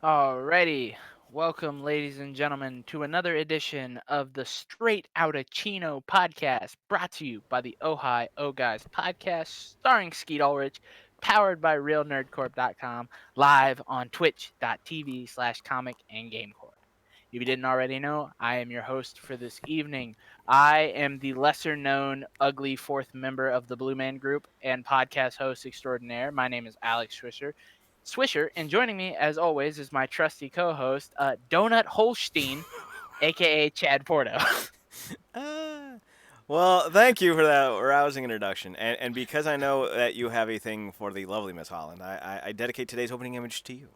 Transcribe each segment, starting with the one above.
Alrighty, welcome, ladies and gentlemen, to another edition of the Straight Outta Chino podcast, brought to you by the Oh Guys podcast, starring Skeet Ulrich, powered by RealNerdCorp.com, live on Twitch.tv/Comic and GameCorp. If you didn't already know, I am your host for this evening. I am the lesser known ugly fourth member of the Blue Man Group and podcast host extraordinaire. My name is Alex Swisher, and joining me, as always, is my trusty co host, Donut Holstein, aka Chad Porto. Uh, well, thank you for that rousing introduction. And because I know that you have a thing for the lovely Miss Holland, I dedicate today's opening image to you.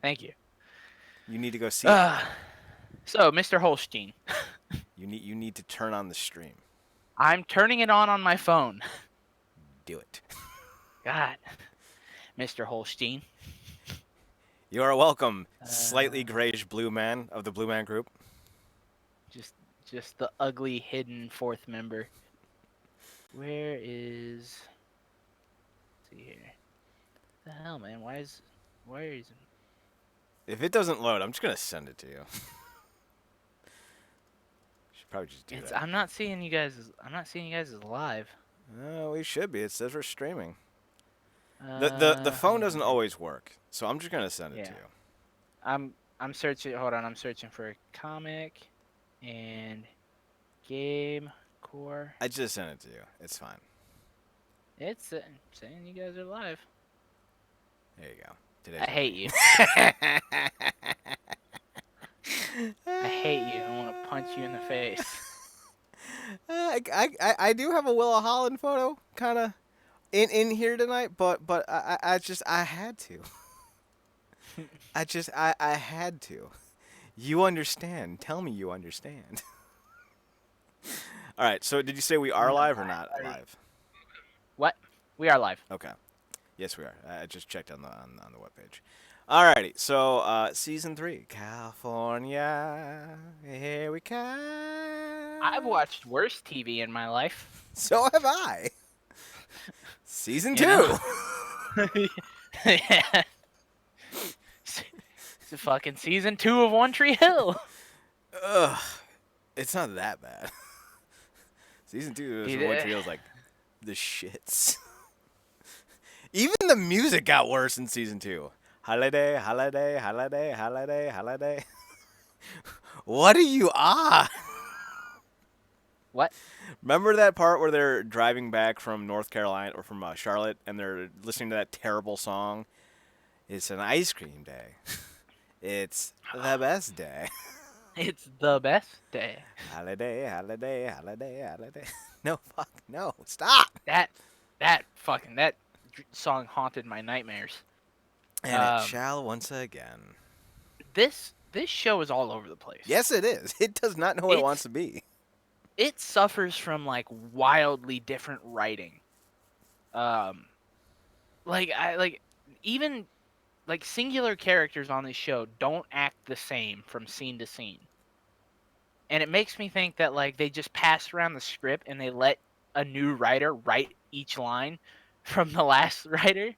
Thank you. You need to go see it. Uh, so, Mr. Holstein, You need to turn on the stream. I'm turning it on my phone. Do it. God, Mr. Holstein. You are welcome, slightly Uh, grayish blue man of the Blue Man Group. just, just the ugly hidden fourth member. Where is? Let's see here. The hell, man? Why is? If it doesn't load, I'm just gonna send it to you. Should probably just do It's. that. I'm not seeing you guys. I'm not seeing you guys as live. We should be. It says we're streaming. The phone Hold doesn't on here. always work, so I'm just gonna send it to Yeah. you. I'm searching. Hold on. I'm searching for comic and game core. I just sent it to you. It's fine. It's saying you guys are live. There you go. I Today's hate opening. you. I hate you. I want to punch you in the face. I do have a Willa Holland photo kind of in here tonight, but I just I had to. I had to. You understand? Tell me you understand. All right. So did you say we are No, live or not live? what? We are live. Okay. Yes, we are. I just checked on the webpage. Alrighty, so season 3, California, here we I've come. watched worse TV in my life. So have I. Season You know. 2. Yeah. It's a fucking season 2 of One Tree Hill. Ugh, it's not that bad. Season 2 is Dude, One Tree Hill's like the shits. Even the music got worse in season 2. Holiday, holiday, holiday, holiday, holiday. What are you on? what? Remember that part where they're driving back from North Carolina or from Charlotte and they're listening to that terrible song? It's an ice cream day. It's the best day. It's the best day. Holiday, holiday, holiday, holiday. No, fuck, no, stop. That that song haunted my nightmares. And it Um, shall once again. this show is all over the place. Yes, it is. It does not know what it wants It's to be. it suffers from like wildly different writing. Um, like even like singular characters on this show don't act the same from scene to scene. And it makes me think that like they just passed around the script and they let a new writer write each line from the last writer.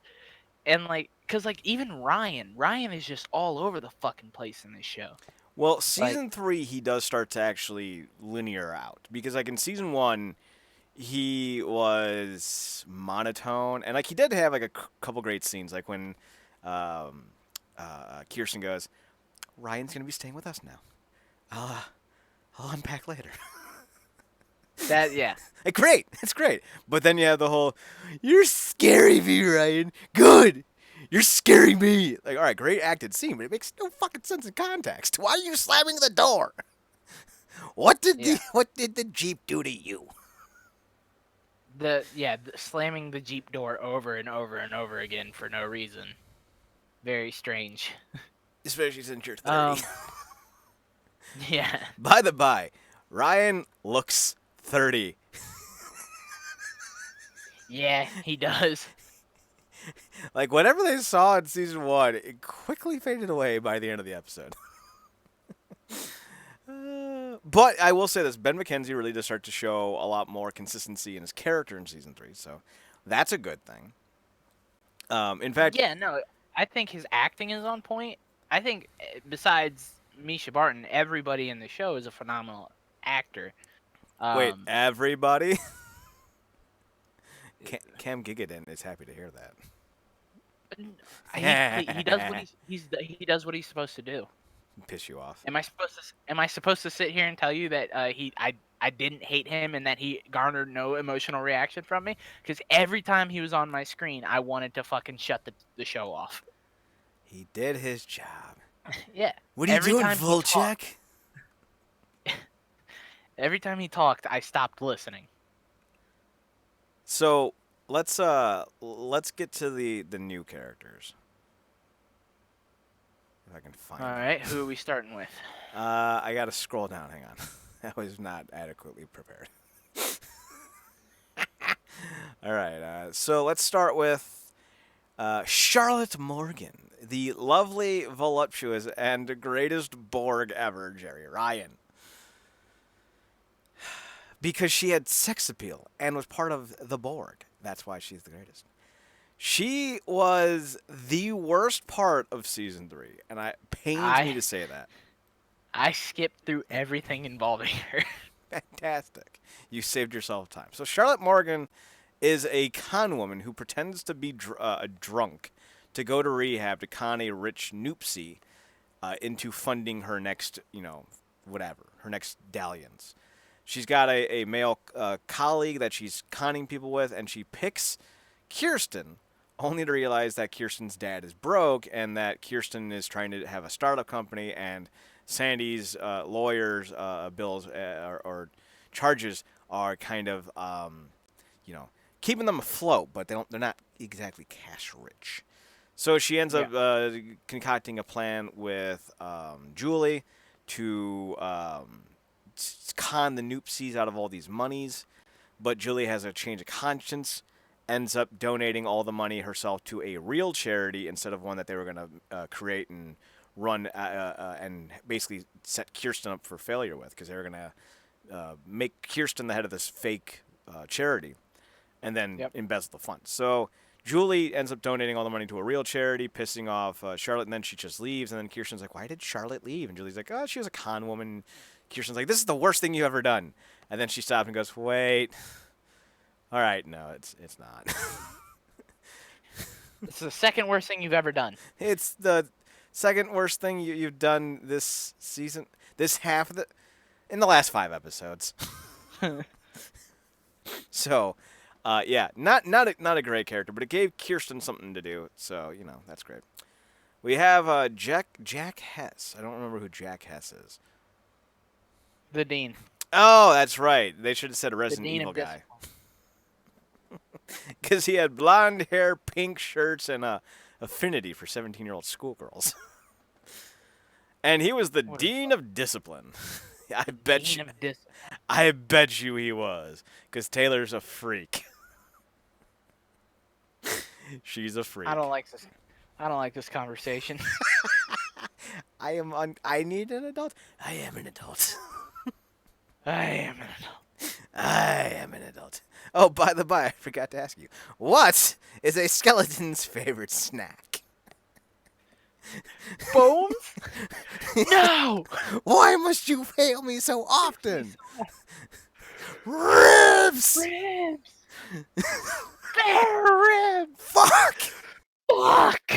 And like cuz like even Ryan is just all over the fucking place in this show. Well, Like season 3, he does start to actually linear out. Because, like, in season 1, he was monotone. And, like, he did have, like, a couple great scenes. Like, when Kirsten goes, Ryan's going to be staying with us now. I'll unpack later. that yeah. Like, great. That's great. But then you have the whole, you're scaring me, Ryan. Good. You're scaring me. Like, all right, great acted scene, but it makes no fucking sense in context. Why are you slamming the door? Yeah. What did the Jeep do to you? Slamming the Jeep door over and over and over again for no reason. Very strange. Especially since you're 30. Um yeah. By the by, Ryan looks 30. Yeah, he does. Like, whatever they saw in season 1, it quickly faded away by the end of the episode. But I will say this, Ben McKenzie really does start to show a lot more consistency in his character in season 3, so that's a good thing. In fact, Yeah, no. I think his acting is on point. I think besides Misha Barton, everybody in the show is a phenomenal actor. Wait, Um, everybody? Cam Gigadin is happy to hear he does what that. he does what he's supposed to do. Piss you off. Am I supposed to sit here and tell you that I didn't hate him and that he garnered no emotional reaction from me? Because every time he was on my screen, I wanted to fucking shut the show off. He did his job. Yeah. What are you Every doing, time he talked, Volchek? every time he talked, I stopped listening. So let's get to the new characters. If I can find All them. right, who are we starting with? I gotta scroll down. Hang on. I was not adequately prepared. All right. So let's start with Charlotte Morgan, the lovely, voluptuous, and greatest Borg ever, Jerry Ryan. Because she had sex appeal and was part of the Borg. That's why she's the greatest. She was the worst part of season 3, and it pains me I to say that. I skipped through everything involving her. Fantastic. You saved yourself time. So Charlotte Morgan is a con woman who pretends to be drunk to go to rehab to con a rich noopsie into funding her next, whatever, her next dalliance. She's got a male colleague that she's conning people with, and she picks Kirsten, only to realize that Kirsten's dad is broke and that Kirsten is trying to have a startup company, and Sandy's lawyers' bills or charges are kind of, keeping them afloat, but they're not exactly cash rich. So she ends up concocting a plan with Julie to con the noopsies out of all these monies, but Julie has a change of conscience, ends up donating all the money herself to a real charity instead of one that they were going to create and run and basically set Kirsten up for failure with, because they were going to make Kirsten the head of this fake charity and then embezzle the funds. So Julie ends up donating all the money to a real charity, pissing off Charlotte, and then she just leaves. And then Kirsten's like, why did Charlotte leave? And Julie's like, oh, she was a con woman. Kirsten's like, this is the worst thing you've ever done. And then she stops and goes, wait. All right, no, it's not. It's the second worst thing you've ever done. It's the second worst thing you've done this season, this half of in the last 5 episodes. So, not a great character, but it gave Kirsten something to do. So that's great. We have Jack Hess. I don't remember who Jack Hess is. The Dean. Oh, that's right. They should have said a The Resident Dean Evil of guy. Because he had blonde hair, pink shirts, and a affinity for 17-year-old schoolgirls. And he was the Dean of Discipline. I bet you he was. Because Taylor's a freak. She's a freak. I don't like this conversation. I need an adult. I am an adult. I am an adult. I am an adult. Oh, by the by, I forgot to ask you. What is a skeleton's favorite snack? Bones? No! Why must you fail me so often? Ribs! Ribs! Bear ribs! Fuck! Fuck!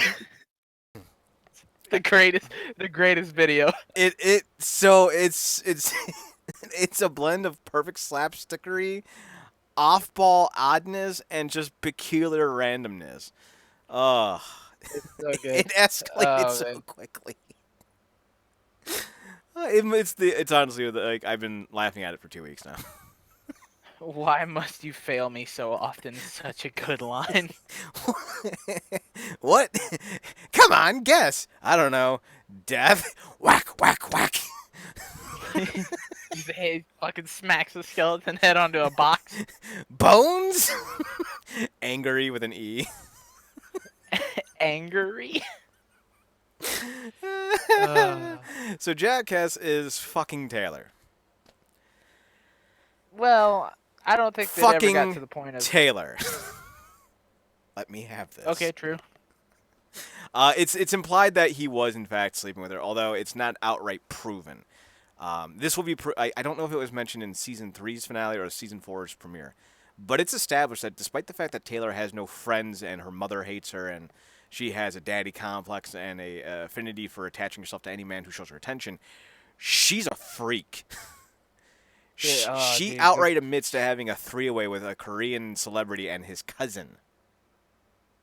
The greatest video. It's it's a blend of perfect slapstickery, off-ball oddness, and just peculiar randomness. Ugh. It's so good. It escalated so quickly. It's honestly like I've been laughing at it for 2 weeks now. Why must you fail me so often? Such a good line. What? Come on, guess. I don't know. Death. Whack, whack, whack. He fucking smacks the skeleton head onto a box. Bones. Angry with an E. Angry. So Jackass is fucking Taylor. Well, I don't think they ever got to the point of Taylor. Let me have this. Okay, true. It's implied that he was in fact sleeping with her, although it's not outright proven. This will be. I don't know if it was mentioned in season three's finale or season four's premiere, but it's established that despite the fact that Taylor has no friends and her mother hates her and she has a daddy complex and a affinity for attaching herself to any man who shows her attention, she's a freak. She Dude, outright admits to having a three-way with a Korean celebrity and his cousin.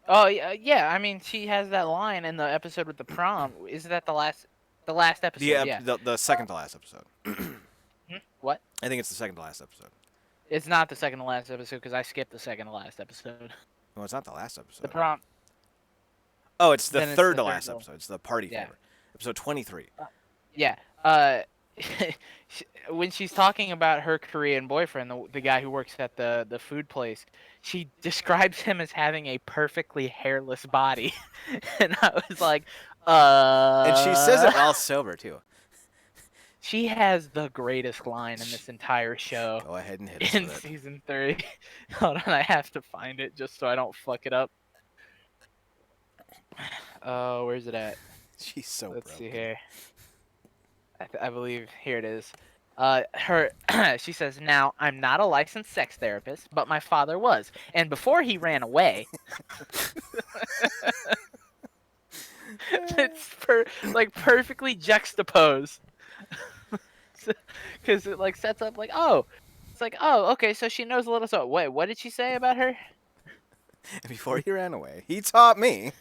Oh yeah. I mean, she has that line in the episode with the prom. Is that the last episode? Yeah. The second to last episode. What? I think it's the second to last episode. It's not the second to last episode because I skipped the second to last episode. No, it's not the last episode. The prom. Oh, it's the Then it's third the to third last to- episode. It's the party Yeah. favor. Episode 23. Yeah. When she's talking about her Korean boyfriend, the guy who works at the food place, she describes him as having a perfectly hairless body, and I was like, And she says it while sober, too. She has the greatest line in this entire show. Go ahead and hit us In with it. season 3. Hold on, I have to find it just so I don't fuck it up. Oh, where's it at? She's so Let's broken. see here. I believe here it is. She says, "Now I'm not a licensed sex therapist, but my father was, and before he ran away." It's perfectly juxtaposed, because it like sets up like, oh, it's like, oh, okay, so she knows a little. So wait, what did she say about her? Before he ran away, he taught me.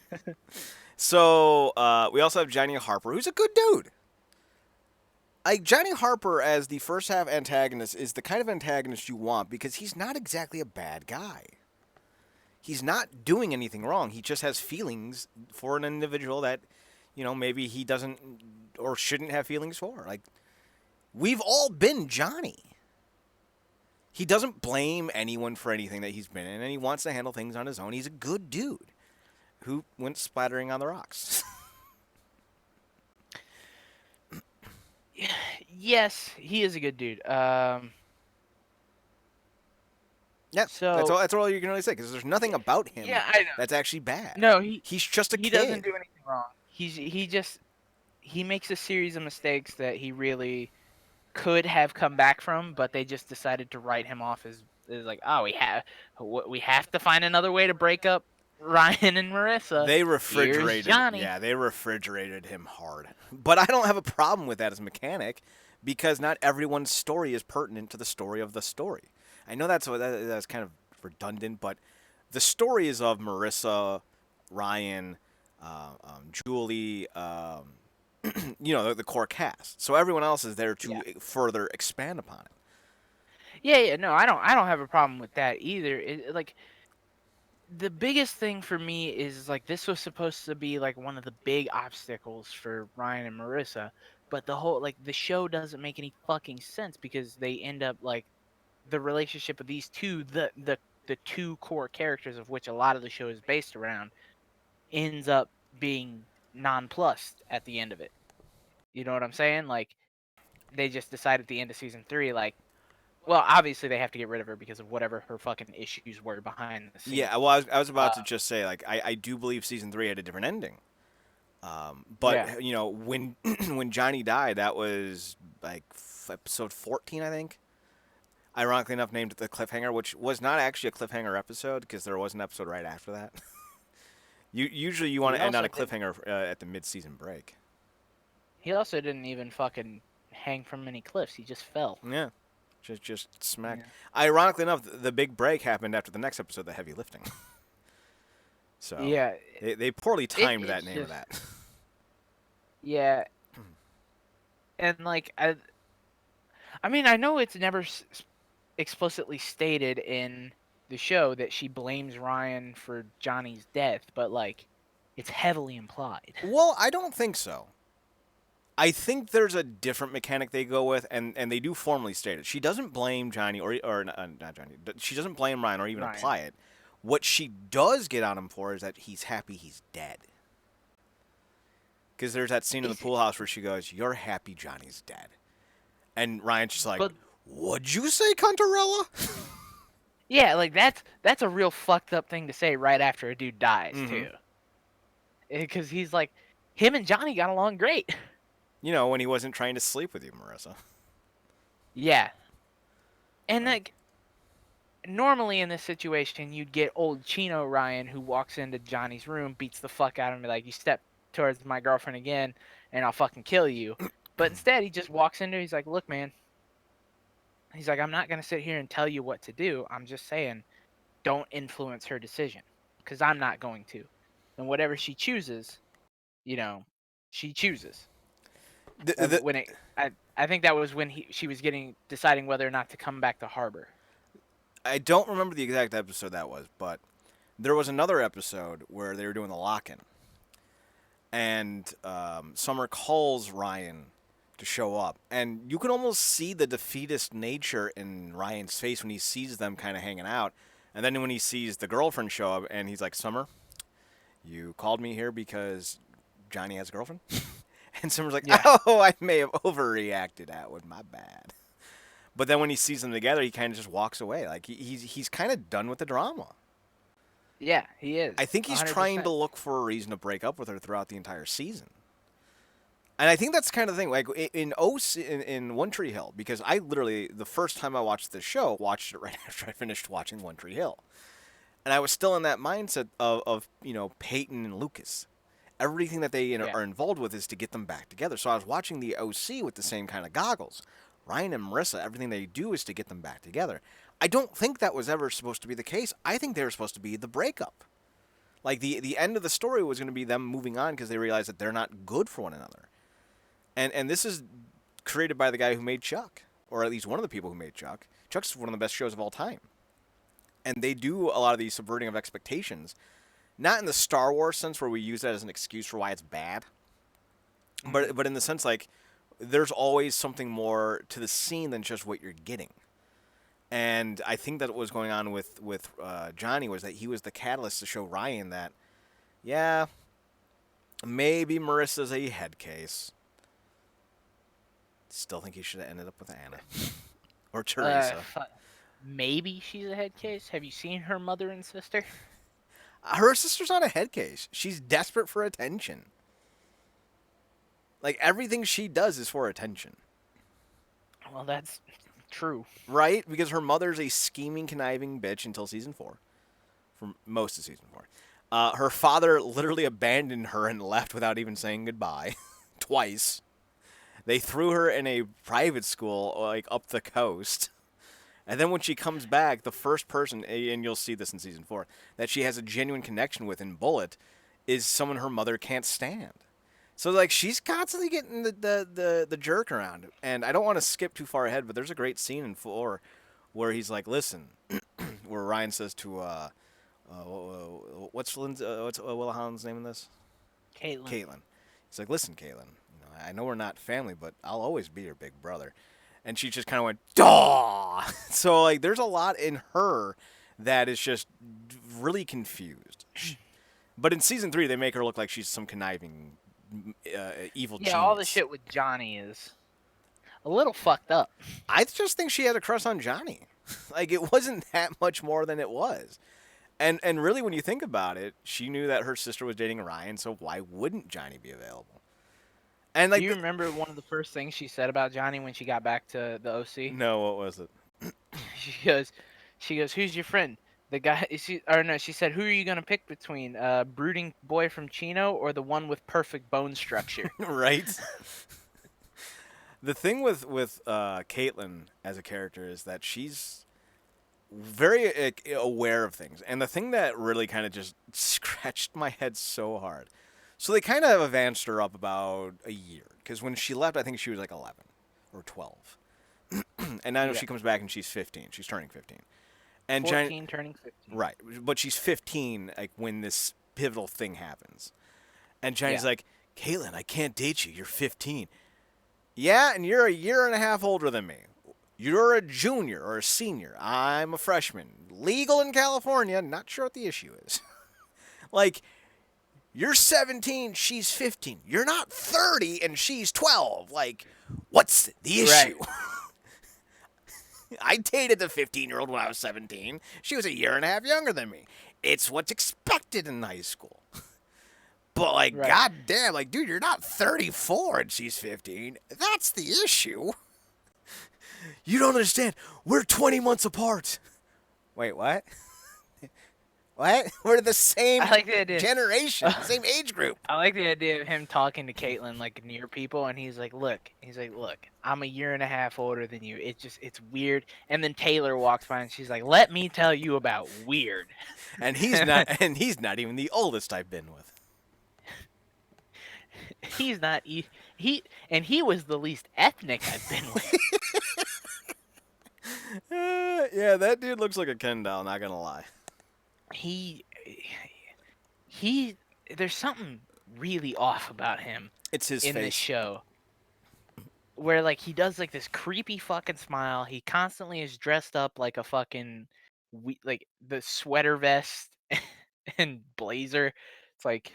So we also have Johnny Harper, who's a good dude. Johnny Harper as the first half antagonist is the kind of antagonist you want because he's not exactly a bad guy. He's not doing anything wrong. He just has feelings for an individual that, maybe he doesn't or shouldn't have feelings for. Like, we've all been Johnny. He doesn't blame anyone for anything that he's been in, and he wants to handle things on his own. He's a good dude who went splattering on the rocks. Yes, he is a good dude. Yeah, So that's all you can really say because there's nothing about him yeah, I know. that's actually bad. No, He's just a he kid. doesn't do anything wrong. He makes a series of mistakes that he really could have come back from, but they just decided to write him off as like, oh, we have to find another way to break up Ryan and Marissa. They Here's refrigerated. Johnny. Yeah, they refrigerated him hard. But I don't have a problem with that as a mechanic because not everyone's story is pertinent to the story of the story. I know that's kind of redundant, but the story is of Marissa, Ryan, Julie, the core cast. So everyone else is there to further expand upon it. Yeah, no, I don't have a problem with that either. Like, the biggest thing for me is like this was supposed to be like one of the big obstacles for Ryan and Marissa, but the show doesn't make any fucking sense because they end up like the relationship of these two, the two core characters of which a lot of the show is based around, ends up being nonplussed at the end of it. You know what I'm saying? Like, they just decide at the end of season 3, like, well, obviously they have to get rid of her because of whatever her fucking issues were behind the scenes. Yeah, well, I was about to just say, like, I do believe season 3 had a different ending. But when when Johnny died, that was like episode 14, I think. Ironically enough, named the cliffhanger, which was not actually a cliffhanger episode because there was an episode right after that. Usually you want to end on a cliffhanger at the mid-season break. He also didn't even fucking hang from any cliffs. He just fell. Yeah, just smacked. Yeah. Ironically enough, the big break happened after the next episode, the heavy lifting. So yeah, they poorly timed that name of that. Yeah, and like I mean, I know it's never explicitly stated in the show that she blames Ryan for Johnny's death, but like it's heavily implied. Well, I don't think so. I think there's a different mechanic they go with, and they do formally state it. She doesn't blame Johnny or not Johnny. She doesn't blame Ryan or even apply it. What she does get on him for is that he's happy he's dead. Because there's that scene in the pool house where she goes, "You're happy Johnny's dead," and Ryan's just like, "What'd you say, Cuntarella?" Yeah, like that's a real fucked up thing to say right after a dude dies too. because he's like, him and Johnny got along great. You know, when he wasn't trying to sleep with you, Marissa. Yeah, and Like, like normally in this situation, you'd get old Chino Ryan who walks into Johnny's room, beats the fuck out of him, like, you step towards my girlfriend again, and I'll fucking kill you. But instead, he just walks in there. He's like, look, man. He's like, I'm not gonna sit here and tell you what to do. I'm just saying, don't influence her decision, because I'm not going to. And whatever she chooses, you know, she chooses. the, the, When I think that was when she was deciding whether or not to come back to Harbor. I don't remember the exact episode that was, but there was another episode where they were doing the lock-in, and Summer calls Ryan to show up, and you can almost see the defeatist nature in Ryan's face when he sees them kind of hanging out, and then when he sees the girlfriend show up, and he's like, Summer, you called me here because Johnny has a girlfriend? And Summer's like, Yeah. oh, I may have overreacted. That was my bad. But then when he sees them together, he kind of just walks away. Like, he's kind of done with the drama. Yeah, he is. I think he's 100%. trying to look for a reason to break up with her throughout the entire season. And I think that's kind of the thing. Like in One Tree Hill, because I literally, the first time I watched this show, watched it right after I finished watching One Tree Hill. And I was still in that mindset of Peyton and Lucas. Everything that they are involved with is to get them back together. So I was watching the OC with the same kind of goggles. Ryan and Marissa, everything they do is to get them back together. I don't think that was ever supposed to be the case. I think they were supposed to be the breakup. Like, the end of the story was going to be them moving on because they realized that they're not good for one another. And this is created by the guy who made Chuck, or at least one of the people who made Chuck. Chuck's one of the best shows of all time. And they do a lot of these subverting of expectations, not in the Star Wars sense where we use that as an excuse for why it's bad, but in the sense, like, there's always something more to the scene than just what you're getting. And I think that what was going on with Johnny was that he was the catalyst to show Ryan that, yeah, maybe Marissa's a head case. Still think he should have ended up with Anna. Or Teresa. Maybe she's a head case. Have you seen her mother and sister? Her sister's not a head case. She's desperate for attention. Like, everything she does is for attention. Well, that's true. Right? Because her mother's a scheming, conniving bitch until season 4. For most of season 4. Her father literally abandoned her and left without even saying goodbye. Twice. They threw her in a private school, like, up the coast. And then when she comes back, the first person, and you'll see this in season 4, that she has a genuine connection with in Bullet is someone her mother can't stand. So, like, she's constantly getting the jerk around. And I don't want to skip too far ahead, but there's a great scene in 4 where he's like, listen, where Ryan says to, what's Willa Holland's name in this? Caitlin. He's like, listen, Caitlin, I know we're not family, but I'll always be your big brother. And she just kind of went, daw! So, like, there's a lot in her that is just really confused. But in season 3, they make her look like she's some conniving, evil genius. Yeah, all the shit with Johnny is a little fucked up. I just think she had a crush on Johnny. Like, it wasn't that much more than it was. And really, when you think about it, she knew that her sister was dating Ryan, so why wouldn't Johnny be available? And, like, do you remember one of the first things she said about Johnny when she got back to the OC? No, what was it? She goes, who's your friend? The guy, she said, who are you going to pick between, brooding boy from Chino or the one with perfect bone structure? Right? The thing with Caitlin as a character is that she's very aware of things. And the thing that really kind of just scratched my head so hard. So they kind of advanced her up about a year. Because when she left, I think she was like 11 or 12. And now she comes back and she's 15. She's turning 15. And 14 turning 15. Right. But she's 15 like when this pivotal thing happens. And Johnny's like, Caitlin, I can't date you. You're 15. Yeah, and you're a year and a half older than me. You're a junior or a senior. I'm a freshman. Legal in California. Not sure what the issue is. Like, you're 17, she's 15. You're not 30 and she's 12. Like, what's the issue? Right. I dated the 15-year-old when I was 17. She was a year and a half younger than me. It's what's expected in high school. But like, Right. goddamn, like, dude, you're not 34 and she's 15. That's the issue. You don't understand. We're 20 months apart. Wait, what? What? We're the same I like the idea. generation, same age group. I like the idea of him talking to Caitlyn like near people, and he's like, look, I'm a year and a half older than you. It's weird. And then Taylor walks by, and she's like, let me tell you about weird. And he's not, and he's not even the oldest I've been with. He's not he was the least ethnic I've been with. Yeah, that dude looks like a Ken doll. Not gonna lie. He he. There's something really off about him It's his in this face. show. Where like he does like this creepy fucking smile. He constantly is dressed up like a fucking like the sweater vest and blazer. It's like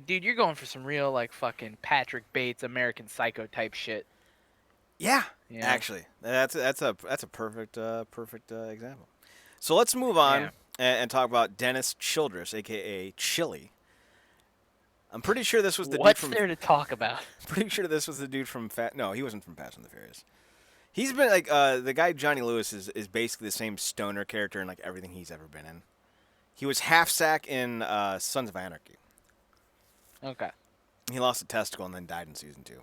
dude, you're going for some real like fucking Patrick Bates American Psycho type shit. Yeah, You know? actually, that's a perfect example. So let's move on Yeah. and talk about Dennis Childress, aka Chili. I'm pretty sure this was the What's dude from. there to talk about? Pretty sure this was the dude from No, he wasn't from Fast and the Furious. He's been like the guy Johnny Lewis is basically the same stoner character in like everything he's ever been in. He was half sack in Sons of Anarchy. Okay. He lost a testicle and then died in season 2.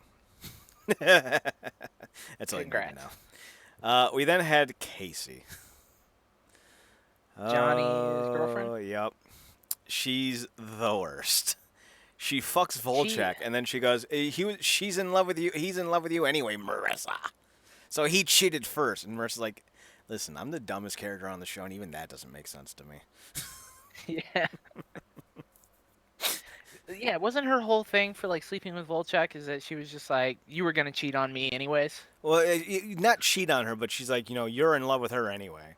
That's all you need to Congrats. know. We then had Casey. Johnny's girlfriend? Oh, yep. She's the worst. She fucks Volchek, and then she goes, she's in love with you. He's in love with you anyway, Marissa. So he cheated first, and Marissa's like, listen, I'm the dumbest character on the show, and even that doesn't make sense to me. Yeah. Yeah, wasn't her whole thing for like sleeping with Volchek is that she was just like, you were gonna cheat on me anyways? Well, not cheat on her, but she's like, you're in love with her anyway.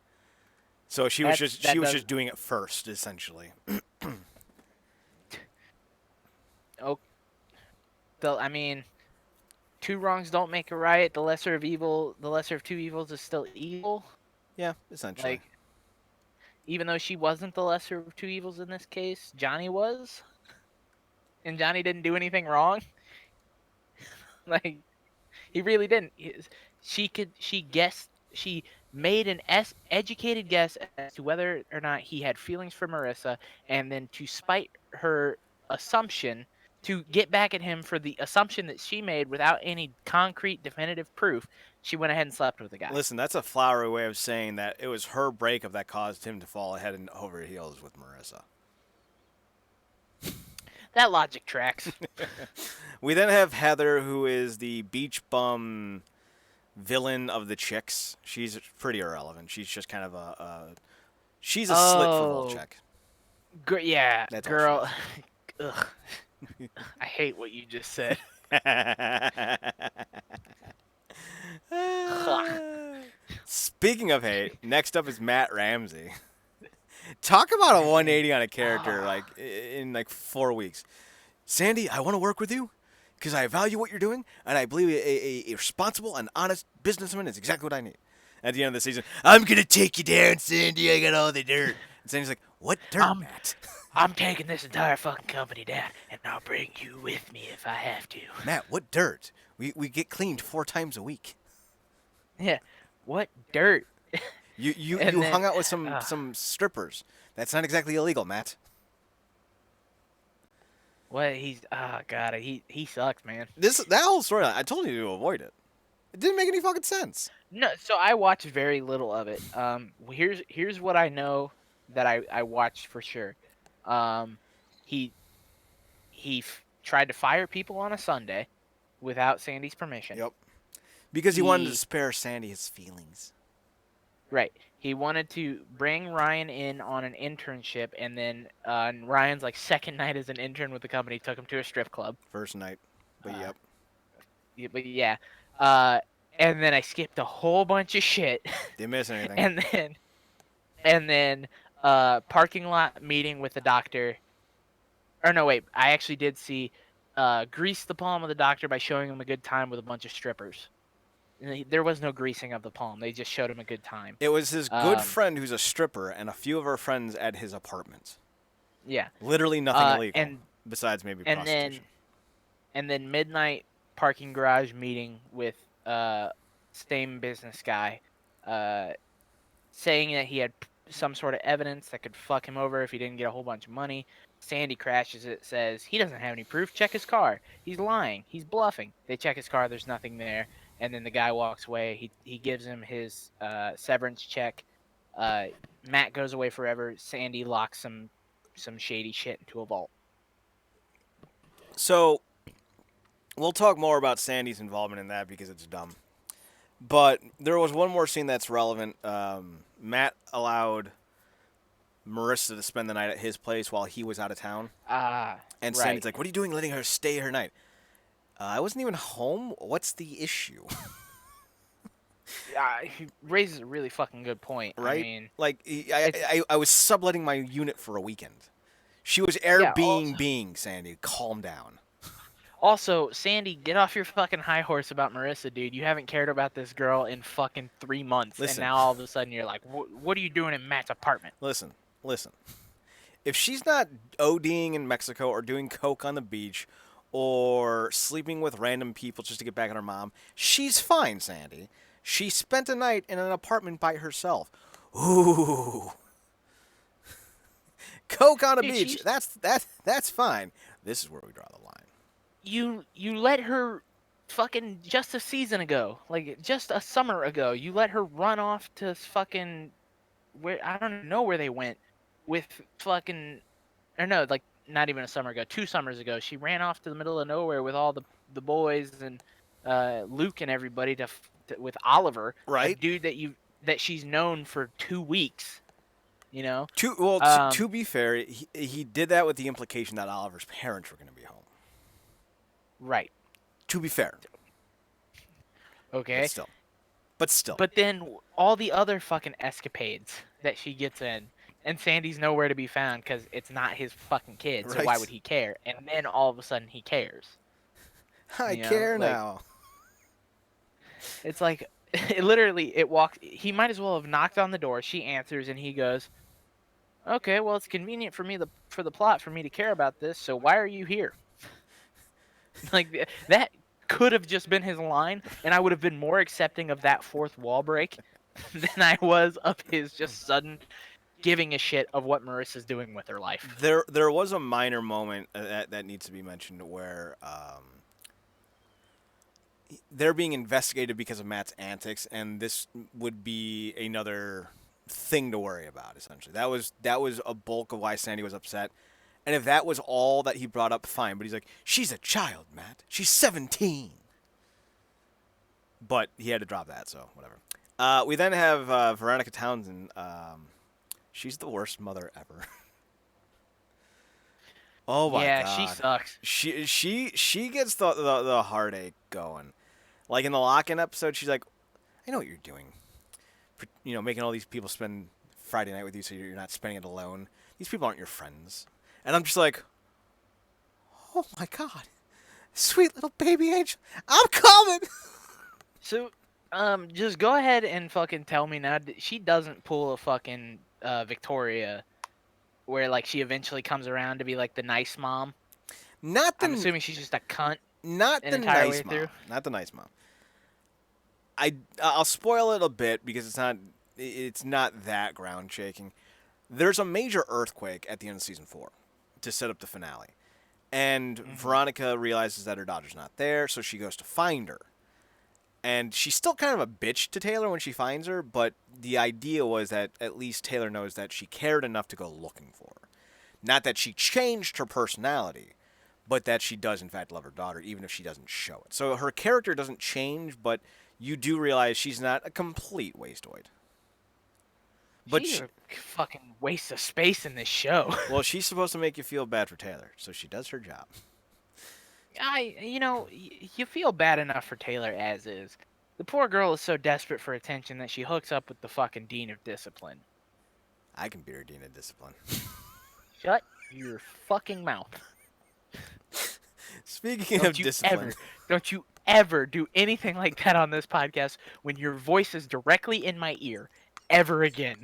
So she was just doing it first, essentially. Oh, I mean, two wrongs don't make a right. The lesser of two evils is still evil. Yeah, essentially. Like, even though she wasn't the lesser of two evils in this case, Johnny was, and Johnny didn't do anything wrong. Like, he really didn't. She made an educated guess as to whether or not he had feelings for Marissa, and then to spite her assumption, to get back at him for the assumption that she made without any concrete definitive proof, she went ahead and slept with the guy. Listen, that's a flowery way of saying that it was her breakup that caused him to fall head and over heels with Marissa. That logic tracks. We then have Heather, who is the beach bum villain of the chicks. She's pretty irrelevant. She's just kind of she's a slit for Volchek. Yeah, That's girl. Ugh. I hate what you just said. Speaking of hate, next up is Matt Ramsey. Talk about a 180 on a character like in like 4 weeks. Sandy, I want to work with you because I value what you're doing, and I believe a responsible and honest businessman is exactly what I need. At the end of the season, I'm gonna take you down, Sandy. I got all the dirt. And Sandy's like, "What dirt, Matt?" I'm taking this entire fucking company down, and I'll bring you with me if I have to. Matt, what dirt? We get cleaned 4 times a week. Yeah, what dirt? You then, hung out with some strippers. That's not exactly illegal, Matt. What he's god, he sucks, man. That whole storyline, I told you to avoid it. It didn't make any fucking sense. No, so I watched very little of it. Here's what I know that I watched for sure. He tried to fire people on a Sunday without Sandy's permission. Yep. Because he wanted to spare Sandy his feelings. Right. He wanted to bring Ryan in on an internship, and then Ryan's like second night as an intern with the company took him to a strip club. First night, but yep. But yeah. And then I skipped a whole bunch of shit. Didn't miss anything. and then parking lot meeting with the doctor. Or no, wait. I actually did see grease the palm of the doctor by showing him a good time with a bunch of strippers. There was no greasing of the palm. They just showed him a good time. It was his good friend who's a stripper and a few of our friends at his apartment. Yeah. Literally nothing illegal And besides maybe and prostitution. then midnight parking garage meeting with same business guy, uh, saying that he had some sort of evidence that could fuck him over if he didn't get a whole bunch of money. Sandy crashes it, says he doesn't have any proof. Check his car. He's lying. He's bluffing. They check his car. There's nothing there. And then the guy walks away. He gives him his severance check. Uh, Matt goes away forever. Sandy locks some shady shit into a vault. So we'll talk more about Sandy's involvement in that because it's dumb. But there was one more scene that's relevant. Matt allowed Marissa to spend the night at his place while he was out of town. And Right. Sandy's like, "What are you doing letting her stay her night?" I wasn't even home. What's the issue? He raises a really fucking good point. Right? I mean, Like, I was subletting my unit for a weekend. She was yeah. Airbnb, Sandy. Calm down. Also, Sandy, get off your fucking high horse about Marissa, dude. You haven't cared about this girl in fucking 3 months, and Listen. now all of a sudden you're like, what are you doing in Matt's apartment? Listen. If she's not ODing in Mexico or doing coke on the beach or sleeping with random people just to get back at her mom, she's fine, Sandy. She spent a night in an apartment by herself. Ooh. Coke on a Dude, beach. That's fine. This is where we draw the line. You let her fucking just a season ago, like just a summer ago, you let her run off to fucking where I don't know where they went with fucking or no, like not even a summer ago, 2 summers ago. She ran off to the middle of nowhere with all the boys and Luke and everybody with Oliver, a Right? dude that she's known for 2 weeks. You know, To be fair, he did that with the implication that Oliver's parents were going to be home. right? To be fair, Okay, but still, but then all the other fucking escapades that she gets in, and Sandy's nowhere to be found because it's not his fucking kid. So why right? would he care? And then all of a sudden he cares. I You know, care like now. it's like it literally it walks. He might as well have knocked on the door. She answers, and he goes, "Okay, well it's convenient for me for the plot for me to care about this. So why are you here?" Like that could have just been his line, and I would have been more accepting of that fourth wall break than I was of his just sudden giving a shit of what Marissa's doing with her life. There was a minor moment that needs to be mentioned where they're being investigated because of Matt's antics, and this would be another thing to worry about. Essentially, that was a bulk of why Sandy was upset. And if that was all that he brought up, fine. But he's like, she's a child, Matt. She's 17. But he had to drop that, so whatever. We then have Veronica Townsend. She's the worst mother ever. Oh my Yeah, god. she sucks. She gets the heartache going. Like in the lock-in episode, she's like, I know what you're doing. Making all these people spend Friday night with you so you're not spending it alone. These people aren't your friends. And I'm just like, oh my god. Sweet little baby angel. I'm coming. So, just go ahead and fucking tell me now. She doesn't pull a fucking Victoria, where like she eventually comes around to be like the nice mom. I'm assuming she's just a cunt. Not an the entire nice way mom. through. Not the nice mom. I'll spoil it a bit because it's not that ground shaking. There's a major earthquake at the end of season 4 to set up the finale. And Veronica realizes that her daughter's not there, so she goes to find her. And she's still kind of a bitch to Taylor when she finds her, but the idea was that at least Taylor knows that she cared enough to go looking for her. Not that she changed her personality, but that she does in fact love her daughter, even if she doesn't show it. So her character doesn't change, but you do realize she's not a complete wasteoid. But She's a fucking waste of space in this show. Well, she's supposed to make you feel bad for Taylor, so she does her job. You feel bad enough for Taylor as is. The poor girl is so desperate for attention that she hooks up with the fucking Dean of Discipline. I can be her Dean of Discipline. Shut your fucking mouth. Speaking of discipline. Don't you ever do anything like that on this podcast when your voice is directly in my ear ever again.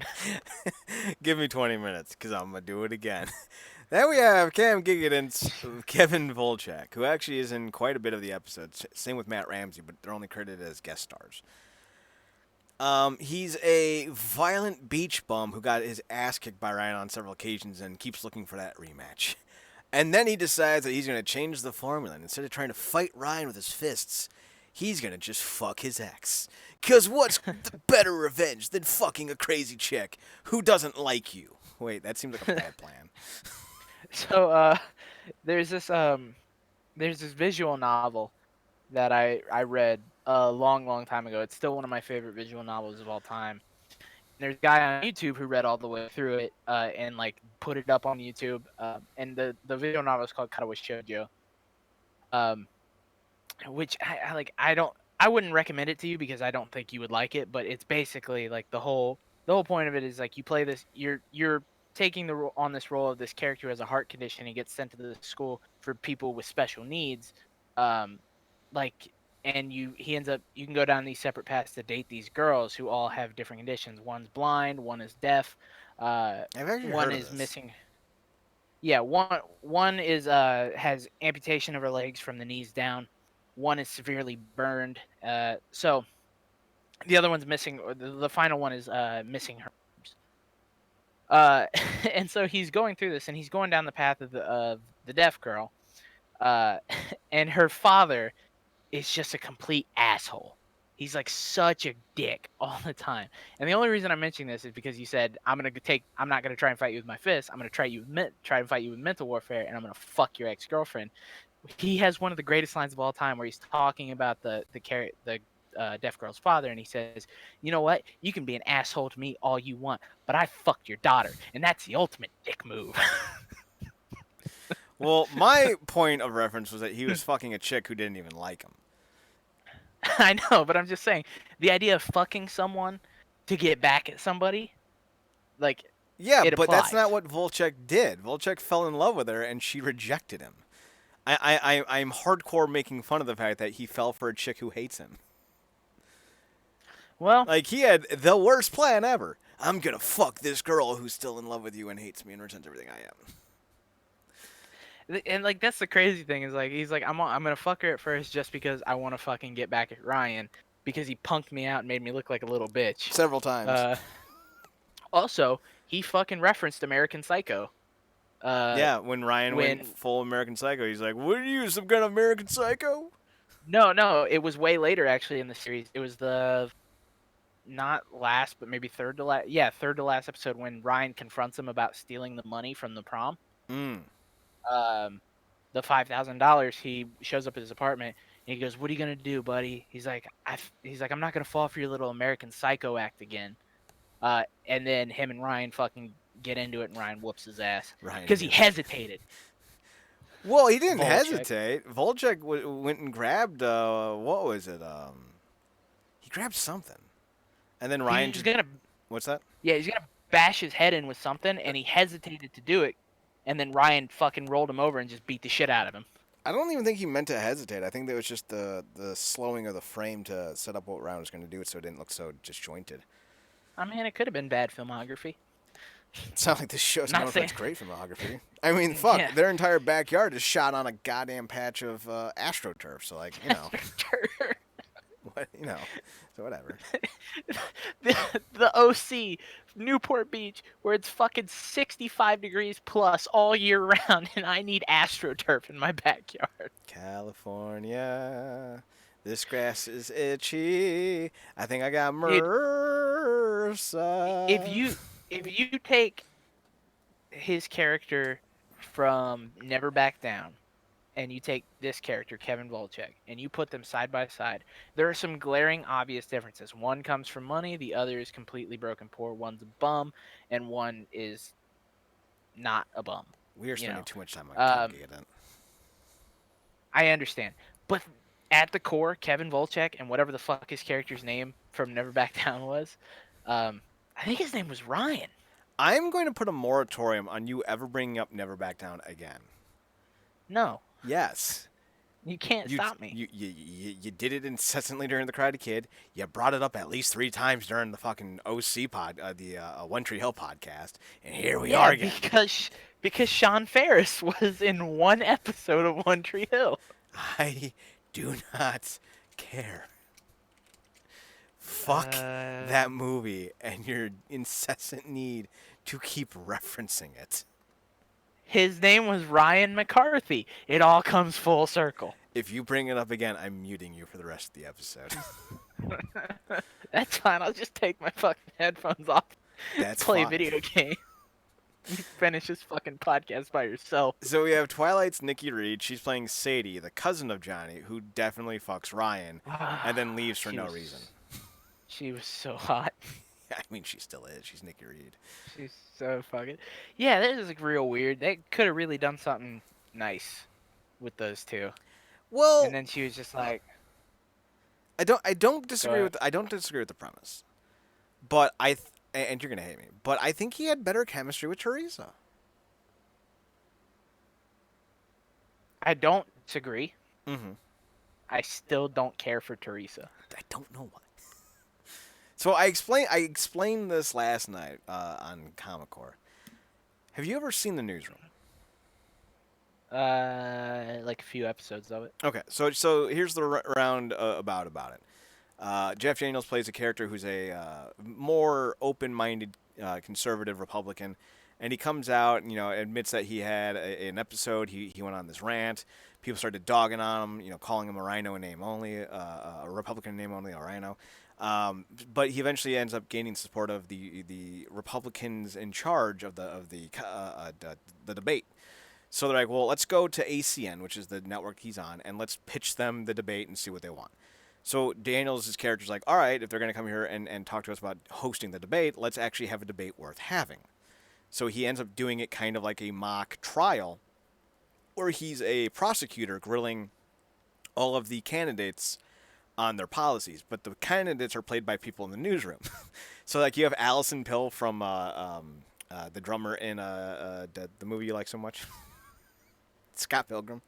Give me 20 minutes, because I'm going to do it again. Then we have Cam Gigan's Kevin Volchak, who actually is in quite a bit of the episodes. Same with Matt Ramsey, but they're only credited as guest stars. He's a violent beach bum who got his ass kicked by Ryan on several occasions and keeps looking for that rematch. And then he decides that he's going to change the formula. And instead of trying to fight Ryan with his fists, he's going to just fuck his ex. Because what's the better revenge than fucking a crazy chick who doesn't like you? Wait, that seems like a bad plan. So there's this there's this visual novel that I read a long time ago. It's still one of my favorite visual novels of all time. There's a guy on YouTube who read all the way through it and like put it up on YouTube. And the visual novel is called Katawa Shoujo. Um, which I wouldn't recommend it to you because I don't think you would like it. But it's basically like the whole point of it is like you play this. You're taking on this role of this character who has a heart condition. He gets sent to the school for people with special needs. Um, like and he ends up you can go down these separate paths to date these girls who all have different conditions. One's blind, one is deaf, I've actually one heard of is this. missing. Yeah, one is has amputation of her legs from the knees down. One is severely burned. So the other one's missing, or the final one is missing her arms. And so he's going through this, and he's going down the path of the deaf girl, uh, and her father is just a complete asshole. He's like such a dick all the time. And the only reason I'm mentioning this is because you said I'm not gonna try and fight you with my fists. I'm gonna try and fight you with mental warfare, and I'm gonna fuck your ex girlfriend. He has one of the greatest lines of all time where he's talking about the deaf girl's father, and he says, "You know what? You can be an asshole to me all you want, but I fucked your daughter, and that's the ultimate dick move." Well, my point of reference was that he was fucking a chick who didn't even like him. I know, but I'm just saying the idea of fucking someone to get back at somebody, like Yeah, it but that's applies. not what Volchek did. Volchek fell in love with her, and she rejected him. I'm hardcore making fun of the fact that he fell for a chick who hates him. Well, Like, he had the worst plan ever. I'm gonna fuck this girl who's still in love with you and hates me and resents everything I am. and like that's the crazy thing is like he's like I'm gonna fuck her at first just because I want to fucking get back at Ryan because he punked me out and made me look like a little bitch. Several times. Uh, Also, he fucking referenced American Psycho. Uh, Yeah, when Ryan went when full American Psycho, he's like, "What are you, some kind of American Psycho?" no, it was way later actually in the series. It was the not last, but maybe third to last. Yeah, third to last episode when Ryan confronts him about stealing the money from the prom. Mm. Um, the $5,000. He shows up at his apartment and he goes, "What are you gonna do, buddy?" He's like, "I'm not gonna fall for your little American Psycho act again." And then him and Ryan fucking get into it, and Ryan whoops his ass Ryan because he again. hesitated. Well, he didn't Volchek. hesitate. Volchek went and grabbed, what was it? He grabbed something. And then Ryan He's just, gonna, what's that? yeah, he's gonna bash his head in with something, and he hesitated to do it, and then Ryan fucking rolled him over and just beat the shit out of him. I don't even think he meant to hesitate. I think that was just the slowing of the frame to set up what Ryan was going to do so it didn't look so disjointed. I mean, it could have been bad filmography. It's not like this show's Not known for saying, its great filmography. I mean, fuck, yeah. their entire backyard is shot on a goddamn patch of AstroTurf. So, like, what, so whatever. the OC, Newport Beach, where it's fucking 65 degrees plus all year round, and I need AstroTurf in my backyard. California, this grass is itchy. I think I got Dude, if MRSA. you take his character from Never Back Down and you take this character, Kevin Volchek, and you put them side by side, there are some glaring obvious differences. One comes from money, the other is completely broken poor. One's a bum, and one is not a bum. We are You spending know, too much time on Cam um, Gigan. I understand, but at the core, Kevin Volchek and whatever the fuck his character's name from Never Back Down was, I think his name was Ryan. I'm going to put a moratorium on you ever bringing up Never Back Down again. No, Yes. You can't You, stop me. you did it incessantly during the Karate Kid. You brought it up at least 3 times during the fucking OC One Tree Hill podcast, and here we are Yeah, again. because Sean Ferris was in one episode of One Tree Hill. I do not care. Fuck Uh, that movie and your incessant need to keep referencing it. his name was Ryan McCarthy. It all comes full circle. If you bring it up again, I'm muting you for the rest of the episode. That's fine. I'll just take my fucking headphones off. That's Play fine. video game. You finish this fucking podcast by yourself. So we have Twilight's Nikki Reed. She's playing Sadie, the cousin of Johnny, who definitely fucks Ryan and then leaves for no reason. She was so hot. I mean, she still is. She's Nikki Reed. She's so fucking. Yeah, that is like real weird. They could have really done something nice with those two. Well, And then she was just like, I don't disagree ahead. with the premise, but and you're gonna hate me, but I think he had better chemistry with Teresa. I don't disagree. Mm-hmm. I still don't care for Teresa. I don't know why. So I explained this last night on ComicCorp. Have you ever seen The Newsroom? Like a few episodes of it. Okay, so here's the round about it. Jeff Daniels plays a character who's a more open-minded conservative Republican, and he comes out, admits that he had an episode. He went on this rant. People started dogging on him, calling him a rhino in name only, a Republican in name only, a rhino. But he eventually ends up gaining support of the Republicans in charge of the debate. So they're like, well, let's go to ACN, which is the network he's on, and let's pitch them the debate and see what they want. So Daniels' character's like, all right, if they're going to come here and talk to us about hosting the debate, let's actually have a debate worth having. So he ends up doing it kind of like a mock trial, where he's a prosecutor grilling all of the candidates on their policies, but the candidates are played by people in the newsroom. So like you have Allison Pill from the drummer in the movie you like so much, Scott Pilgrim.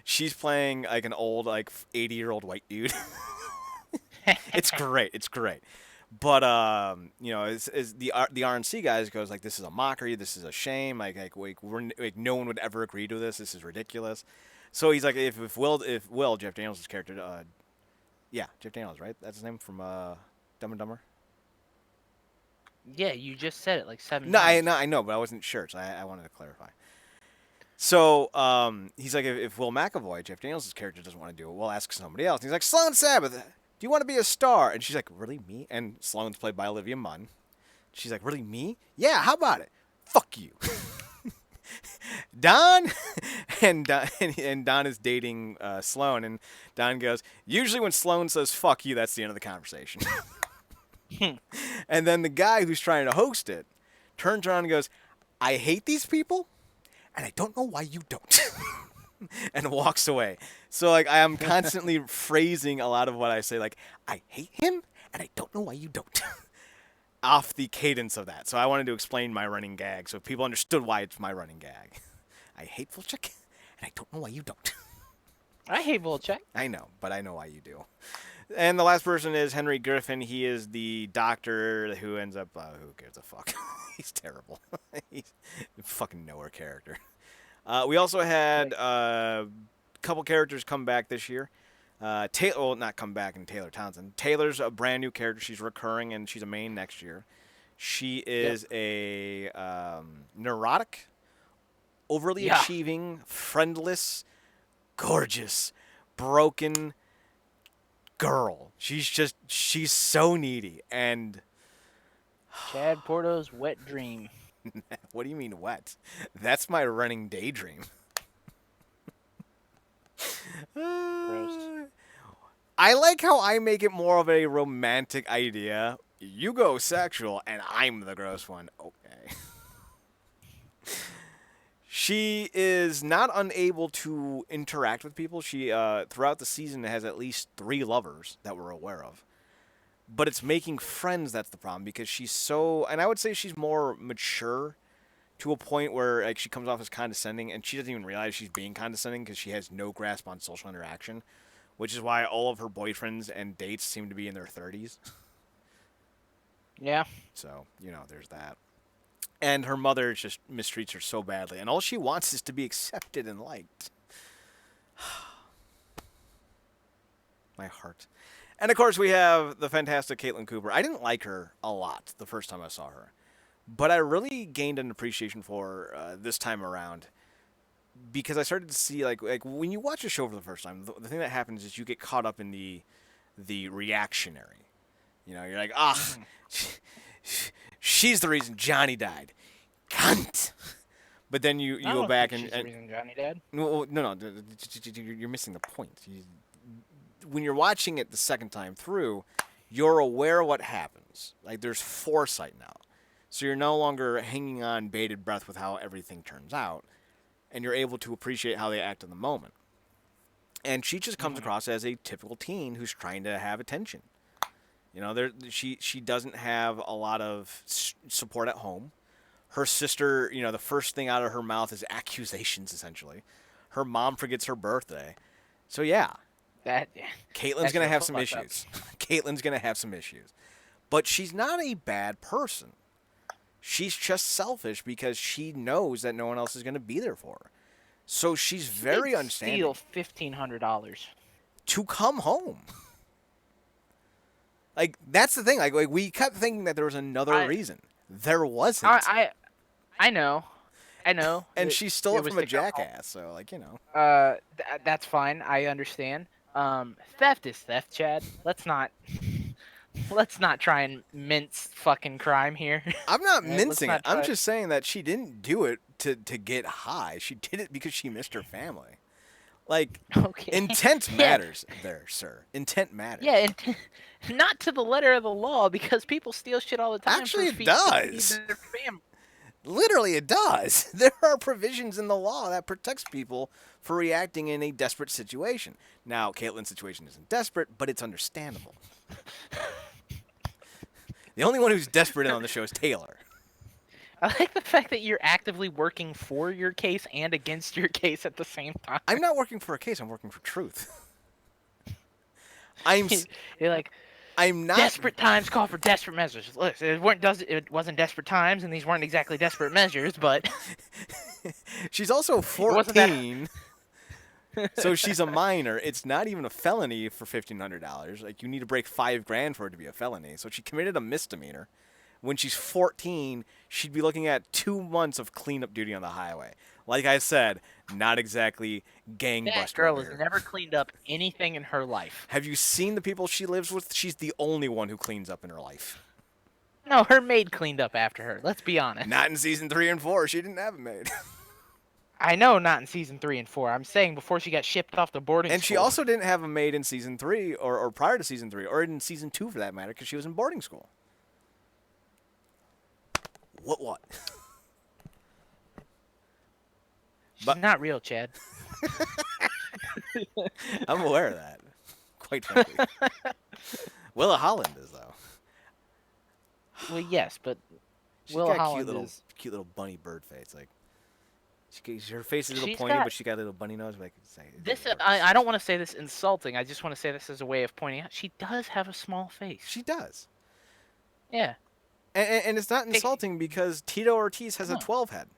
She's playing like an old 80-year-old white dude. It's great. It's great. But as the RNC guys goes like, this is a mockery. This is a shame. No one would ever agree to this. This is ridiculous. So he's like, if Will Jeff Daniels' character, yeah, Jeff Daniels, right? That's his name from Dumb and Dumber. Yeah, you just said it like 7 No, times. I know, but I wasn't sure, so I wanted to clarify. So he's like, if Will McAvoy, Jeff Daniels' character, doesn't want to do it, we'll ask somebody else. And he's like, Sloan Sabbath, do you want to be a star? And she's like, really, me? And Sloan's played by Olivia Munn. She's like, really, me? Yeah, how about it? Fuck you. Don and Don is dating Sloan, and Don goes, usually when Sloan says fuck you, that's the end of the conversation. And then the guy who's trying to host it turns around and goes, I hate these people, and I don't know why you don't. And walks away. So I am constantly phrasing a lot of what I say, like, I hate him, and I don't know why you don't. Off the cadence of that. So I wanted to explain my running gag so people understood why it's my running gag. I hate Volchek, and I don't know why you don't. I hate Volchek. I know, but I know why you do. And the last person is Henry Griffin. He is the doctor who ends up, who gives a fuck? He's terrible. He's a fucking nowhere character. We also had a couple characters come back this year. Not come back in Taylor Townsend. Taylor's a brand new character. She's recurring, and she's a main next year. She is a neurotic, overly achieving, friendless, gorgeous, broken girl. She's so needy. And Chad Porto's wet dream. what do you mean wet? That's my running daydream. Gross. I like how I make it more of a romantic idea. You go sexual, and I'm the gross one. Okay. She is not unable to interact with people. She, throughout the season, has at least 3 lovers that we're aware of. But it's making friends that's the problem, because she's so... And I would say she's more mature to a point where like she comes off as condescending, and she doesn't even realize she's being condescending because she has no grasp on social interaction, which is why all of her boyfriends and dates seem to be in their 30s. Yeah. So, there's that. And her mother just mistreats her so badly, and all she wants is to be accepted and liked. My heart. And of course, we have the fantastic Caitlin Cooper. I didn't like her a lot the first time I saw her, but I really gained an appreciation for her this time around because I started to see like when you watch a show for the first time, the thing that happens is you get caught up in the reactionary. You're like, she's the reason Johnny died, cunt. But then you go back and she's the reason Johnny died. No, you're missing the point. When you're watching it the second time through, you're aware of what happens. Like there's foresight now, so you're no longer hanging on bated breath with how everything turns out, and you're able to appreciate how they act in the moment. And she just comes across as a typical teen who's trying to have attention. She doesn't have a lot of support at home. Her sister, the first thing out of her mouth is accusations, essentially. Her mom forgets her birthday. So, yeah. Caitlin's going to have some issues. Caitlin's going to have some issues. But she's not a bad person. She's just selfish because she knows that no one else is going to be there for her. So she's very understanding. Steal $1,500 to come home. Like, that's the thing. Like we kept thinking that there was another reason. There wasn't. I know. And she stole it from a jackass, so, that's fine. I understand. Theft is theft, Chad. Let's not try and mince fucking crime here. I'm not mincing it. I'm just saying that she didn't do it to get high. She did it because she missed her family. Like, intent matters there, sir. Intent matters. Yeah, not to the letter of the law, because people steal shit all the time. Actually, it does. Literally, it does. There are provisions in the law that protects people for reacting in a desperate situation. Now, Caitlin's situation isn't desperate, but it's understandable. The only one who's desperate on the show is Taylor. I like the fact that you're actively working for your case and against your case at the same time. I'm not working for a case. I'm working for truth. You're like, I'm not. Desperate times call for desperate measures. Look, it wasn't desperate times, and these weren't exactly desperate measures, but she's also 14, so she's a minor. It's not even a felony for $1,500. Like, you need to break $5,000 for it to be a felony. So she committed a misdemeanor. When she's 14, she'd be looking at 2 months of cleanup duty on the highway. Like I said, not exactly gangbuster. That girl has never cleaned up anything in her life. Have you seen the people she lives with? She's the only one who cleans up in her life. No, her maid cleaned up after her. Let's be honest. Not in season 3 and 4. She didn't have a maid. I know, not in season 3 and 4. I'm saying before she got shipped off to boarding school. And she also didn't have a maid in season 3 or prior to season 3 or in season 2 for that matter because she was in boarding school. What? She's not real, Chad. I'm aware of that, quite frankly. Willa Holland is, though. Well, yes, but She's Willa got Holland cute little bunny bird face. Like, her face is a little pointy, but she got a little bunny nose. Like, I don't want to say this insulting. I just want to say this as a way of pointing out she does have a small face. She does. Yeah. And it's not insulting because Tito Ortiz has a 12 head.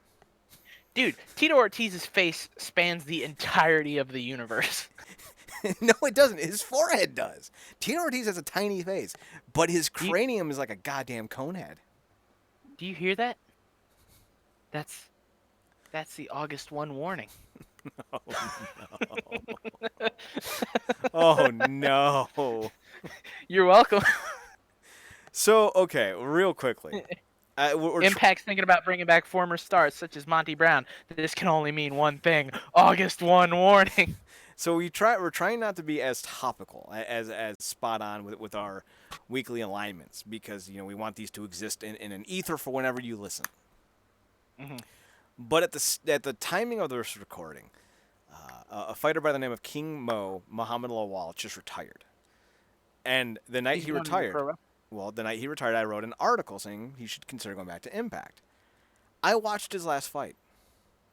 Dude, Tito Ortiz's face spans the entirety of the universe. No, it doesn't. His forehead does. Tito Ortiz has a tiny face, but his cranium is like a goddamn cone head. Do you hear that? That's the August 1 warning. Oh, no. Oh, no. You're welcome. So, okay, real quickly. Impact's thinking about bringing back former stars such as Monty Brown. This can only mean one thing: August 1 warning. So we're trying not to be as topical, as spot on with our weekly alignments because we want these to exist in an ether for whenever you listen. Mm-hmm. But at the timing of this recording, a fighter by the name of King Muhammad Lawal just retired, and the night he retired. Well, the night he retired, I wrote an article saying he should consider going back to Impact. I watched his last fight.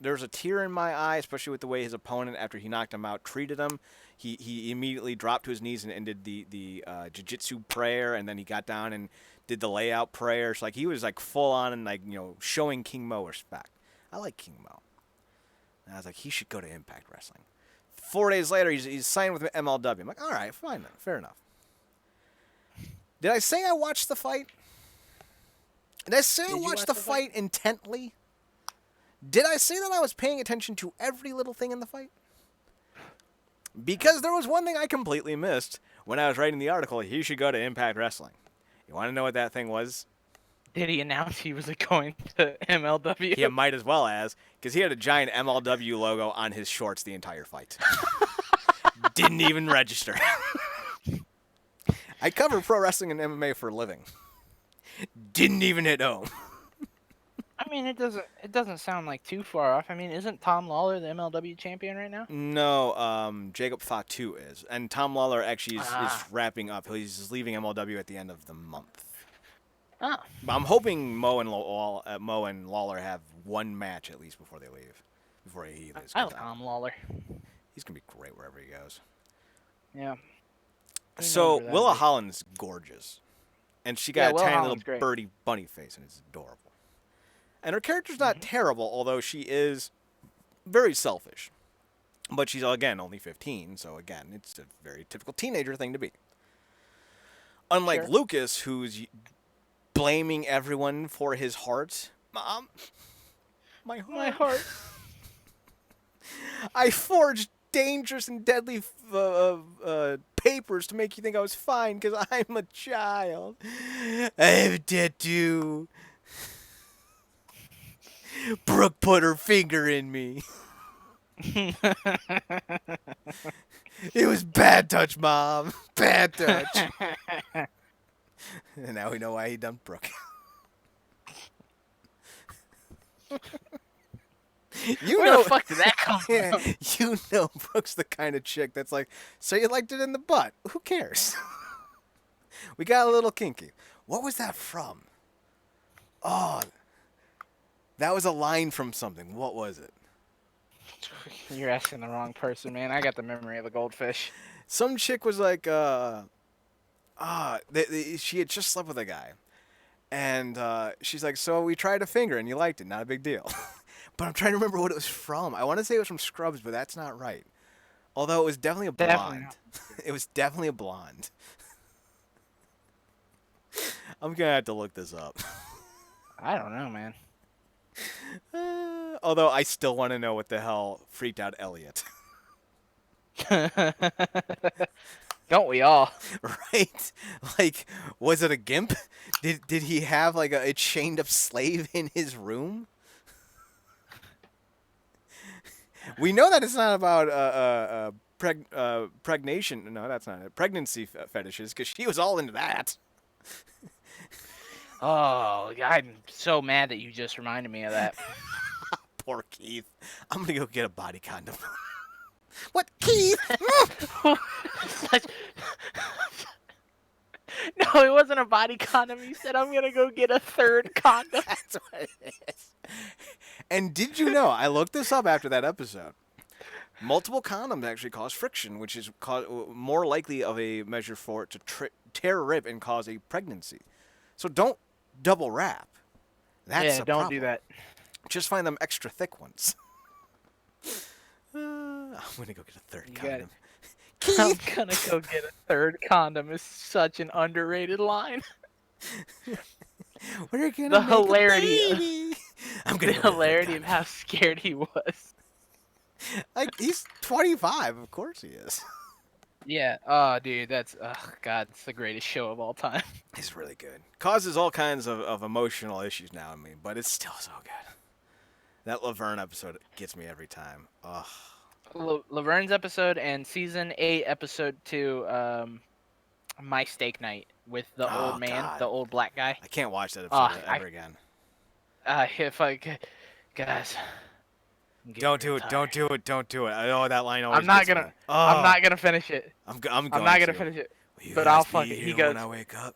There was a tear in my eye, especially with the way his opponent, after he knocked him out, treated him. He immediately dropped to his knees and did the jiu-jitsu prayer, and then he got down and did the layout prayer. So, like, he was like full on and, like, you know, showing King Mo respect. I like King Mo. And I was like, he should go to Impact Wrestling. 4 days later, he's signed with MLW. I'm like, all right, fine then, fair enough. Did I say I watched the fight? Did I say I watched the fight intently? Did I say that I was paying attention to every little thing in the fight? Because there was one thing I completely missed when I was writing the article. He should go to Impact Wrestling. You want to know what that thing was? Did he announce he was going to MLW? He might as well as, because he had a giant MLW logo on his shorts the entire fight. Didn't even register. I cover pro wrestling and MMA for a living. Didn't even hit home. I mean, it doesn't sound like too far off. I mean, isn't Tom Lawler the MLW champion right now? No, Jacob Fatu is. And Tom Lawler actually is wrapping up. He's leaving MLW at the end of the month. Oh. But I'm hoping Mo and Lawler have one match at least before they leave. Before he leaves. I like Tom Lawler. He's going to be great wherever he goes. Yeah. So, Willa Holland's gorgeous. And she got a tiny little birdie bunny face, and it's adorable. And her character's not terrible, although she is very selfish. But she's, again, only 15, so, again, it's a very typical teenager thing to be. Unlike Lucas, who's blaming everyone for his heart. Mom, my heart. My heart. I forged dangerous and deadly papers to make you think I was fine because I'm a child. I have a tattoo. Brooke put her finger in me. It was bad touch, Mom. Bad touch. And now we know why he dumped Brooke. Where the fuck did that come from? You know Brooke's the kind of chick that's like, so you liked it in the butt. Who cares? We got a little kinky. What was that from? Oh, that was a line from something. What was it? You're asking the wrong person, man. I got the memory of a goldfish. Some chick was like, she had just slept with a guy. And she's like, so we tried a finger and you liked it. Not a big deal. But I'm trying to remember what it was from. I want to say it was from Scrubs, but that's not right. Although it was definitely a blonde. It was definitely a blonde. I'm going to have to look this up. I don't know, man. Although I still want to know what the hell freaked out Elliot. Don't we all? Right? Like, was it a gimp? Did he have like a chained up slave in his room? We know that it's not about pregnation. No, that's not it. Pregnancy fetishes, because she was all into that. Oh, I'm so mad that you just reminded me of that. Poor Keith. I'm going to go get a body condom. What, Keith? No, it wasn't a body condom. You said, I'm going to go get a third condom. That's what it is. And did you know, I looked this up after that episode. Multiple condoms actually cause friction, which is more likely of a measure for it to tear, rip, and cause a pregnancy. So don't double wrap. That's a don't problem. do that. Just find them extra thick ones. I'm going to go get a third condom. I'm going to go get a third condom is such an underrated line. We're gonna the make hilarity. A baby. I'm gonna the hilarity of how scared he was. Like, he's 25. Of course he is. Yeah. Oh, dude, that's God, it's the greatest show of all time. It's really good. Causes all kinds of emotional issues now in me, but it's still so good. That Laverne episode gets me every time. Ugh. Laverne's episode and season 8, episode 2, My Steak Night with the old man, the old black guy. I can't watch that episode ever again. If I could, guys. Don't do it. Don't do it. Don't do it. Oh, that line always I'm not gets gonna. me. I'm not gonna finish it. I'm not gonna finish it. But I'll fucking. He goes. When I wake up.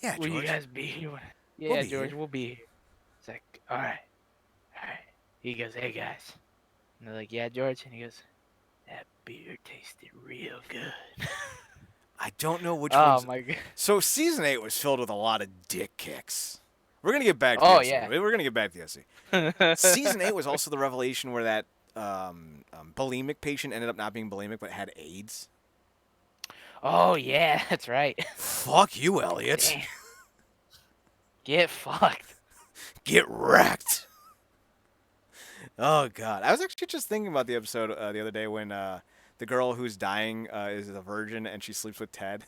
Yeah, Will George. you guys be here? Yeah, George, we'll be here. It's like, all right. He goes, "Hey guys," and they're like, "Yeah, George," and he goes, "That beer tasted real good." I don't know which Oh ones. my god. So season 8 was filled with a lot of dick kicks. We're gonna get back to the Oh OC. yeah. We're gonna get back to the OC. Season 8 was also the revelation where that bulimic patient ended up not being bulimic but had AIDS. Oh yeah, that's right. Fuck you, Elliot. Damn. Get fucked. Get wrecked. Oh god, I was actually just thinking about the episode the other day when the girl who's dying is a virgin and she sleeps with Ted.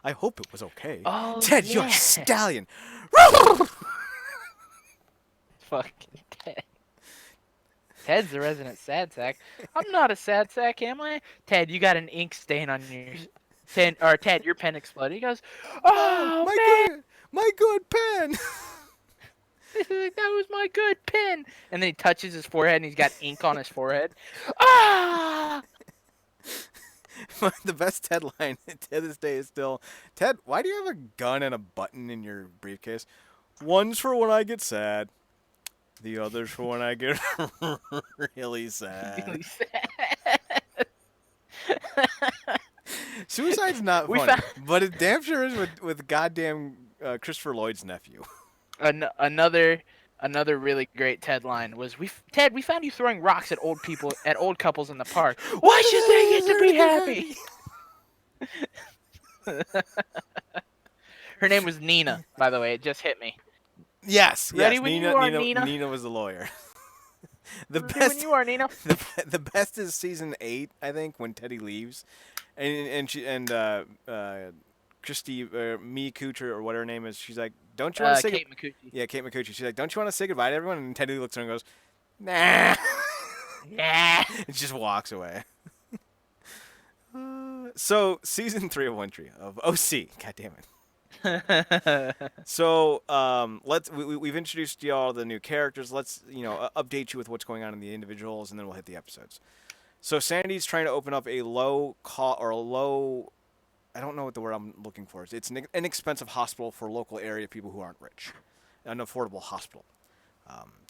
I hope it was okay. Oh Ted, yeah. you're a stallion. Fucking Ted. Ted's the resident sad sack. I'm not a sad sack, am I? Ted, you got an ink stain on your pen, or Ted, your pen exploded. He goes, Oh, "Oh man, my good pen. that was my good pen." And then he touches his forehead, and he's got ink on his forehead. Ah! The best Ted line to this day is still, Ted, why do you have a gun and a button in your briefcase? One's for when I get sad. The other's for when I get really sad. Really sad. Suicide's not We funny, found but it damn sure is with goddamn Christopher Lloyd's nephew. another really great Ted line was, Ted, we found you throwing rocks at old couples in the park. Why should they get to be happy? Her name was Nina, by the way. It just hit me. Yes, Ready yes. when you are, Nina? Nina was the lawyer. The Ready best. when you are, Nina. The best is season 8, I think, when Teddy leaves, and Christy Mi Kucher or what her name is. She's like, "Don't you want to say?" Kate McCucci. Yeah, Kate McCucci. She's like, "Don't you want to say goodbye to everyone?" And Teddy looks at her and goes, "Nah," Nah. and just walks away. So season 3 of One Tree of OC. God damn it. So we've introduced y'all the new characters. Let's update you with what's going on in the individuals, and then we'll hit the episodes. So Sandy's trying to open up a low I don't know what the word I'm looking for is. It's an inexpensive hospital for local area people who aren't rich, an affordable hospital.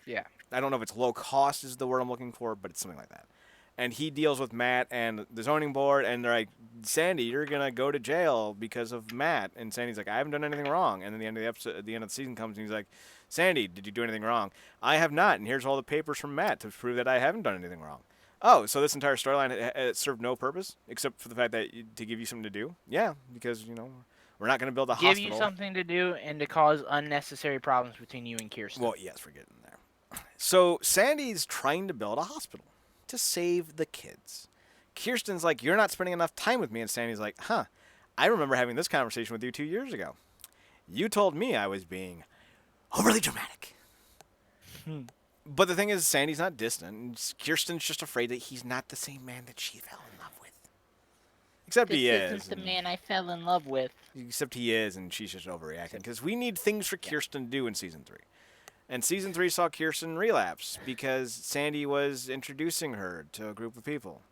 Yeah. I don't know if it's low cost is the word I'm looking for, but it's something like that. And he deals with Matt and the zoning board, and they're like, "Sandy, you're gonna go to jail because of Matt." And Sandy's like, "I haven't done anything wrong." And then the end of the episode, the end of the season comes, and he's like, "Sandy, did you do anything wrong?" "I have not, and here's all the papers from Matt to prove that I haven't done anything wrong." "Oh, so this entire storyline served no purpose except for the fact that to give you something to do?" "Yeah, because we're not gonna build a Give hospital." you something to do and to cause unnecessary problems between you and Kirsten. Well, yes, we're getting there. So Sandy's trying to build a hospital to save the kids. Kirsten's like, "You're not spending enough time with me." And Sandy's like, "Huh, I remember having this conversation with you 2 years ago. You told me I was being overly dramatic." But the thing is, Sandy's not distant. Kirsten's just afraid that he's not the same man that she fell in love with. Except he is. This isn't the man I fell in love with. Except he is, and she's just overreacting. Because we need things for Kirsten to do in Season 3. And Season 3 saw Kirsten relapse because Sandy was introducing her to a group of people.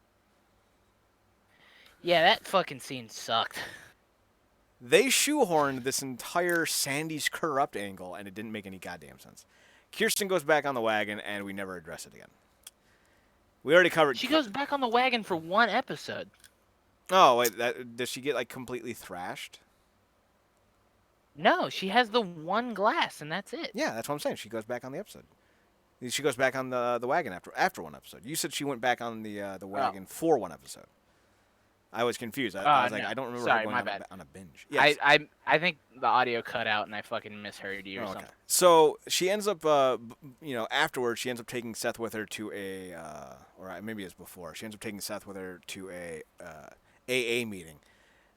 Yeah, that fucking scene sucked. They shoehorned this entire Sandy's corrupt angle, and it didn't make any goddamn sense. Kirsten goes back on the wagon, and we never address it again. We already covered... She goes back on the wagon for one episode. Oh, wait, does she get, completely thrashed? No, she has the one glass, and that's it. Yeah, that's what I'm saying. She goes back on the episode. She goes back on the wagon after one episode. You said she went back on the wagon for one episode. I was confused. I was like, no. I don't remember Sorry, her going my bad. on a binge. Yes. I think the audio cut out, and I fucking misheard you or something. So she ends up, afterwards, she ends up taking Seth with her to a, or maybe it's before. She ends up taking Seth with her to a AA meeting.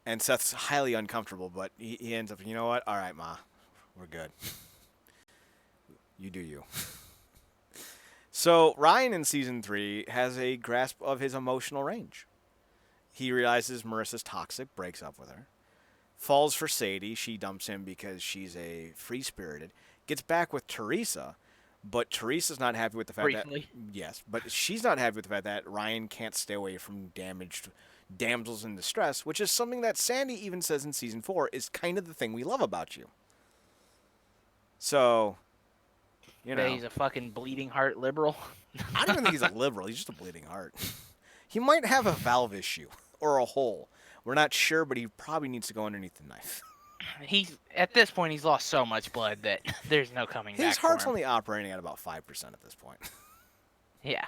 And Seth's highly uncomfortable, but he ends up, "You know what? All right, Ma. We're good. You do you." So Ryan in Season 3 has a grasp of his emotional range. He realizes Marissa's toxic, breaks up with her. Falls for Sadie. She dumps him because she's a free-spirited. Gets back with Teresa, but Teresa's not happy with the fact Briefly. that... Yes, but she's not happy with the fact that Ryan can't stay away from damaged damsels in distress, which is something that Sandy even says in Season 4 is kind of the thing we love about you. So, You That know, he's a fucking bleeding heart liberal. I don't even think he's a liberal. He's just a bleeding heart. He might have a valve issue or a hole. We're not sure, but he probably needs to go underneath the knife. He's at this point he's lost so much blood that there's no coming His back for heart's him. only operating at about 5% at this point. Yeah.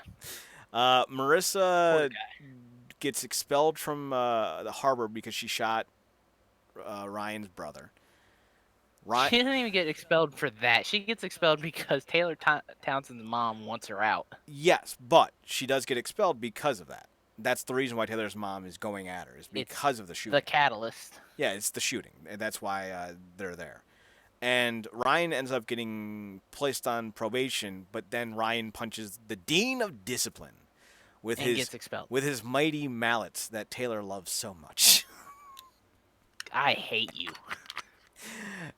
Poor Marissa guy. gets expelled from the harbor because she shot Ryan's brother. She doesn't even get expelled for that. She gets expelled because Taylor Townsend's mom wants her out. Yes, but she does get expelled because of that. That's the reason why Taylor's mom is going at her, is It's because of the shooting. the catalyst. Yeah, it's the shooting, and that's why they're there. And Ryan ends up getting placed on probation, but then Ryan punches the dean of discipline with And gets expelled. with his mighty mallets that Taylor loves so much. I hate you.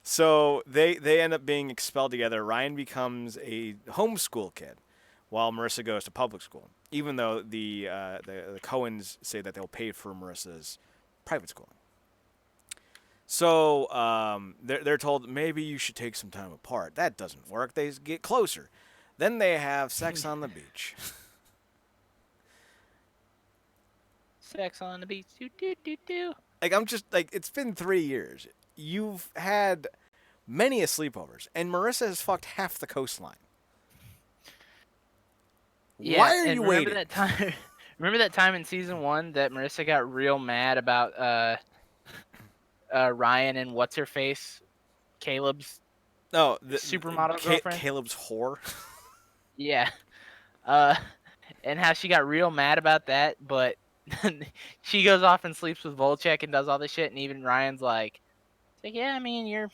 So they end up being expelled together. Ryan becomes a homeschool kid, while Marissa goes to public school. Even though the Coens say that they'll pay for Marissa's private schooling. So they're told maybe you should take some time apart. That doesn't work. They get closer. Then they have sex on the beach. Sex on the beach. Do do do do. Like I'm just like it's been 3 years. You've had many a sleepovers, and Marissa has fucked half the coastline. Yeah, Why are and you remember waiting? that time? Remember that time in season 1 that Marissa got real mad about Ryan and what's her face, Caleb's No, supermodel girlfriend. Caleb's whore. Yeah, and how she got real mad about that, but she goes off and sleeps with Volchek and does all this shit, and even Ryan's like, yeah, I mean you're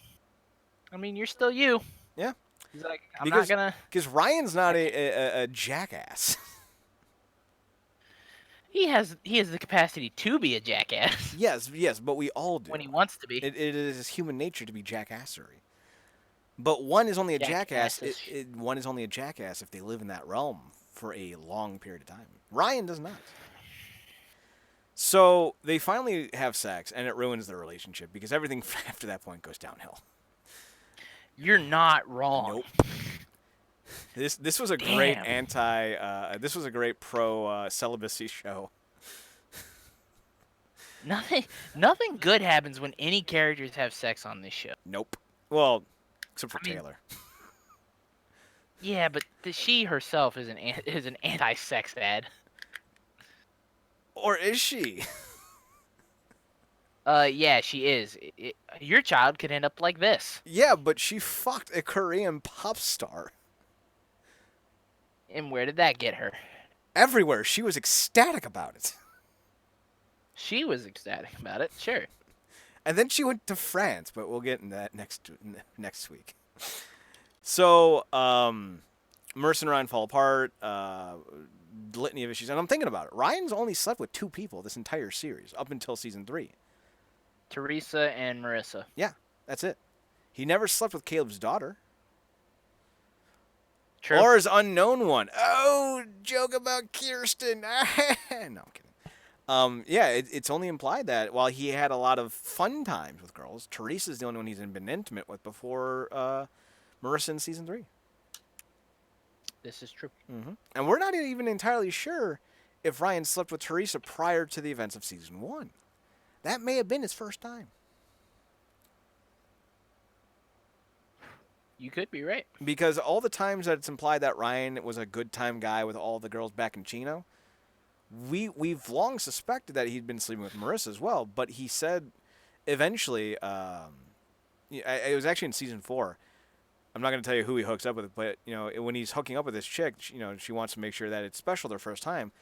still you. Yeah. He's like, not gonna. Because Ryan's not a jackass. He has the capacity to be a jackass yes, but we all do. when he wants to be. It is human nature to be jackassery. But one is only a jackass. Jackasses. One is only a jackass if they live in that realm for a long period of time. Ryan does not. So they finally have sex, and it ruins their relationship because everything after that point goes downhill. You're not wrong. Nope. This was a great Damn. this was a great pro celibacy show. Nothing good happens when any characters have sex on this show. Nope. Well, except for I mean, Taylor. Yeah, but she herself is an anti-sex ad. Or is she? Yeah, she is. Your child could end up like this. Yeah, but she fucked a Korean pop star. And where did that get her? Everywhere. She was ecstatic about it. She was ecstatic about it, sure. And then she went to France, but we'll get into that next week. So, Marissa and Ryan fall apart. Litany of issues. And I'm thinking about it. Ryan's only slept with 2 people this entire series, up until season 3. Teresa and Marissa. Yeah, that's it. He never slept with Caleb's daughter. True. Or his unknown one. Oh, joke about Kirsten. No, I'm kidding. Yeah, it's only implied that while he had a lot of fun times with girls, Teresa's the only one he's been intimate with before Marissa in season 3. This is true. Mm-hmm. And we're not even entirely sure if Ryan slept with Teresa prior to the events of season 1. That may have been his first time. You could be right. Because all the times that it's implied that Ryan was a good time guy with all the girls back in Chino, we've long suspected that he'd been sleeping with Marissa as well. But he said eventually, it was actually in season 4. I'm not going to tell you who he hooks up with, but when he's hooking up with this chick, she wants to make sure that it's special their first time.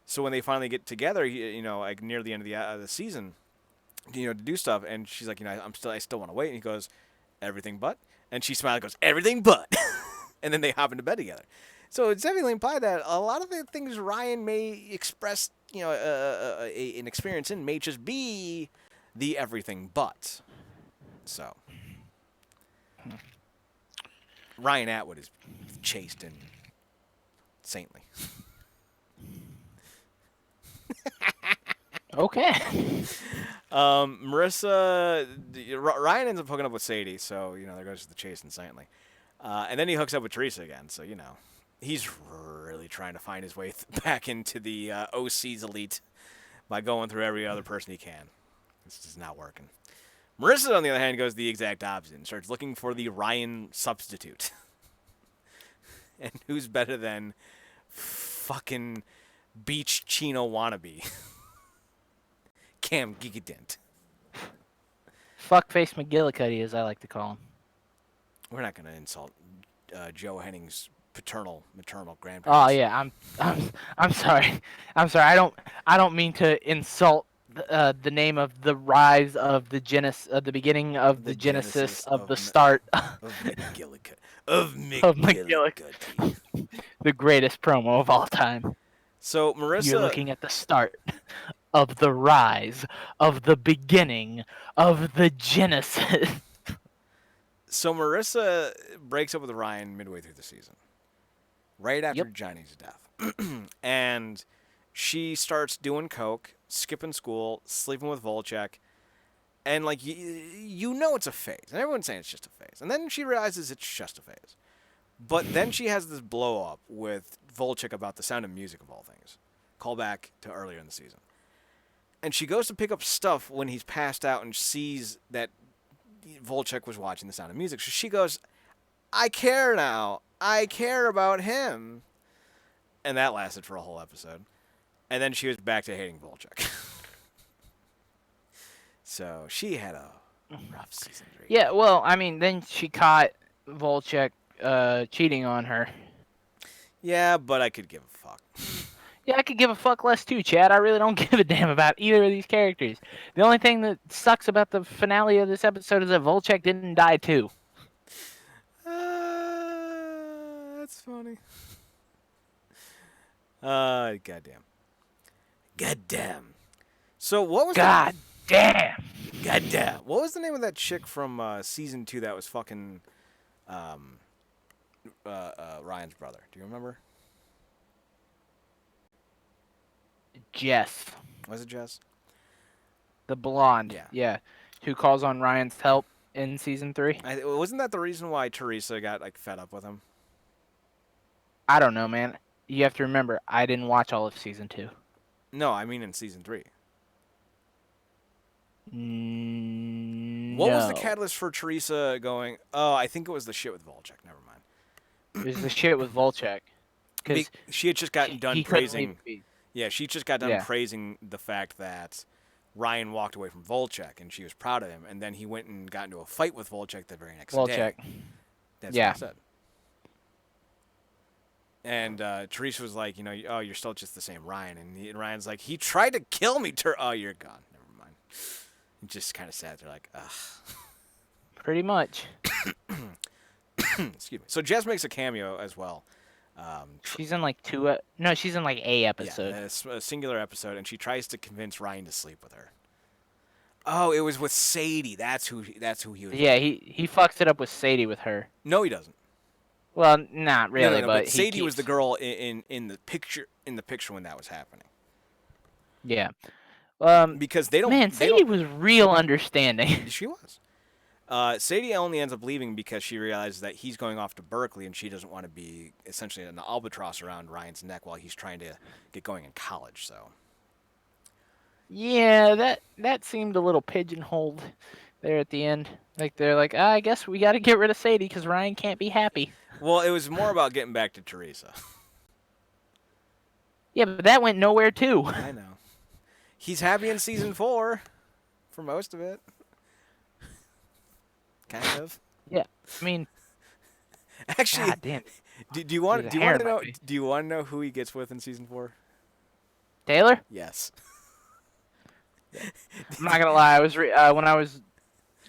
So when they finally get together, like near the end of the season, to do stuff, and she's like, I still want to wait, and he goes, everything but, and she smiled and goes, everything but, and then they hop into bed together. So it's definitely implied that a lot of the things Ryan may express, an experience in may just be the everything but. So. Ryan Atwood is chaste and saintly. Okay. Marissa, Ryan ends up hooking up with Sadie, so there goes the chaste and saintly. And then he hooks up with Teresa again. So, he's really trying to find his way back into the OC's elite by going through every other person he can. This is not working. Marissa, on the other hand, goes the exact opposite and starts looking for the Ryan substitute. And who's better than fucking Beach Chino wannabe? Cam Gigadent. Fuckface McGillicuddy, as I like to call him. We're not going to insult Joe Henning's maternal Oh grandparents. yeah, I'm sorry. I'm sorry. I don't mean to insult the name of the rise of the the beginning of the genesis of the start of McGillicuddy. Of of McGillicuddy, McGillicuddy. the greatest promo of all time. So You're Marissa, looking at the start of the rise of the beginning of the genesis. so Marissa breaks up with Ryan midway through the season, right after Yep. Johnny's death, and she starts doing coke, skipping school, sleeping with Volchek, and like you know it's a phase, and everyone's saying it's just a phase, and then she realizes it's just a phase. But then she has this blow up with Volchek about the Sound of Music of all things. Call back to earlier in the season. And she goes to pick up stuff when he's passed out and sees that Volchek was watching the Sound of Music. So she goes, I care now. I care about him. And that lasted for a whole episode. And then she was back to hating Volchek. So she had a rough season 3. Yeah, well, I mean, then she caught Volchek cheating on her. Yeah, but I could give a fuck. Yeah, I could give a fuck less too, Chad. I really don't give a damn about either of these characters. The only thing that sucks about the finale of this episode is that Volchek didn't die too. That's funny. Goddamn. So what was God damn. Goddamn. What was the name of that chick from season 2 that was fucking Ryan's brother? Do you remember? Jess, Was it Jess? the blonde. Yeah. Yeah. Who calls on Ryan's help in season 3? Wasn't that the reason why Teresa got like fed up with him? I don't know, man. You have to remember, I didn't watch all of season 2. No, I mean in season 3. No. What was the catalyst for Teresa going, oh, I think it was the shit with Volchek. Never mind. It was the shit with Volchek. Because She had just gotten done he couldn't praising. leave. Yeah, she just got done Yeah. praising the fact that Ryan walked away from Volchek, and she was proud of him. And then he went and got into a fight with Volchek the very next day. Volchek. That's Yeah. what I said. And Teresa was like, oh, you're still just the same Ryan. And Ryan's like, he tried to kill me. Oh, you're gone. Never mind. And just kind of sad. They're like, ugh. Pretty much. Excuse me. So Jess makes a cameo as well. She's in like she's in like a episode. Yeah, a singular episode, and she tries to convince Ryan to sleep with her. Oh, it was with Sadie. That's who he was. Yeah, he fucks it up with Sadie with her. No, he doesn't. Well, not really, No, but Sadie was the girl in the picture when that was happening. Yeah. Because they don't. Man, they Sadie don't, was real understanding. She was. Sadie only ends up leaving because she realizes that he's going off to Berkeley and she doesn't want to be essentially an albatross around Ryan's neck while he's trying to get going in college. So. Yeah, that seemed a little pigeonholed there at the end. Like they're like, I guess we got to get rid of Sadie because Ryan can't be happy. Well, it was more about getting back to Teresa. Yeah, but that went nowhere too. I know. He's happy in season 4 for most of it. Kind of. Yeah, I mean, actually, God damn. do you want to know who he gets with in season 4? Taylor? Yes. I'm not gonna lie. I was when I was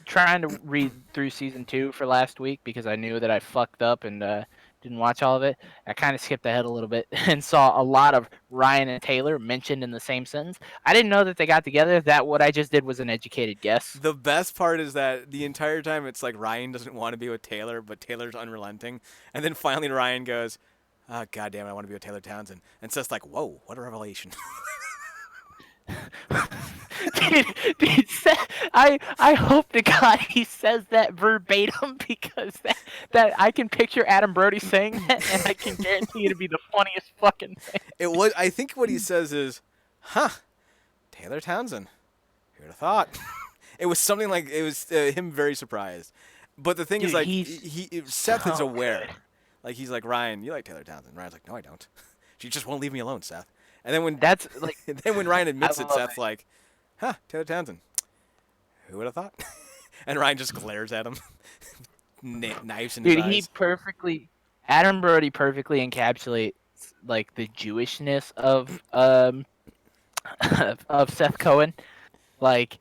trying to read through season 2 for last week because I knew that I fucked up and didn't watch all of it. I kind of skipped ahead a little bit and saw a lot of Ryan and Taylor mentioned in the same sentence. I didn't know that they got together. That what I just did was an educated guess. The best part is that the entire time it's like Ryan doesn't want to be with Taylor, but Taylor's unrelenting. And then finally Ryan goes, oh, God damn it, I want to be with Taylor Townsend. And Seth's like, whoa, what a revelation. dude, I hope to God he says that verbatim because that I can picture Adam Brody saying that, and I can guarantee it'd be the funniest fucking thing. It was. I think what he says is, "Huh, Taylor Townsend. Who'd have thought?" It was something like it was him very surprised. But the thing is, Dude, like, he's Seth is so aware. good. Like, he's like, Ryan, you like Taylor Townsend. Ryan's like, no, I don't. She just won't leave me alone, Seth. And then when That's like then when Ryan I admits it, love Seth's it. like, huh, Taylor Townsend. Who would have thought? And Ryan just glares at him, knives in his Dude, he eyes. perfectly Adam Brody perfectly encapsulates like the Jewishness of of Seth Cohen. Like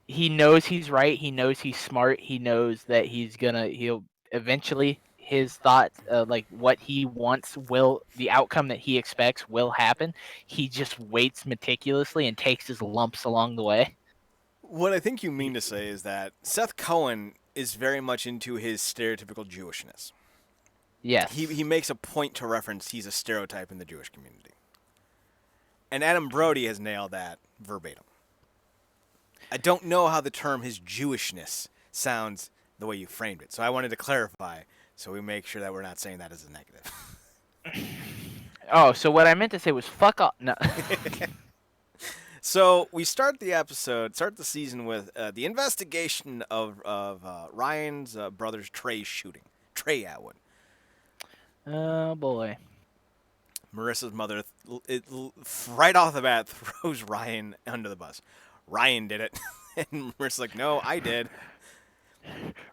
he knows he's right. He knows he's smart. He knows that he'll eventually his thoughts like what he wants will the outcome that he expects will happen. He just waits meticulously and takes his lumps along the way. What I think you mean to say is that Seth Cohen is very much into his stereotypical Jewishness. He Yes. makes a point to reference he's a stereotype in the Jewish community. And Adam Brody has nailed that verbatim. I don't know how the term his Jewishness sounds the way you framed it. So I wanted to clarify so we make sure that we're not saying that as a negative. Oh, so what I meant to say was fuck off. No. So we start the season with the investigation of Ryan's brother's Trey shooting. Trey Atwood. Oh boy. Marissa's mother, right off the bat, throws Ryan under the bus. Ryan did it. And Marissa's like, no, I did.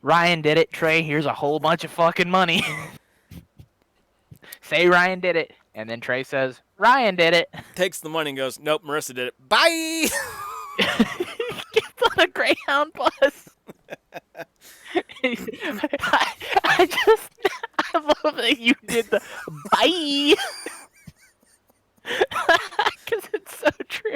Ryan did it, Trey. Here's a whole bunch of fucking money. Say Ryan did it, and then Trey says Ryan did it. Takes the money and goes, nope, Marissa did it. Bye! Gets on a Greyhound bus. I love that you did the bye. Because it's so true.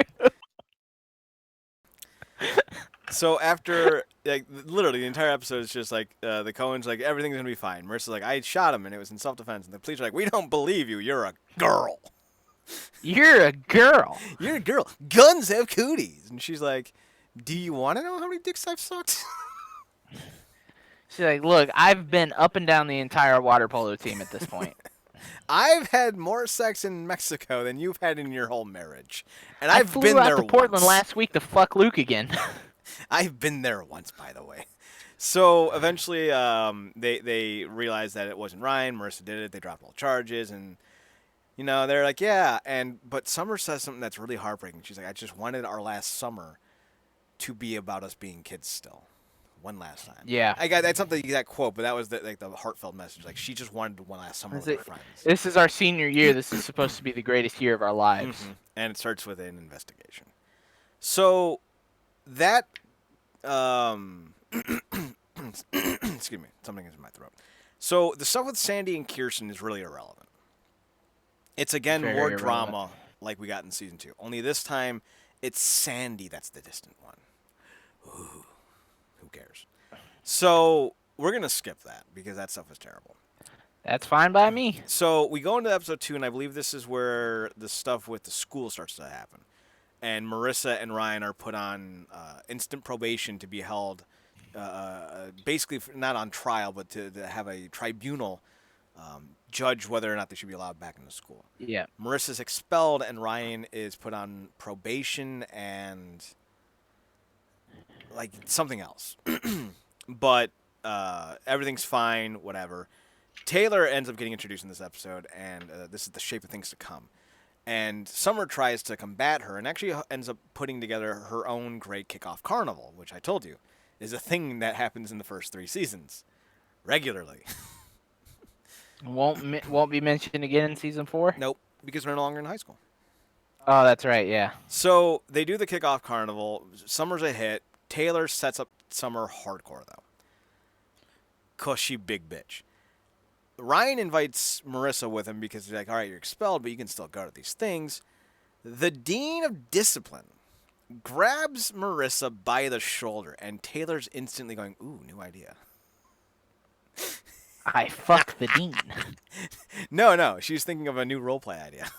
So after, like, literally the entire episode is just like the Coens like everything's gonna be fine. Marissa's like, I shot him and it was in self-defense, and the police are like, we don't believe you. You're a girl. You're a girl. You're a girl. Guns have cooties. And she's like, do you want to know how many dicks I've sucked? She's like, look, I've been up and down the entire water polo team at this point. I've had more sex in Mexico than you've had in your whole marriage, and I I've flew been out there to Portland once. last week to fuck Luke again. I've been there once, by the way. So eventually, they realized that it wasn't Ryan. Marissa did it. They dropped all charges, and they're like, yeah. But Summer says something that's really heartbreaking. She's like, I just wanted our last summer to be about us being kids still, one last time. Yeah. That's not the exact quote, but that was the heartfelt message. Like, she just wanted one last summer with her friends. This is our senior year. This is supposed to be the greatest year of our lives. Mm-hmm. And it starts with an investigation. So that excuse me, something is in my throat. So the stuff with Sandy and Kirsten is really irrelevant. It's again Very more irrelevant. drama like we got in season 2. Only this time it's Sandy that's the distant one. Ooh, who cares? So we're gonna skip that because that stuff is terrible. That's fine by me. So we go into episode 2, and I believe this is where the stuff with the school starts to happen. And Marissa and Ryan are put on instant probation to be held, basically not on trial, but to have a tribunal judge whether or not they should be allowed back into school. Yeah. Marissa's expelled, and Ryan is put on probation and like something else. But everything's fine, whatever. Taylor ends up getting introduced in this episode, and this is the shape of things to come. And Summer tries to combat her and actually ends up putting together her own great kickoff carnival, which I told you is a thing that happens in the first 3 seasons regularly. Won't be mentioned again in season 4? Nope, because we're no longer in high school. Oh, that's right, yeah. So they do the kickoff carnival. Summer's a hit. Taylor sets up Summer hardcore, though, because she big bitch. Ryan invites Marissa with him because he's like, all right, you're expelled, but you can still go to these things. The Dean of Discipline grabs Marissa by the shoulder, and Taylor's instantly going, ooh, new idea. I fuck the dean. No, she's thinking of a new roleplay idea.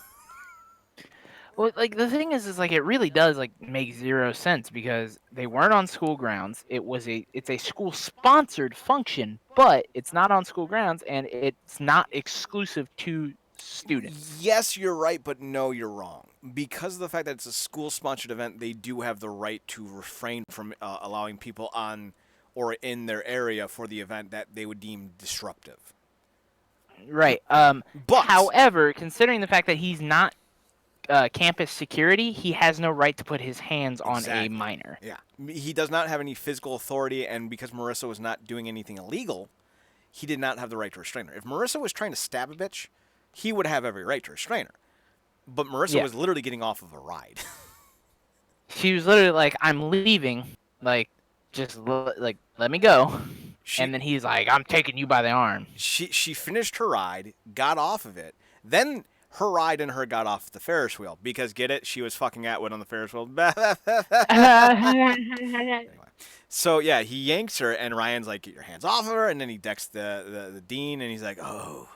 Well, like the thing is like it really does like make zero sense because they weren't on school grounds. It's a school sponsored function, but it's not on school grounds and it's not exclusive to students. Yes, you're right, but no, you're wrong. Because of the fact that it's a school-sponsored event, they do have the right to refrain from allowing people on or in their area for the event that they would deem disruptive. Right. But However, considering the fact that he's not campus security, he has no right to put his hands on a exactly, minor. yeah, he does not have any physical authority, and because Marissa was not doing anything illegal, he did not have the right to restrain her. If Marissa was trying to stab a bitch, he would have every right to restrain her. But Marissa Yeah. was literally getting off of a ride. She was literally like, "I'm leaving. Like, just like let me go." And then he's like, "I'm taking you by the arm." She finished her ride, got off of it, then her ride and her got off the Ferris wheel because get it, she was fucking Atwood on the Ferris wheel. Anyway. So yeah, he yanks her and Ryan's like, "Get your hands off of her," and then he decks the dean and he's like, "Oh,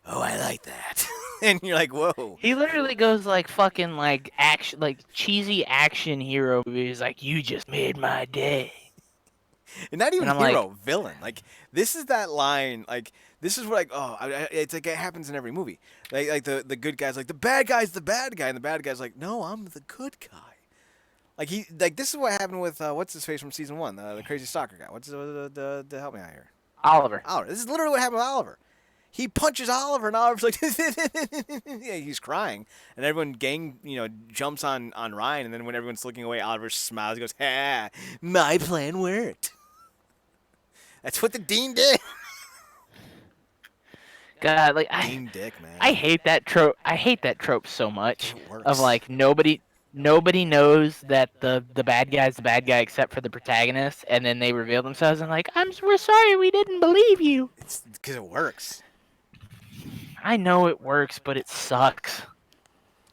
I like that," and you're like, "Whoa." He literally goes like fucking like action, like cheesy action hero movie. He's like, "You just made my day." And not even And I'm hero, villain. Like this is that line. Like this is what like it's like it happens in every movie. Like the good guy's like the bad guy's the bad guy, and the bad guy's like no, I'm the good guy. Like this is what happened with what's his face from season 1, the crazy stalker guy. What's the help me out here? Oliver. Oliver. This is literally what happened with Oliver. He punches Oliver, and Oliver's like, yeah, he's crying, and everyone jumps on Ryan, and then when everyone's looking away, Oliver smiles, and goes, "Ha, my plan worked." That's what the dean did. God, like Dean Dick, man. I hate that trope. I hate that trope so much. It works. Of like nobody knows that the bad guy's the bad guy except for the protagonist, and then they reveal themselves and like, we're sorry, we didn't believe you. It's because it works. I know it works, but it sucks.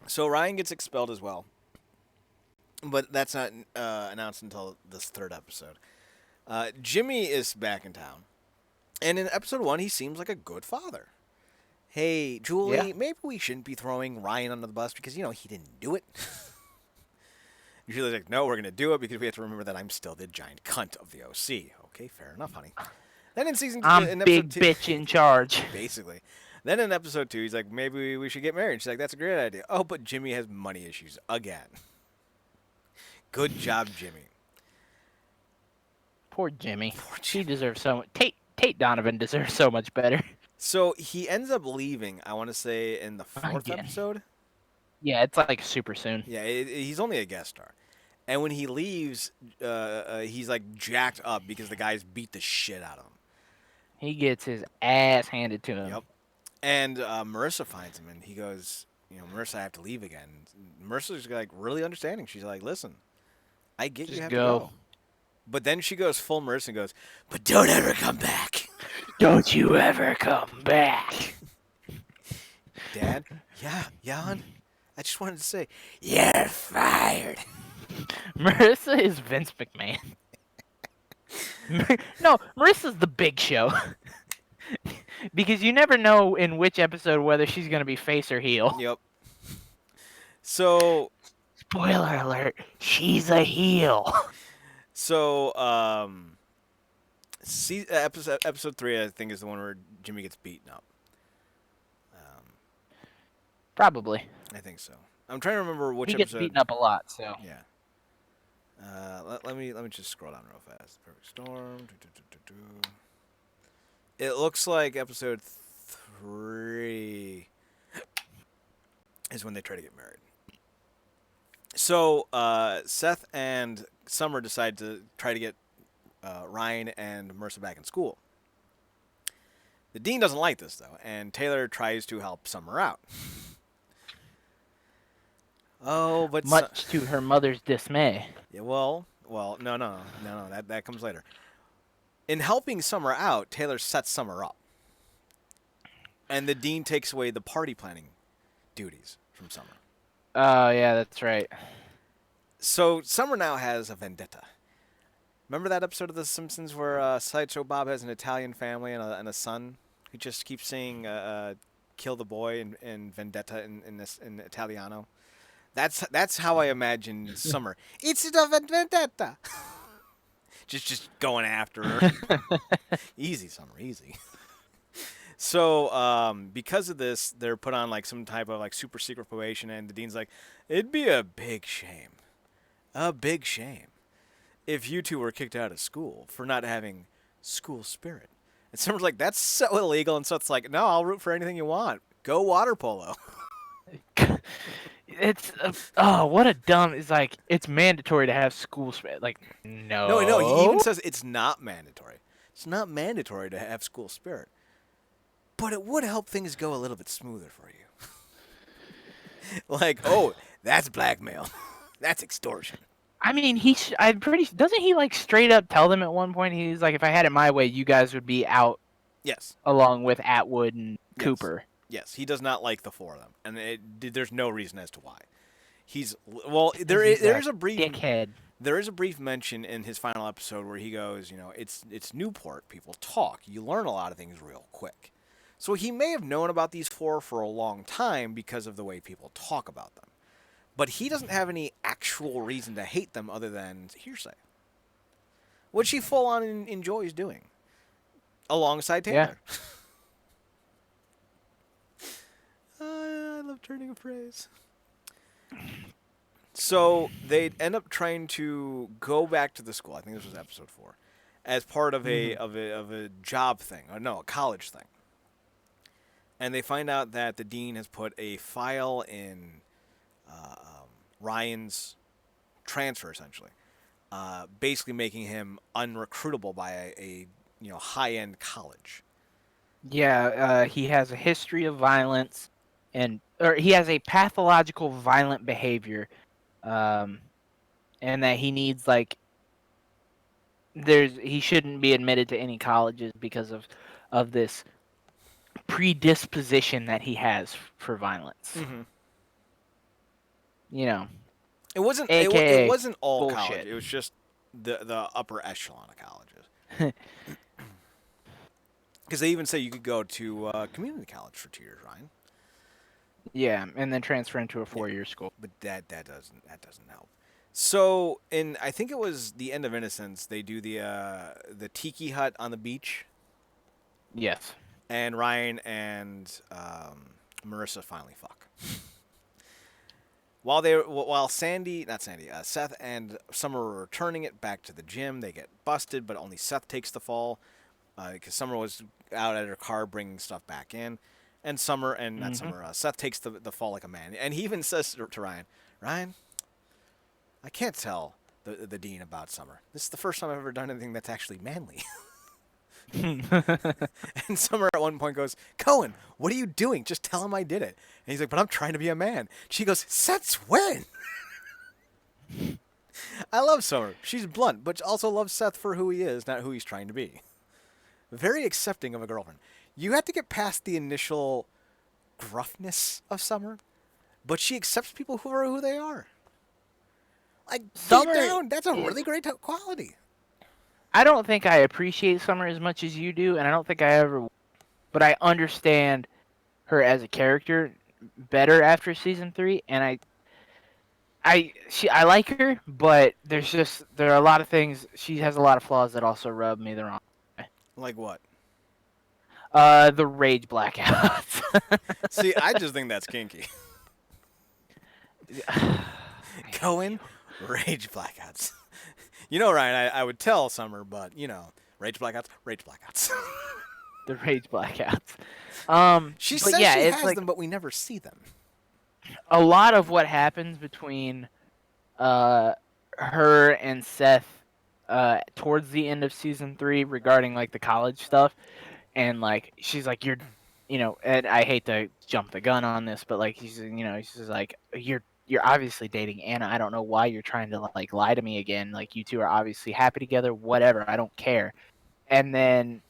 So Ryan gets expelled as well, but that's not announced until this 3rd episode. Jimmy is back in town, and in episode 1, he seems like a good father. Hey, Julie, maybe we shouldn't be throwing Ryan under the bus because, he didn't do it. Julie's like, no, we're going to do it because we have to remember that I'm still the giant cunt of the OC. Okay, fair enough, honey. Then I'm big bitch in charge. Basically. Then in episode 2, he's like, maybe we should get married. She's like, that's a great idea. Oh, but Jimmy has money issues again. Good job, Jimmy. Poor Jimmy. She deserves so much. Tate Donovan deserves so much better. So he ends up leaving, I want to say, in the 4th episode. Yeah, it's like super soon. Yeah, he's only a guest star. And when he leaves, he's like jacked up because the guys beat the shit out of him. He gets his ass handed to him. Yep. And Marissa finds him, and he goes, Marissa, I have to leave again. Marissa's like really understanding. She's like, listen, I get you have to go. But then she goes full Marissa and goes, but don't ever come back. Don't you ever come back. Dad? Yeah, hon? I just wanted to say, you're fired. Marissa is Vince McMahon. No, Marissa's the Big Show. Because you never know in which episode whether she's going to be face or heel. Yep. So... Spoiler alert, she's a heel. So, episode 3, I think, is the one where Jimmy gets beaten up. Probably. I think so. I'm trying to remember which episode. He gets beaten up a lot, so. Yeah. Let me just scroll down real fast. Perfect Storm. It looks like episode 3 is when they try to get married. So Seth and Summer decide to try to get Ryan and Marissa back in school. The dean doesn't like this, though, and Taylor tries to help Summer out. Oh, but much to her mother's dismay. Yeah, well, no. That comes later. In helping Summer out, Taylor sets Summer up, and the dean takes away the party planning duties from Summer. Oh yeah, that's right. So Summer now has a vendetta. Remember that episode of The Simpsons where Sideshow Bob has an Italian family and a son? He just keeps saying "kill the boy" and vendetta in Italiano. That's how I imagine Summer. It's the vendetta. Just going after her. Easy, Summer, easy. So, because of this, they're put on like some type of like super secret probation, and the dean's like, "It'd be a big shame, if you two were kicked out of school for not having school spirit." And Summer's like, "That's so illegal," and so it's like, "No, I'll root for anything you want. Go water polo." It's what a dumb. It's like it's mandatory to have school spirit. Like No, no, he even no. says it's not mandatory. It's not mandatory to have school spirit, but it would help things go a little bit smoother for you. Like, oh, that's blackmail. That's extortion. I mean, I'm pretty. Doesn't he like straight up tell them at one point? He's like, if I had it my way, you guys would be out Yes. along with Atwood and Yes. Cooper. Yes, he does not like the four of them, and there's no reason as to why. There is a brief dickhead. There is a brief mention in his final episode where he goes, it's Newport. People talk. You learn a lot of things real quick. So he may have known about these four for a long time because of the way people talk about them. But he doesn't have any actual reason to hate them other than hearsay, which he full on enjoys doing alongside Taylor. Yeah. I love turning a phrase. So they end up trying to go back to the school. I think this was episode 4, as part of a job thing. Or no, a college thing. And they find out that the dean has put a file in Ryan's transfer, essentially, basically making him unrecruitable by a high-end college. Yeah, he has a history of violence, or he has a pathological violent behavior, and that he needs he shouldn't be admitted to any colleges because of this predisposition that he has for violence. Mm-hmm. It wasn't all bullshit. college. It was just the upper echelon of colleges. Because they even say you could go to community college for 2 years, Ryan. Yeah, and then transfer into a 4-year school. But that doesn't help. So I think it was the end of Innocence. They do the tiki hut on the beach. Yes. And Ryan and Marissa finally fuck. While Seth and Summer were returning it back to the gym, they get busted, but only Seth takes the fall because Summer was out at her car bringing stuff back in, and Seth takes the fall like a man, and he even says to Ryan, I can't tell the dean about Summer. This is the first time I've ever done anything that's actually manly. And Summer at one point goes, Cohen, what are you doing? Just tell him I did it. And he's like, but I'm trying to be a man. She goes, Seth's when? I love Summer. She's blunt, but also loves Seth for who he is, not who he's trying to be. Very accepting of a girlfriend. You have to get past the initial gruffness of Summer, but she accepts people who are who they are. Like, deep down, that's a really great quality. I don't think I appreciate Summer as much as you do, and I don't think I ever. But I understand her as a character better after season 3, and I like her, but there are a lot of things. She has a lot of flaws that also rub me the wrong way. Like what? The rage blackouts. See, I just think that's kinky. Cohen, rage blackouts. Ryan, I would tell Summer, but, rage blackouts. The rage blackouts. She says she has them, but we never see them. A lot of what happens between her and Seth towards the end of season 3 regarding, the college stuff, and, she's like, and I hate to jump the gun on this, but, she's like, you're obviously dating Anna. I don't know why you're trying to lie to me again. You two are obviously happy together. Whatever. I don't care. And then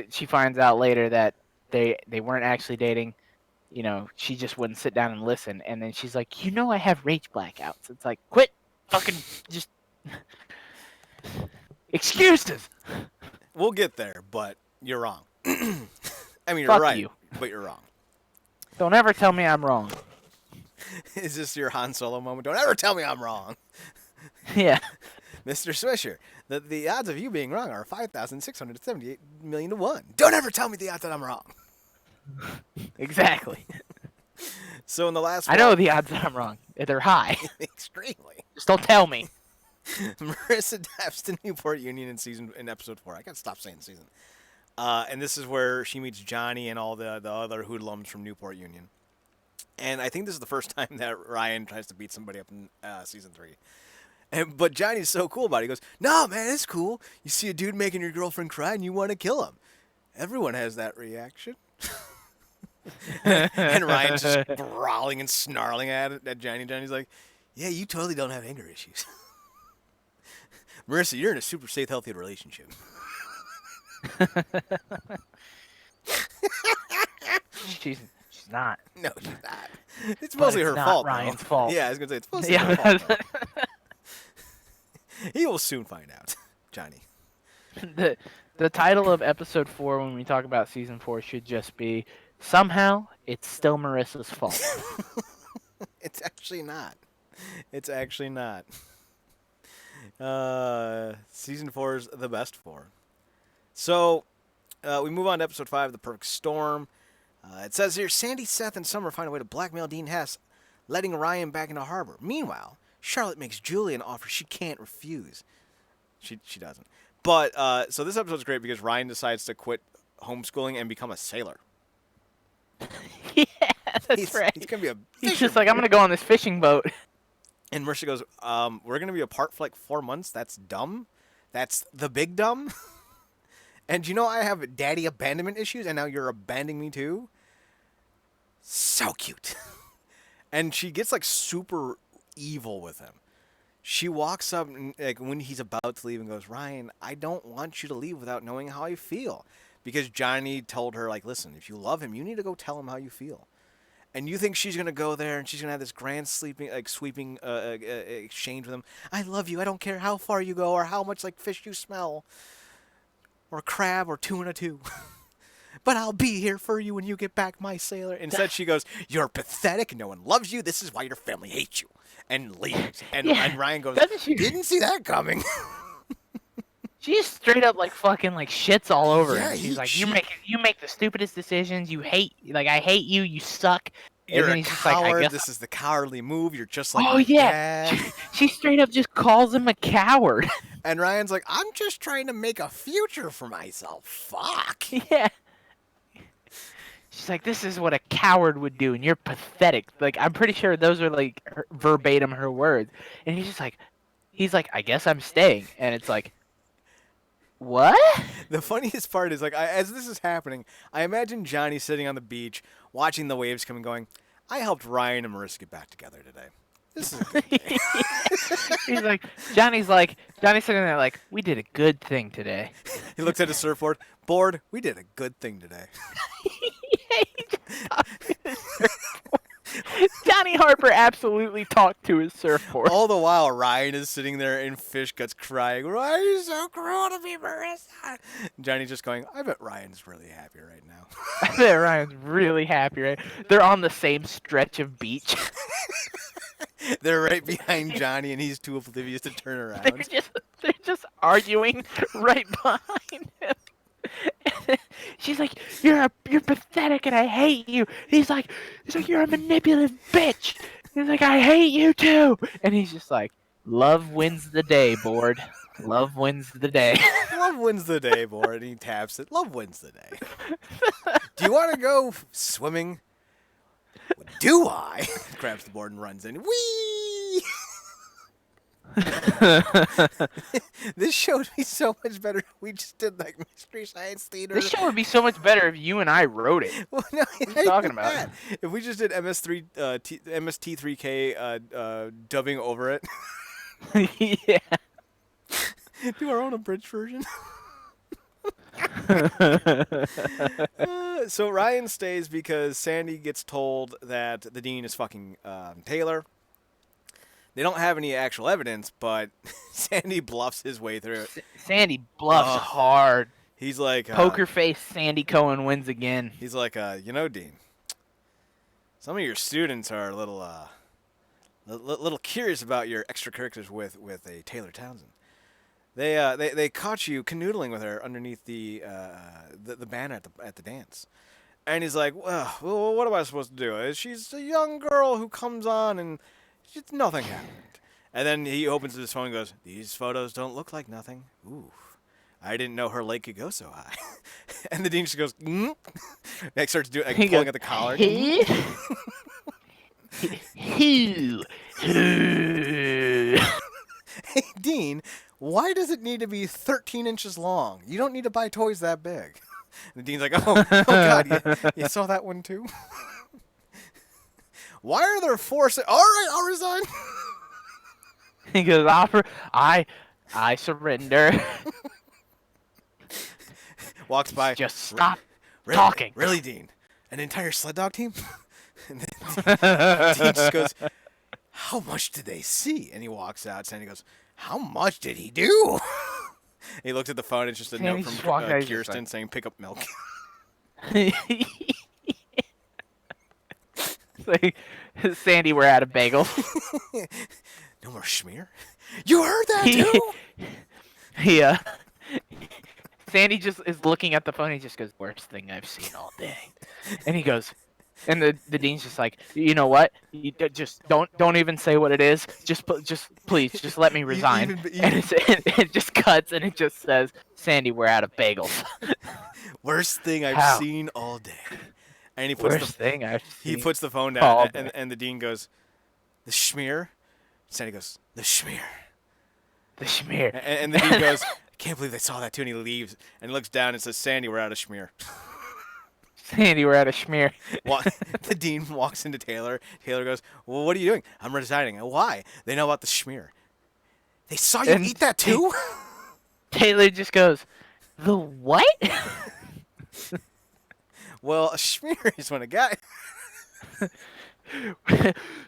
she finds out later that they weren't actually dating. She just wouldn't sit down and listen. And then she's like, I have rage blackouts. It's like, quit fucking just excuses. We'll get there, but you're wrong. I mean, you're Fuck right, you. but you're wrong. Don't ever tell me I'm wrong. Is this your Han Solo moment? Don't ever tell me I'm wrong. Yeah. Mr. Swisher, the odds of you being wrong are 5,678 million to 1. Don't ever tell me the odds that I'm wrong. Exactly. So in the last I know the odds that I'm wrong. They're high. extremely. Just don't tell me. Marissa taps to Newport Union in episode 4. I gotta stop saying season. And this is where she meets Johnny and all the other hoodlums from Newport Union. And I think this is the first time that Ryan tries to beat somebody up in season 3. But Johnny's so cool about it. He goes, "No, man, it's cool. You see a dude making your girlfriend cry and you want to kill him. Everyone has that reaction." And Ryan's just growling and snarling at Johnny. Johnny's like, "Yeah, you totally don't have anger issues." Marissa, you're in a super safe, healthy relationship. She's not. No, she's not. It's mostly her fault. Ryan's fault. Yeah, I was gonna say it's mostly her fault. Though. He will soon find out, Johnny. The title of episode 4 when we talk about season 4 should just be "Somehow It's Still Marissa's Fault." It's actually not. It's actually not. Season 4 is the best 4. So, we move on to episode 5, The Perfect Storm. It says here, Sandy, Seth, and Summer find a way to blackmail Dean Hess, letting Ryan back into harbor. Meanwhile, Charlotte makes Julie an offer she can't refuse. She doesn't. But, so this episode's great because Ryan decides to quit homeschooling and become a sailor. Yeah, that's right. He's going to be a He's just like, I'm going to go on this fishing boat. And Marissa goes, we're going to be apart for like 4 months? That's dumb? That's the big dumb? And you know I have daddy abandonment issues, and now you're abandoning me too? So cute. And she gets like super evil with him. She walks up and, like, when he's about to leave and goes, "Ryan, I don't want you to leave without knowing how I feel." Because Johnny told her, like, listen, if you love him, you need to go tell him how you feel. And you think she's going to go there and she's going to have this grand sweeping exchange with him. "I love you. I don't care how far you go or how much like fish you smell. Or crab or tuna too. But I'll be here for you when you get back, my sailor." Instead she goes, "You're pathetic. No one loves you. This is why your family hates you." And leaves. And Ryan goes, "Didn't see that coming." She just straight up like fucking like shits all over Yeah, him. She's like, you make the stupidest decisions. I hate you. You suck. You're and a he's coward. Just like, this is the cowardly move. You're just like, oh yeah. Dad. She straight up just calls him a coward. And Ryan's like, "I'm just trying to make a future for myself. Fuck." Yeah. She's like, "This is what a coward would do, and you're pathetic." Like, I'm pretty sure those are like verbatim her words. And he's like, "I guess I'm staying." And it's like, what? The funniest part is, like, as this is happening, I imagine Johnny sitting on the beach, watching the waves come and going, "I helped Ryan and Marissa get back together today. This is a good day." He's like, Johnny's sitting there like, "We did a good thing today." He looks at his surfboard. "Bored, we did a good thing today." Yeah, he just talked to his surfboard. Johnny Harper absolutely talked to his surfboard. All the while, Ryan is sitting there in fish guts crying, "Why are you so cruel to me, Marissa?" Johnny's just going, "I bet Ryan's really happy right now." I bet Ryan's really happy, right? They're on the same stretch of beach. They're right behind Johnny, and he's too oblivious to turn around. They're just arguing right behind him. She's like, you're pathetic and I hate you." He's like, "You're a manipulative bitch." He's like, "I hate you too." And he's just like, "Love wins the day, Board. Love wins the day." Love wins the day, Board. And he taps it. Love wins the day. "Do you want to go swimming?" "Do I?" Grabs the board and runs in. Whee! This show would be so much better if we just did like Mystery Science Theater. This show would be so much better if you and I wrote it. Well, no, what are you talking about? That. If we just did MST3K dubbing over it. Yeah. Do our own abridged version. So Ryan stays because Sandy gets told that the dean is fucking Taylor. They don't have any actual evidence, but Sandy bluffs his way through it. Sandy bluffs hard. He's like... Poker face Sandy Cohen wins again. He's like, "You know, Dean, some of your students are a little little curious about your extracurriculars with a Taylor Townsend. They caught you canoodling with her underneath the banner at the dance. And he's like, well, what am I supposed to do? She's a young girl who comes on and nothing happened. And then he opens his phone and goes, these photos don't look like nothing. Ooh, I didn't know her leg could go so high. And the dean just goes, Like starts doing, like, pulling at the collar. Hey, Dean, why does it need to be 13 inches long? You don't need to buy toys that big. And the dean's like, oh God, you saw that one too? Why are there four? All right, I'll resign. He goes, I surrender. Walks by. Just stop talking. Really, Dean? An entire sled dog team? And then Dean just goes, how much did they see? And he walks out, and he goes, how much did he do? He looked at the phone. It's just a note from Kirsten saying, pick up milk. Like, Sandy, we're out of bagels. No more schmear? You heard that, too? Yeah. Sandy just is looking at the phone. He just goes, worst thing I've seen all day. And he goes, and the dean's just like, you know what? You just don't even say what it is. Just please, just let me resign. And it just cuts, and it just says, Sandy, we're out of bagels. Worst thing I've seen all day. And he puts puts the phone down, and the dean goes, the schmear? Sandy goes, the schmear. The schmear. And the dean goes, I can't believe they saw that too, and he leaves. And he looks down and says, Sandy, we're out of schmear. Sandy, we're out of schmear. The dean walks into Taylor. Taylor goes, well, what are you doing? I'm resigning. Why? They know about the schmear. They saw you eat that too? Taylor just goes, the what? Well, a schmear is when a guy...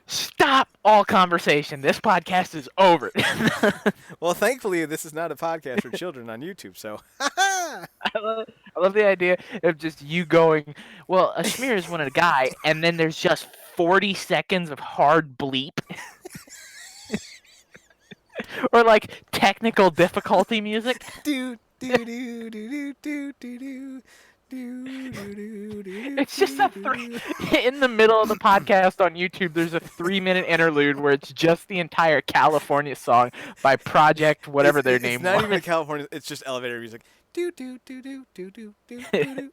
Stop all conversation. This podcast is over. Well, thankfully, this is not a podcast for children on YouTube, so... I love the idea of just you going, well, a schmear is when a guy, and then there's just 40 seconds of hard bleep. Or, like, technical difficulty music. Do, do, do, do, do, do, do. It's just in the middle of the podcast on YouTube, there's a 3-minute interlude where it's just the entire California song by Project whatever their name was. It's not even California, it's just elevator music. Do do do do do do do do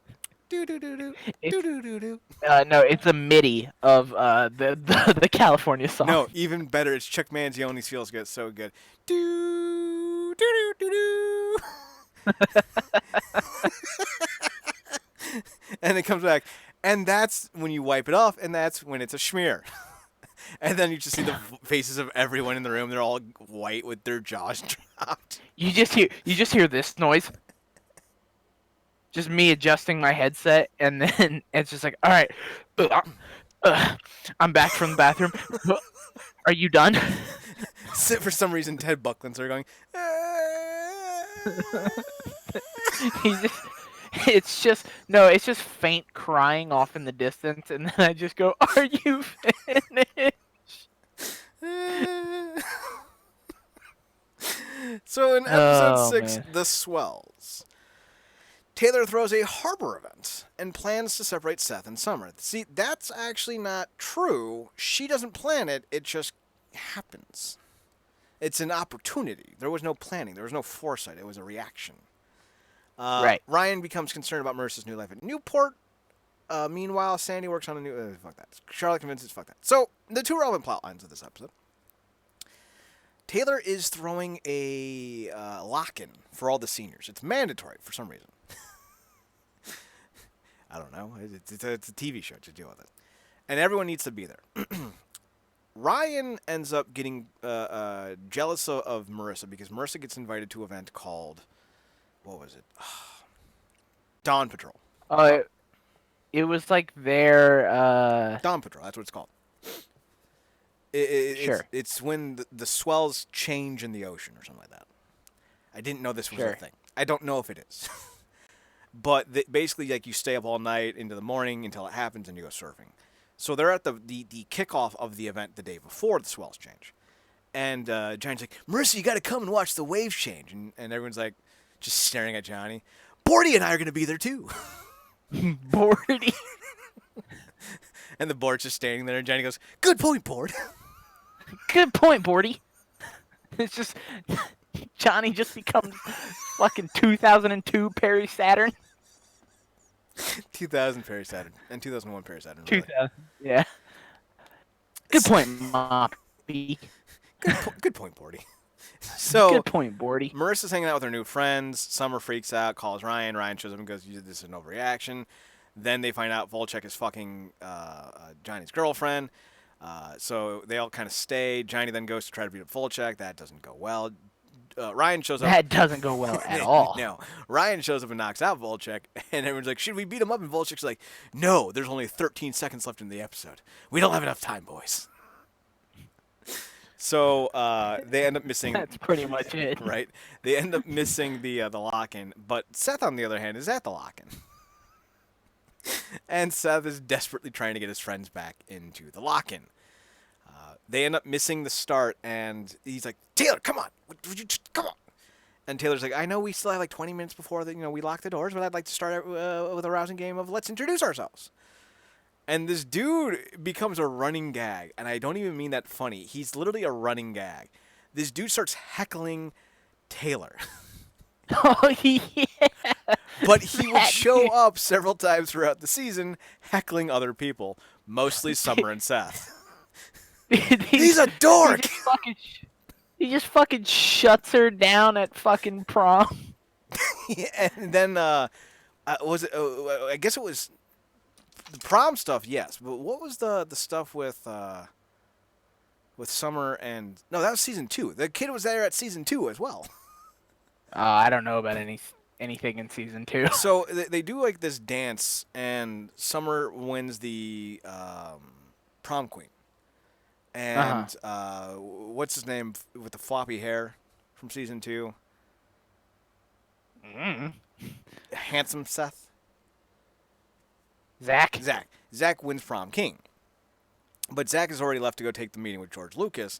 do do do do do do. No, it's a MIDI of the California song. No, even better, it's Chuck Mangione feels good, so good. Do do do do do. And it comes back, and that's when you wipe it off, and that's when it's a schmear. And then you just see the faces of everyone in the room. They're all white with their jaws dropped. You just hear this noise. Just me adjusting my headset, and then it's just like, all right, I'm back from the bathroom. Are you done? For some reason, Ted Buckland's are going. It's just faint crying off in the distance, and then I just go, "Are you finished?" So in episode 6, The Swells, Taylor throws a harbor event and plans to separate Seth and Summer. See, that's actually not true. She doesn't plan it. It just happens. It's an opportunity. There was no planning. There was no foresight. It was a reaction. Right. Ryan becomes concerned about Marissa's new life at Newport. Meanwhile, Sandy works on a new... fuck that. Charlotte convinces fuck that. So, the two relevant plot lines of this episode. Taylor is throwing a lock-in for all the seniors. It's mandatory for some reason. I don't know. It's a TV show to deal with it. And everyone needs to be there. Ryan ends up getting jealous of Marissa because Marissa gets invited to an event called... What was it? Dawn Patrol. It was like their... Dawn Patrol, that's what it's called. Sure. It's when the swells change in the ocean or something like that. I didn't know this was a thing. I don't know if it is. But basically, like, you stay up all night into the morning until it happens and you go surfing. So they're at the kickoff of the event the day before the swells change. And Johnny's like, Marissa, you got to come and watch the waves change. And everyone's like, just staring at Johnny. Boardy and I are going to be there too. Boardy. And the board's just standing there. And Johnny goes, good point, board. Good point, Boardy. It's just Johnny just becomes fucking 2002 Perry Saturn. 2000 Perry Saturn and 2001 Perry Saturn. 2000, yeah. Good point, Moppy. Good point, Boardy. So good point, Boardy. Marissa's hanging out with her new friends. Summer freaks out, calls Ryan. Ryan shows up and goes, "This is an overreaction." Then they find out Volchek is fucking Johnny's girlfriend. So they all kind of stay. Johnny then goes to try to beat up Volchek. That doesn't go well. Ryan shows up. That doesn't go well at all. No. Ryan shows up and knocks out Volchek, and everyone's like, should we beat him up? And Volchek's like, no, there's only 13 seconds left in the episode. We don't have enough time, boys. So they end up missing. That's pretty much it. Right? They end up missing the lock-in, but Seth, on the other hand, is at the lock-in. And Seth is desperately trying to get his friends back into the lock-in. They end up missing the start, and he's like, Taylor, come on. Would you just, come on. And Taylor's like, I know we still have like 20 minutes before we lock the doors, but I'd like to start with a rousing game of let's introduce ourselves. And this dude becomes a running gag, and I don't even mean that funny. He's literally a running gag. This dude starts heckling Taylor. Oh, yeah. But he would show up several times throughout the season heckling other people, mostly Summer and Seth. He's a dork! He just fucking shuts her down at fucking prom. And then, was it? I guess it was the prom stuff. Yes, but what was the stuff with Summer and no? That was season 2. The kid was there at season 2 as well. I don't know about anything in season 2. So they do like this dance, and Summer wins the prom queen. And what's his name with the floppy hair from season 2? Handsome Seth. Zach wins prom king. But Zach has already left to go take the meeting with George Lucas.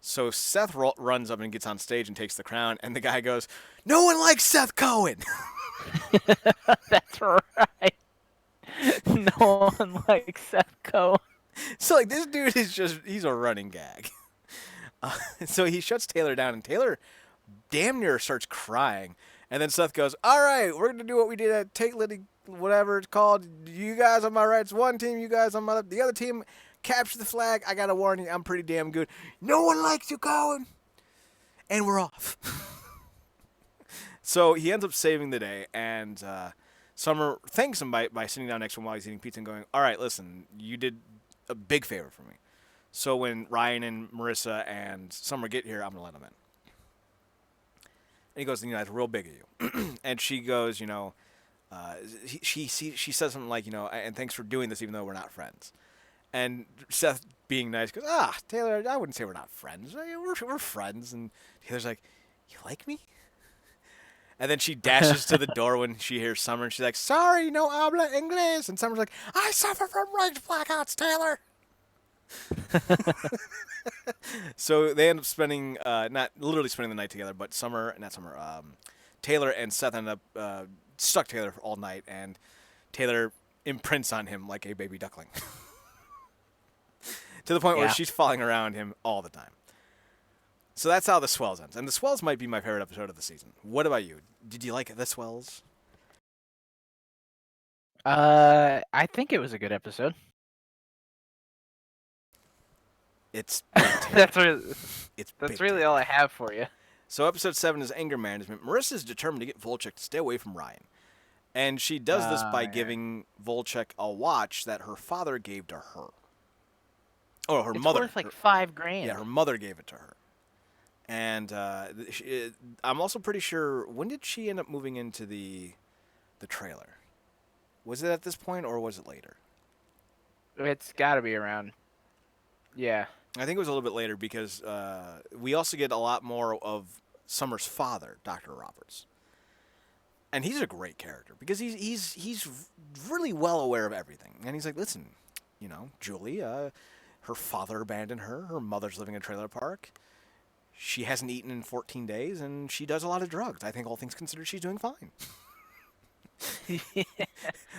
So Seth runs up and gets on stage and takes the crown. And the guy goes, no one likes Seth Cohen. That's right. No one likes Seth Cohen. So, like, this dude is he's a running gag. So he shuts Taylor down, and Taylor damn near starts crying. And then Seth goes, all right, we're going to do what we did at Take Liddy, whatever it's called. You guys on my right, it's one team. You guys on my left. The other team, capture the flag. I got to warn you, I'm pretty damn good. No one likes you, Cohen. And we're off. So he ends up saving the day, and Summer thanks him by sitting down next to him while he's eating pizza and going, all right, listen, you did a big favor for me. So when Ryan and Marissa and Summer get here, I'm going to let them in. And he goes, that's real big of you. And she goes, she says something like, and thanks for doing this even though we're not friends. And Seth, being nice, goes, Taylor, I wouldn't say we're not friends. We're friends. And Taylor's like, you like me? And then she dashes to the door when she hears Summer, and she's like, sorry, no habla inglés. And Summer's like, I suffer from rage blackouts, Taylor. So they end up spending, not literally spending the night together, but Taylor and Seth end up stuck together all night, and Taylor imprints on him like a baby duckling. To the point where she's falling around him all the time. So that's how The Swells ends. And The Swells might be my favorite episode of the season. What about you? Did you like The Swells? I think it was a good episode. It's that's really all I terrible. have for you. So episode 7 is anger management. Marissa is determined to get Volchek to stay away from Ryan. And she does this by giving Volchek a watch that her father gave to her. Oh, her mother. It's worth like $5,000. Yeah, her mother gave it to her. And I'm also pretty sure, when did she end up moving into the trailer? Was it at this point or was it later? It's got to be around. Yeah. I think it was a little bit later because we also get a lot more of Summer's father, Dr. Roberts. And he's a great character because he's really well aware of everything. And he's like, listen, Julie, her father abandoned her. Her mother's living in a trailer park. She hasn't eaten in 14 days, and she does a lot of drugs. I think all things considered, she's doing fine.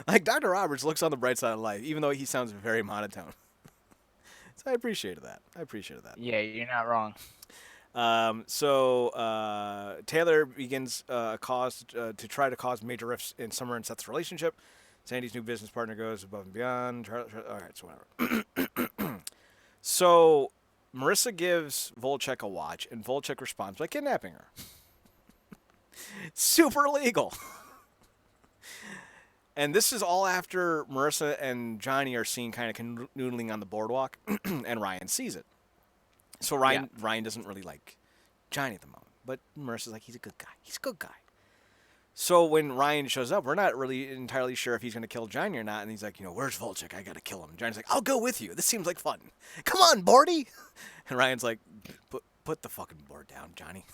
Like, Dr. Roberts looks on the bright side of life, even though he sounds very monotone. So I appreciated that. Yeah, you're not wrong. So Taylor begins to try to cause major rifts in Summer and Seth's relationship. Sandy's new business partner goes above and beyond. All right, so whatever. So Marissa gives Volchek a watch, and Volchek responds by kidnapping her. Super illegal. And this is all after Marissa and Johnny are seen kind of canoodling on the boardwalk, and Ryan sees it. So Ryan doesn't really like Johnny at the moment, but Marissa's like, he's a good guy. So when Ryan shows up, we're not really entirely sure if he's going to kill Johnny or not, and he's like, where's Volchek? I got to kill him. Johnny's like, I'll go with you. This seems like fun. Come on, Boardy. And Ryan's like, put the fucking board down, Johnny.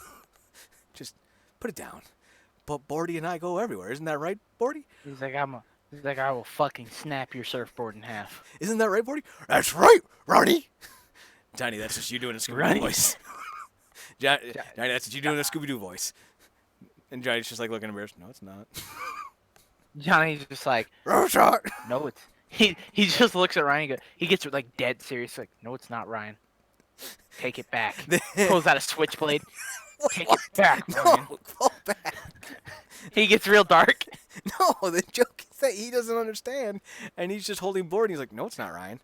Just put it down. But Boardy and I go everywhere. Isn't that right, Boardy? He's like, I will fucking snap your surfboard in half. Isn't that right, Boardy? That's right, Ronnie. Johnny, that's just you doing a Scooby-Doo voice. Johnny, that's what you doing a Scooby-Doo voice. And Johnny's just like looking embarrassed. No, it's not. Johnny's just like, no, it's. He just looks at Ryan. He gets like dead serious. Like, no, it's not, Ryan. Take it back. Pulls out a switchblade. Take it back, Ryan. No, pull back. He gets real dark. No, the joke is that he doesn't understand, and he's just holding board. And he's like, no, it's not Ryan.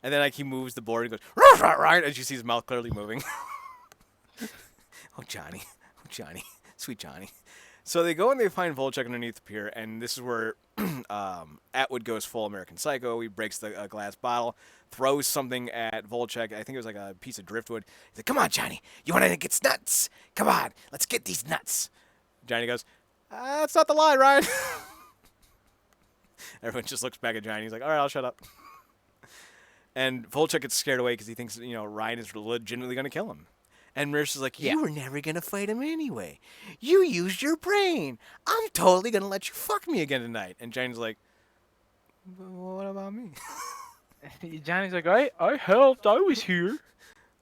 And then like he moves the board and goes, it's not Ryan, as you see his mouth clearly moving. Oh, Johnny, sweet Johnny. So they go and they find Volchek underneath the pier, and this is where Atwood goes full American Psycho. He breaks the glass bottle, throws something at Volchek. I think it was like a piece of driftwood. He's like, come on, Johnny. You want to get nuts? Come on, let's get these nuts. Johnny goes, that's not the line, Ryan. Everyone just looks back at Johnny. He's like, all right, I'll shut up. And Volchek gets scared away because he thinks, Ryan is legitimately going to kill him. And Marissa's like, you were never going to fight him anyway. You used your brain. I'm totally going to let you fuck me again tonight. And Johnny's like, well, what about me? Johnny's like, I helped. I was here.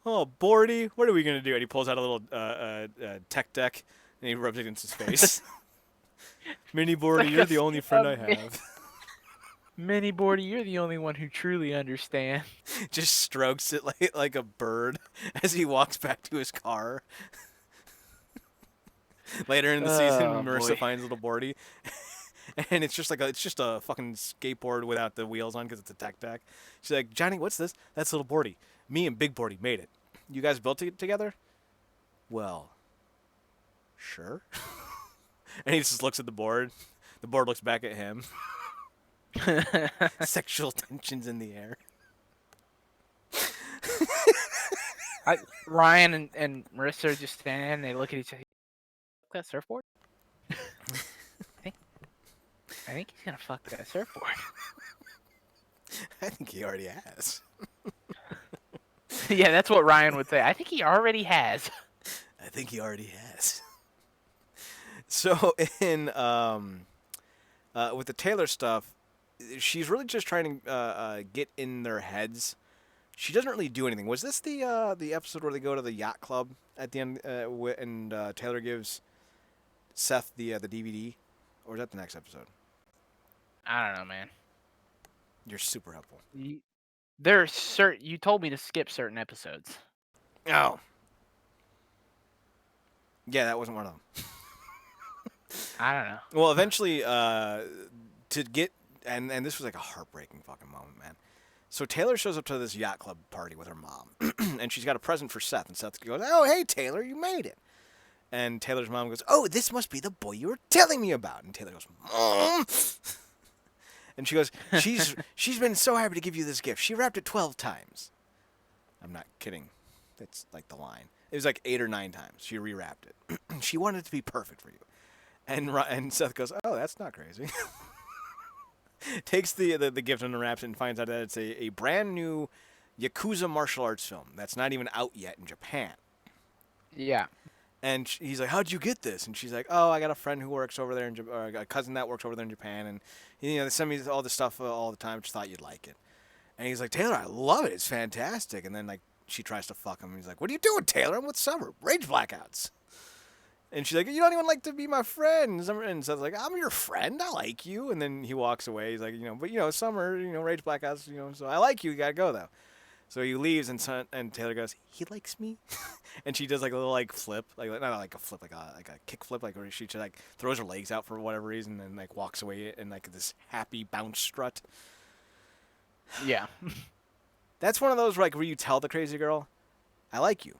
Oh, Boardy, what are we going to do? And he pulls out a little tech deck, and he rubs it against his face. Mini Boardy, like you're the only friend I have. Mini Boardy, you're the only one who truly understands. Just strokes it like a bird as he walks back to his car. Later in the season, Marissa finds little Boardy, and it's just a fucking skateboard without the wheels on because it's a tech deck. She's like, Johnny, what's this? That's little Boardy. Me and Big Boardy made it. You guys built it together? Well, sure. And he just looks at the board. The board looks back at him. Sexual tensions in the air. Ryan and Marissa are just standing there and they look at each other. That surfboard? I think he's gonna fuck that surfboard. I think he already has. Yeah, that's what Ryan would say. I think he already has. I think he already has. So in with the Taylor stuff, she's really just trying to get in their heads. She doesn't really do anything. Was this the episode where they go to the yacht club at the end, and Taylor gives Seth the DVD, or is that the next episode? I don't know, man. You're super helpful. You told me to skip certain episodes. Oh. Yeah, that wasn't one of them. I don't know. Well, eventually, to get and this was like a heartbreaking fucking moment, man. So Taylor shows up to this yacht club party with her mom, and she's got a present for Seth. And Seth goes, "Oh, hey, Taylor, you made it." And Taylor's mom goes, "Oh, this must be the boy you were telling me about." And Taylor goes, "Mom." And she goes, she's been so happy to give you this gift. She wrapped it 12 times. I'm not kidding. That's like the line. It was like 8 or 9 times. She rewrapped it. She wanted it to be perfect for you. And Seth goes, "Oh, that's not crazy." Takes the gift and unwraps it and finds out that it's a brand new Yakuza martial arts film that's not even out yet in Japan. Yeah. And he's like, "How'd you get this?" And she's like, "Oh, I got a friend who works over there or a cousin that works over there in Japan, and they send me all this stuff all the time. Just thought you'd like it." And he's like, Taylor, I love it. It's fantastic. And then like she tries to fuck him. And he's like, what are you doing, Taylor? I'm with Summer. Rage blackouts. And she's like, you don't even like to be my friend. And Seth's like, I'm your friend. I like you. And then he walks away. He's like, but Summer, rage blackouts, so I like you. You gotta go though. So he leaves, and Taylor goes, he likes me. And she does like a little like flip, like not like a flip, like a kick flip, like where she just like throws her legs out for whatever reason, and like walks away in like this happy bounce strut. Yeah. That's one of those like where you tell the crazy girl, I like you,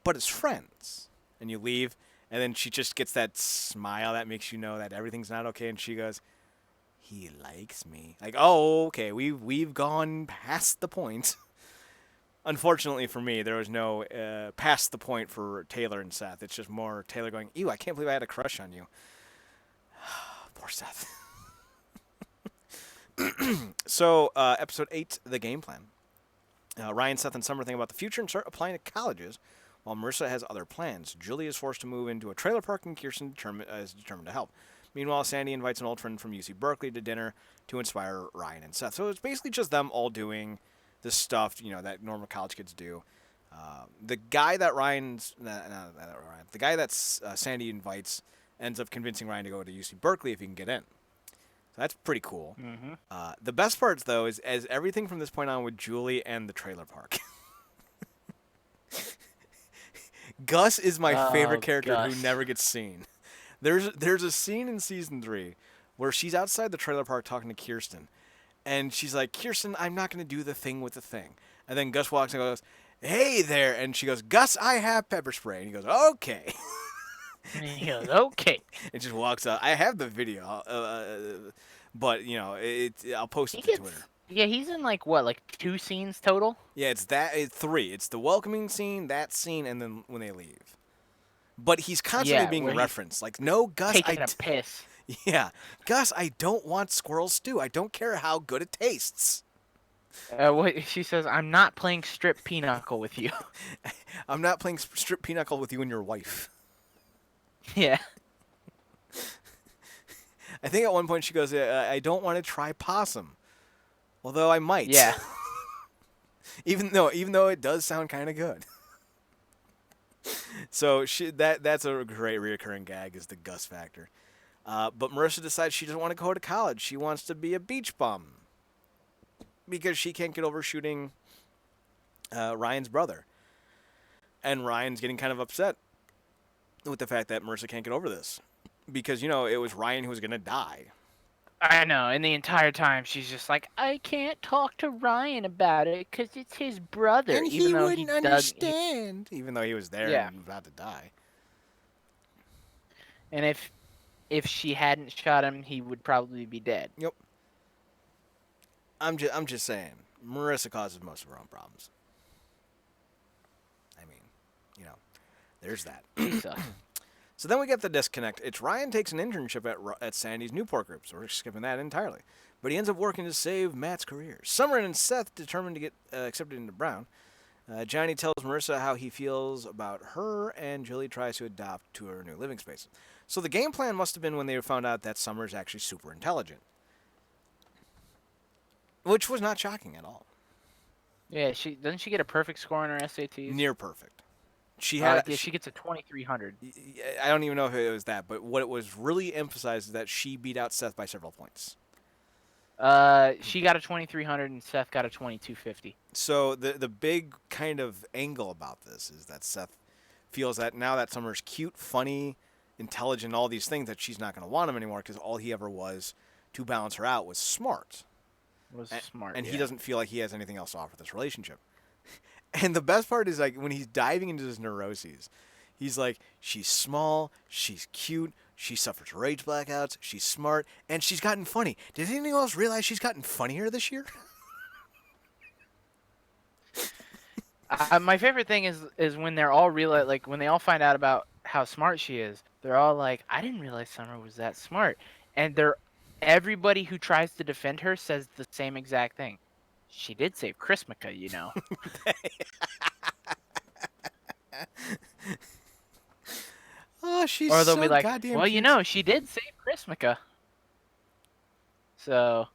but as friends, and you leave, and then she just gets that smile that makes you know that everything's not okay, and she goes, he likes me. Like, oh, okay, we've gone past the point. Unfortunately for me, there was no past the point for Taylor and Seth. It's just more Taylor going, ew, I can't believe I had a crush on you. Poor Seth. So, episode 8, The Game Plan. Ryan, Seth, and Summer think about the future and start applying to colleges, while Marissa has other plans. Julie is forced to move into a trailer park, and Kirsten is determined to help. Meanwhile, Sandy invites an old friend from UC Berkeley to dinner to inspire Ryan and Seth. So it's basically just them all doing the stuff that normal college kids do. The guy that the guy that Sandy invites ends up convincing Ryan to go to UC Berkeley if he can get in. So that's pretty cool. Mm-hmm. The best part, though, is as everything from this point on with Julie and the trailer park. Gus is my favorite character Gus. who never gets seen. There's a scene in season 3 where she's outside the trailer park talking to Kirsten, and she's like, Kirsten, I'm not going to do the thing with the thing. And then Gus walks in and goes, hey there, and she goes, Gus, I have pepper spray. And he goes, okay. And he goes, okay. And just walks out. I have the video, but I'll post it to Twitter. Yeah, he's in like 2 scenes total? Yeah, it's 3. It's the welcoming scene, that scene, and then when they leave. But he's constantly being referenced. Like, no, Gus, taking a piss. Yeah, Gus, I don't want squirrel stew. I don't care how good it tastes. She says, I'm not playing strip pinochle with you. I'm not playing strip pinochle with you and your wife. Yeah. I think at one point she goes, I don't want to try possum. Although I might. Yeah. even though it does sound kind of good. So that's a great reoccurring gag is the Gus factor. But Marissa decides she doesn't want to go to college. She wants to be a beach bum. Because she can't get over shooting Ryan's brother. And Ryan's getting kind of upset with the fact that Marissa can't get over this. Because, it was Ryan who was going to die. I know, and the entire time she's just like, I can't talk to Ryan about it because it's his brother. And even he though wouldn't understand. Even though he was there and about to die. And if she hadn't shot him, he would probably be dead. Yep. I'm just saying, Marissa causes most of her own problems. I mean, there's that. So then we get the disconnect. It's Ryan takes an internship at Sandy's Newport group, so we're skipping that entirely. But he ends up working to save Matt's career. Summer and Seth determined to get accepted into Brown. Johnny tells Marissa how he feels about her, and Julie tries to adopt to her new living space. So the game plan must have been when they found out that Summer's actually super intelligent. Which was not shocking at all. Yeah, doesn't she get a perfect score on her SATs? Near perfect. She gets a 2300. I don't even know if it was that, but what it was really emphasized is that she beat out Seth by several points. She got a 2300 and Seth got a 2250. So the big kind of angle about this is that Seth feels that now that Summer's cute, funny, intelligent, all these things, that she's not going to want him anymore because all he ever was to balance her out was smart. And he doesn't feel like he has anything else to offer this relationship. And the best part is like when he's diving into his neuroses, he's like, she's small, she's cute, she suffers rage blackouts, she's smart, and she's gotten funny. Did anyone else realize she's gotten funnier this year? My favorite thing is when they're all when they all find out about how smart she is, they're all like, I didn't realize Summer was that smart. And everybody who tries to defend her says the same exact thing. She did save Chrismica, Oh, she's or they'll so be like, goddamn well, cute. She did save Chrismica. So,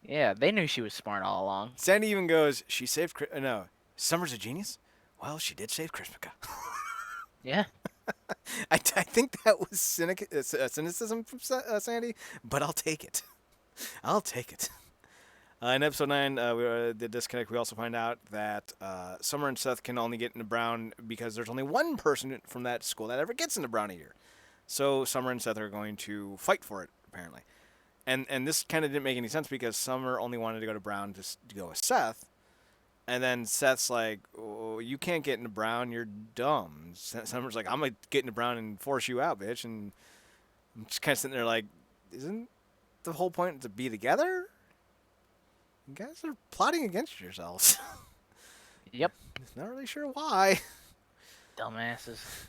Yeah, they knew she was smart all along. Sandy even goes, she saved, no, Summer's a genius? Well, she did save Chrismica. Yeah. I think that was cynicism from Sandy, but I'll take it. I'll take it. In episode 9, the disconnect, we also find out that Summer and Seth can only get into Brown because there's only one person from that school that ever gets into Brown a year. So Summer and Seth are going to fight for it, apparently. And this kind of didn't make any sense because Summer only wanted to go to Brown to go with Seth. And then Seth's like, oh, you can't get into Brown, you're dumb. Summer's like, I'm going to get into Brown and force you out, bitch. And I'm just kind of sitting there like, isn't the whole point to be together? You guys are plotting against yourselves. Yep. Not really sure why. Dumbasses.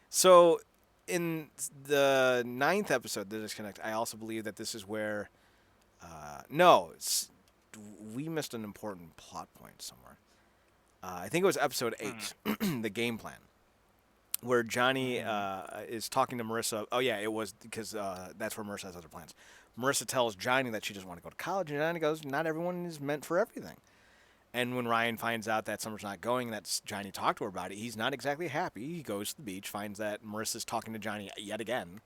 So, in the 9th episode, The Disconnect, I also believe that this is where... we missed an important plot point somewhere. I think it was episode 8, the game plan, where Johnny is talking to Marissa. Oh, yeah, it was because that's where Marissa has other plans. Marissa tells Johnny that she doesn't want to go to college, and Johnny goes, not everyone is meant for everything. And when Ryan finds out that Summer's not going, that's Johnny talked to her about it, he's not exactly happy. He goes to the beach, finds that Marissa's talking to Johnny yet again,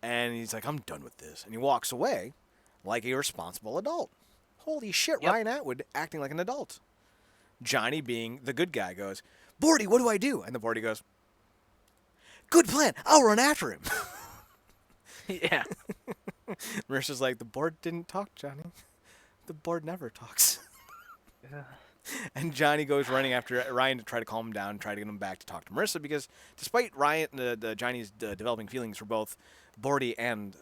and he's like, I'm done with this. And he walks away like a responsible adult. Holy shit, yep. Ryan Atwood acting like an adult. Johnny, being the good guy, goes, Boardy, what do I do? And the Boardy goes, good plan, I'll run after him. Yeah. Marissa's like, the board didn't talk, Johnny. The board never talks. Yeah. And Johnny goes running after Ryan to try to calm him down, try to get him back to talk to Marissa, because despite Ryan, Johnny's developing feelings for both Boardy and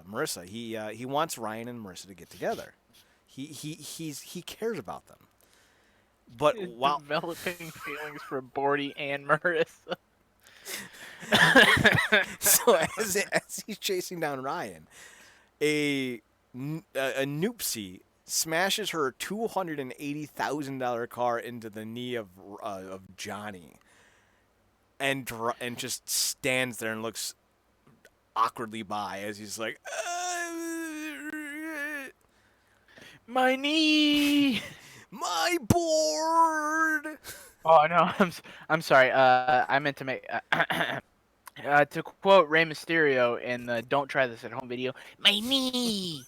Marissa, he wants Ryan and Marissa to get together. He cares about them. But while developing feelings for Boardy and Marissa. So as he's chasing down Ryan, a Noopsie smashes her $280,000 car into the knee of Johnny, and just stands there and looks awkwardly by as he's like, my knee, my board. Oh no, I'm sorry. I meant to make. To quote Rey Mysterio in the "Don't Try This at Home" video, my knee.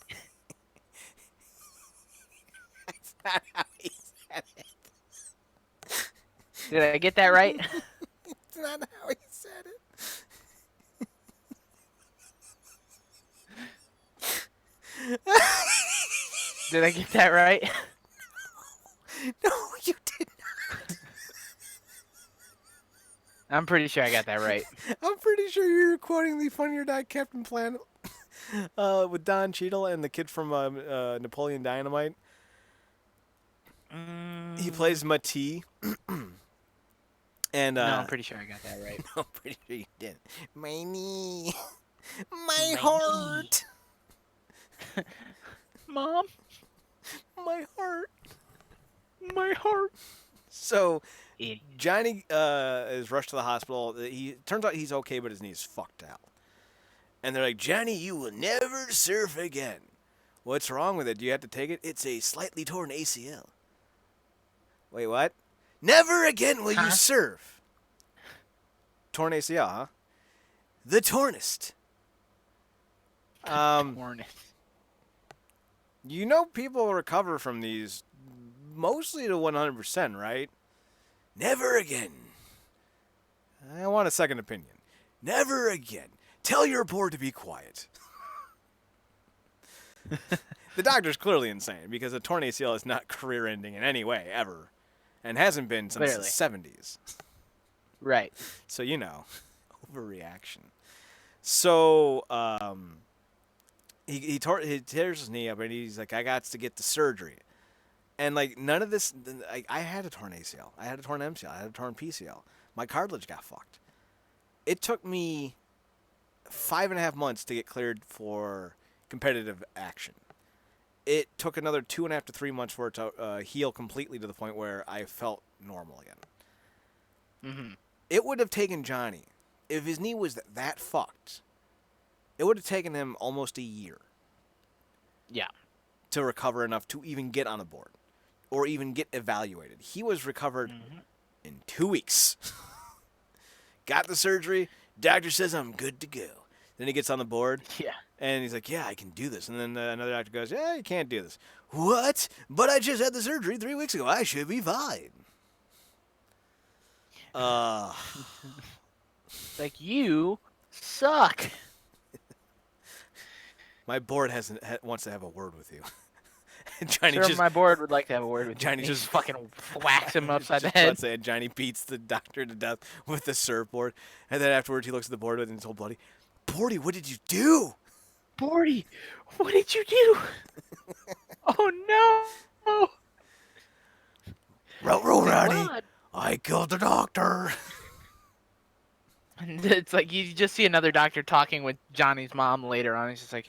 That's not how he said it. Did I get that right? It's not how he said it. Did I get that right? No, you did not. I'm pretty sure I got that right. I'm pretty sure you're quoting the Funny or Die Captain Planet with Don Cheadle and the kid from Napoleon Dynamite. He plays Matee. And no, I'm pretty sure I got that right. I'm pretty sure you did. My knee. My heart. Mom. My heart. My heart. So Johnny is rushed to the hospital. He turns out he's okay, but his knee's fucked out. And they're like, Johnny, you will never surf again. What's wrong with it? Do you have to take it? It's a slightly torn ACL. Wait, what? Never again will you surf. Torn ACL, huh? The tornest. Tornest. You know people recover from these mostly to 100%, right? Never again. I want a second opinion. Never again. Tell your board to be quiet. The doctor's clearly insane because a torn ACL is not career-ending in any way, ever. And hasn't been since the 70s. Right. So, you know, overreaction. So, he tears his knee up and he's like, I got to get the surgery. And, like, none of this, I had a torn ACL. I had a torn MCL. I had a torn PCL. My cartilage got fucked. It took me 5.5 months to get cleared for competitive action. It took another 2.5 to 3 months for it to heal completely to the point where I felt normal again. Mm-hmm. It would have taken Johnny, if his knee was that fucked, it would have taken him almost a year. Yeah. to recover enough to even get on the board or even get evaluated. He was recovered in 2 weeks. Got the surgery. Doctor says, I'm good to go. Then he gets on the board. Yeah. And he's like, yeah, I can do this. And then another doctor goes, yeah, you can't do this. What? But I just had the surgery 3 weeks ago. I should be fine. Like, you suck. My board wants to have a word with you. And Johnny Sir, my board would like to have a ward with Johnny you. just He fucking whacks him upside the just head. about saying Johnny beats the doctor to death with the surfboard. And then afterwards he looks at the board and it's all bloody. Boardy, what did you do? Boardy, what did you do? Oh no! Row, Roddy. What? I killed the doctor. And it's like you just see another doctor talking with Johnny's mom later on. He's just like,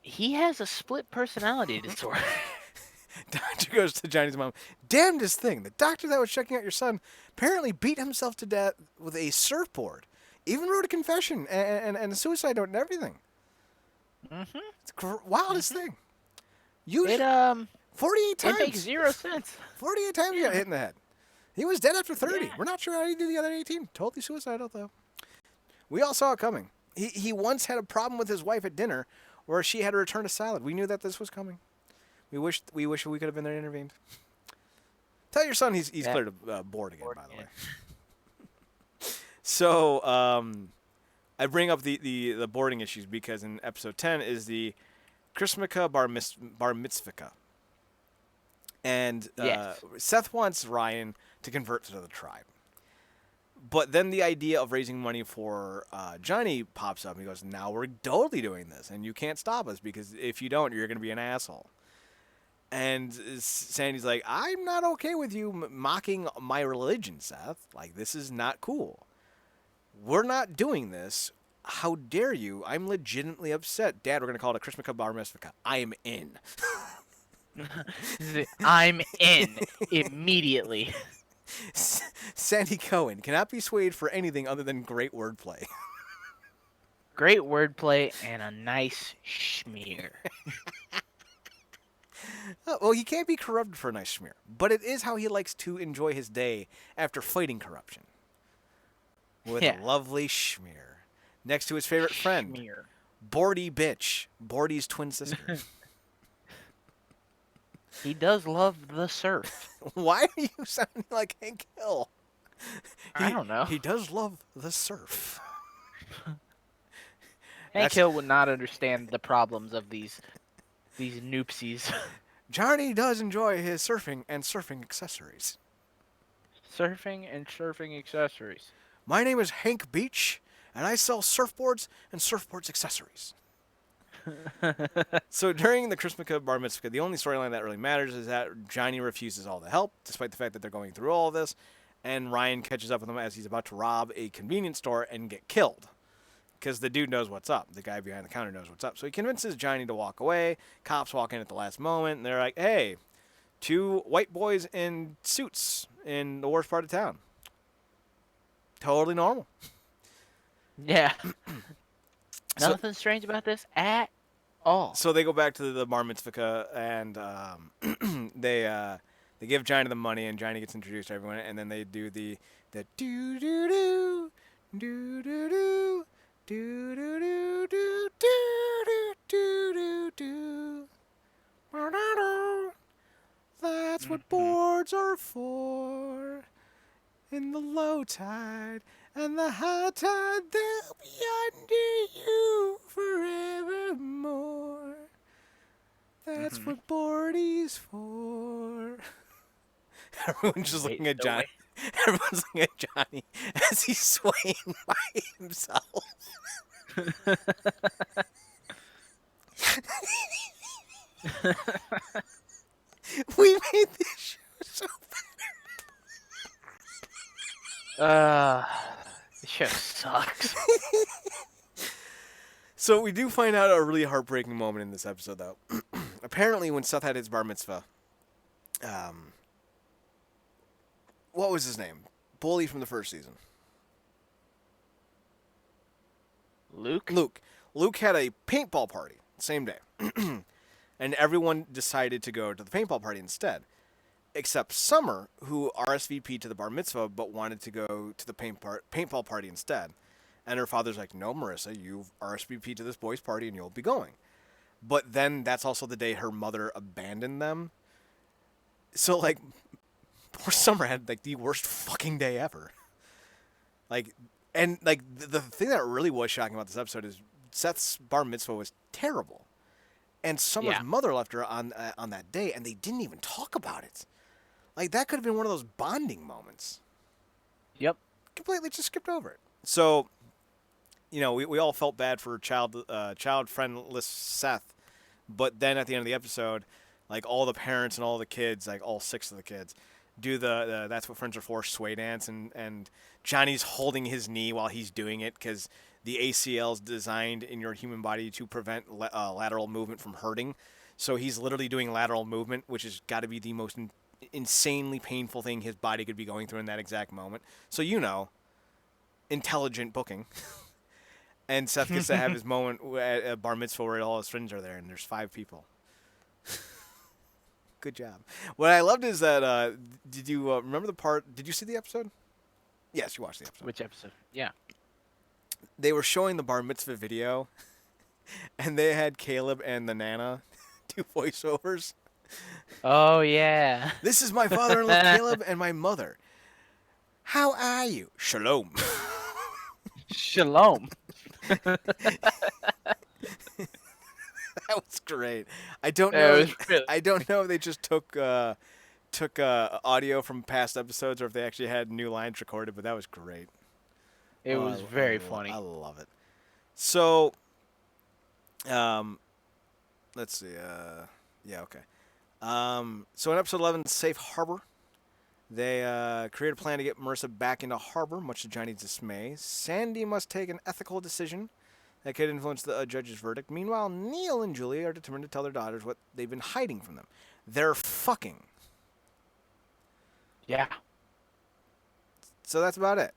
he has a split personality disorder. Doctor goes to Johnny's mom. Damnedest thing. The doctor that was checking out your son apparently beat himself to death with a surfboard. Even wrote a confession and a suicide note and everything. Mm-hmm. It's the wildest thing. You 48 times. It makes 0 sense. 48 times he got hit in the head. He was dead after 30. Yeah. We're not sure how he did the other 18. Totally suicidal, though. We all saw it coming. He once had a problem with his wife at dinner where she had to return a salad. We knew that this was coming. We wish we could have been there and intervened. Tell your son he's cleared a board again, by the way. So, I bring up the boarding issues because in episode 10 is the Chrismica Bar Mitzvah. And Seth wants Ryan to convert to the tribe. But then the idea of raising money for Johnny pops up. And he goes, now we're totally doing this. And you can't stop us because if you don't, you're going to be an asshole. And Sandy's like, I'm not okay with you mocking my religion, Seth. Like, this is not cool. We're not doing this. How dare you? I'm legitimately upset. Dad, we're going to call it a Chrismica Bar Mitzvah. I am in. I'm in immediately. Sandy Cohen cannot be swayed for anything other than great wordplay. Great wordplay and a nice schmear. Well, he can't be corrupted for a nice schmear, but it is how he likes to enjoy his day after fighting corruption. With a lovely schmear. Next to his favorite friend, Boardy bitch, Boardy's twin sister. He does love the surf. Why are you sounding like Hank Hill? I don't know. He does love the surf. Hank Hill would not understand the problems of these noopsies. Johnny does enjoy his surfing and surfing accessories. Surfing and surfing accessories. My name is Hank Beach, and I sell surfboards and surfboards accessories. So during the Chrismica Bar Mitzvah, the only storyline that really matters is that Johnny refuses all the help, despite the fact that they're going through all of this, and Ryan catches up with him as he's about to rob a convenience store and get killed. Because the dude knows what's up. The guy behind the counter knows what's up. So he convinces Johnny to walk away. Cops walk in at the last moment, and they're like, hey, 2 white boys in suits in the worst part of town. Totally normal. Yeah. Nothing strange about this at all. So they go back to the bar mitzvah and they give Johnny the money, and Johnny gets introduced to everyone, and then they do the do do do do do do do do do do do do do. That's what boards are for. In the low tide and the high tide, they'll be under you forevermore. That's what Boardy's for. Everyone's just looking at Johnny. Everyone's looking at Johnny as he's swaying by himself. We made this show so bad. This show sucks. So we do find out a really heartbreaking moment in this episode, though. Apparently, when Seth had his bar mitzvah, what was his name? Bully from the first season. Luke? Luke had a paintball party same day. And everyone decided to go to the paintball party instead, except Summer, who RSVP'd to the bar mitzvah but wanted to go to the paintball party instead. And her father's like, no, Marissa, you've RSVP'd to this boys' party and you'll be going. But then that's also the day her mother abandoned them. So, like, poor Summer had, like, the worst fucking day ever. Like, and, like, the thing that really was shocking about this episode is Seth's bar mitzvah was terrible. And Summer's mother left her on that day, and they didn't even talk about it. Like, that could have been one of those bonding moments. Yep. Completely just skipped over it. So, you know, we all felt bad for child-friendless Seth. But then at the end of the episode, like, all the parents and all the kids, like, all 6 of the kids, do the That's What Friends Are For sway dance. And Johnny's holding his knee while he's doing it because the ACL is designed in your human body to prevent lateral movement from hurting. So he's literally doing lateral movement, which has got to be the most insanely painful thing his body could be going through in that exact moment. So, you know, intelligent booking. And Seth gets to have his moment at a bar mitzvah where all his friends are there, and there's 5 people. Good job. What I loved is that, did you remember the part, did you see the episode? Yes, you watched the episode. Which episode? Yeah. They were showing the bar mitzvah video, and they had Caleb and the Nana do voiceovers. Oh, yeah. This is my father-in-law, Caleb, and my mother. How are you? Shalom. Shalom. That was great. I don't know. I don't know if they just took audio from past episodes or if they actually had new lines recorded, but that was great. It was very funny. I love it. So, let's see. Yeah, okay. So in episode 11, Safe Harbor, they create a plan to get Marissa back into harbor, much to Johnny's dismay. Sandy must take an ethical decision that could influence the judge's verdict. Meanwhile, Neil and Julie are determined to tell their daughters what they've been hiding from them. They're fucking. Yeah. So that's about it.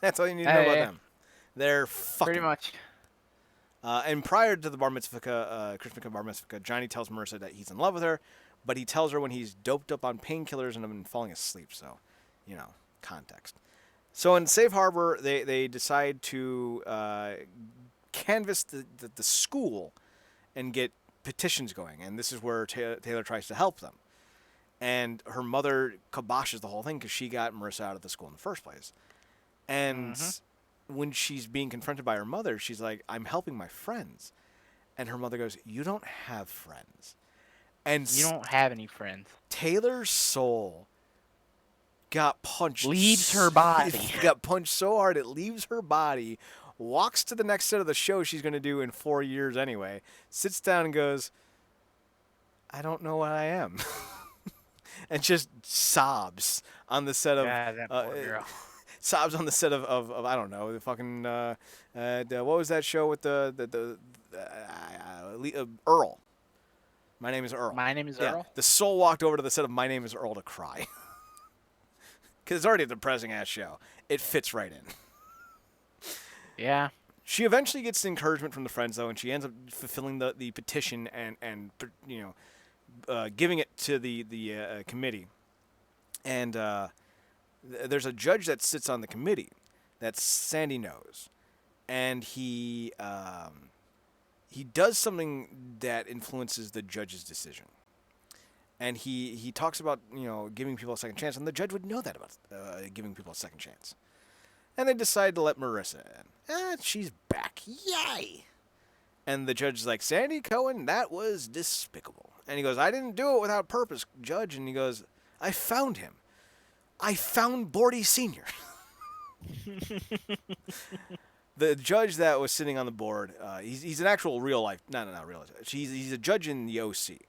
That's all you need to know about them. They're fucking. Pretty much. And prior to the bar mitzvah, Christmas bar mitzvah, Johnny tells Marissa that he's in love with her, but he tells her when he's doped up on painkillers and been falling asleep. So, you know, context. So in Safe Harbor, they decide to canvass the school and get petitions going. And this is where Taylor tries to help them. And her mother kiboshes the whole thing because she got Marissa out of the school in the first place. And when she's being confronted by her mother, she's like, I'm helping my friends. And her mother goes, you don't have friends. And you don't have any friends. Taylor's soul got punched. Leaves her body. Got punched so hard it leaves her body, walks to the next set of the show she's going to do in 4 years anyway, sits down and goes, I don't know what I am. And just sobs on the set of... God, that poor girl. Sobs on the set of I don't know, the fucking... what was that show with the Earl? My Name is Earl. My Name is Earl? The soul walked over to the set of My Name is Earl to cry. Because it's already a depressing-ass show. It fits right in. Yeah. She eventually gets the encouragement from the friends, though, and she ends up fulfilling the petition and you know, giving it to the committee. And there's a judge that sits on the committee that Sandy knows. And he does something that influences the judge's decision. And he talks about, you know, giving people a second chance, and the judge would know that about giving people a second chance. And they decide to let Marissa in. She's back. Yay! And the judge is like, Sandy Cohen, that was despicable. And he goes, I didn't do it without purpose, Judge. And he goes, I found him. I found Boardy Sr. The judge that was sitting on the board, he's an actual real life, not real life. He's a judge in the OC,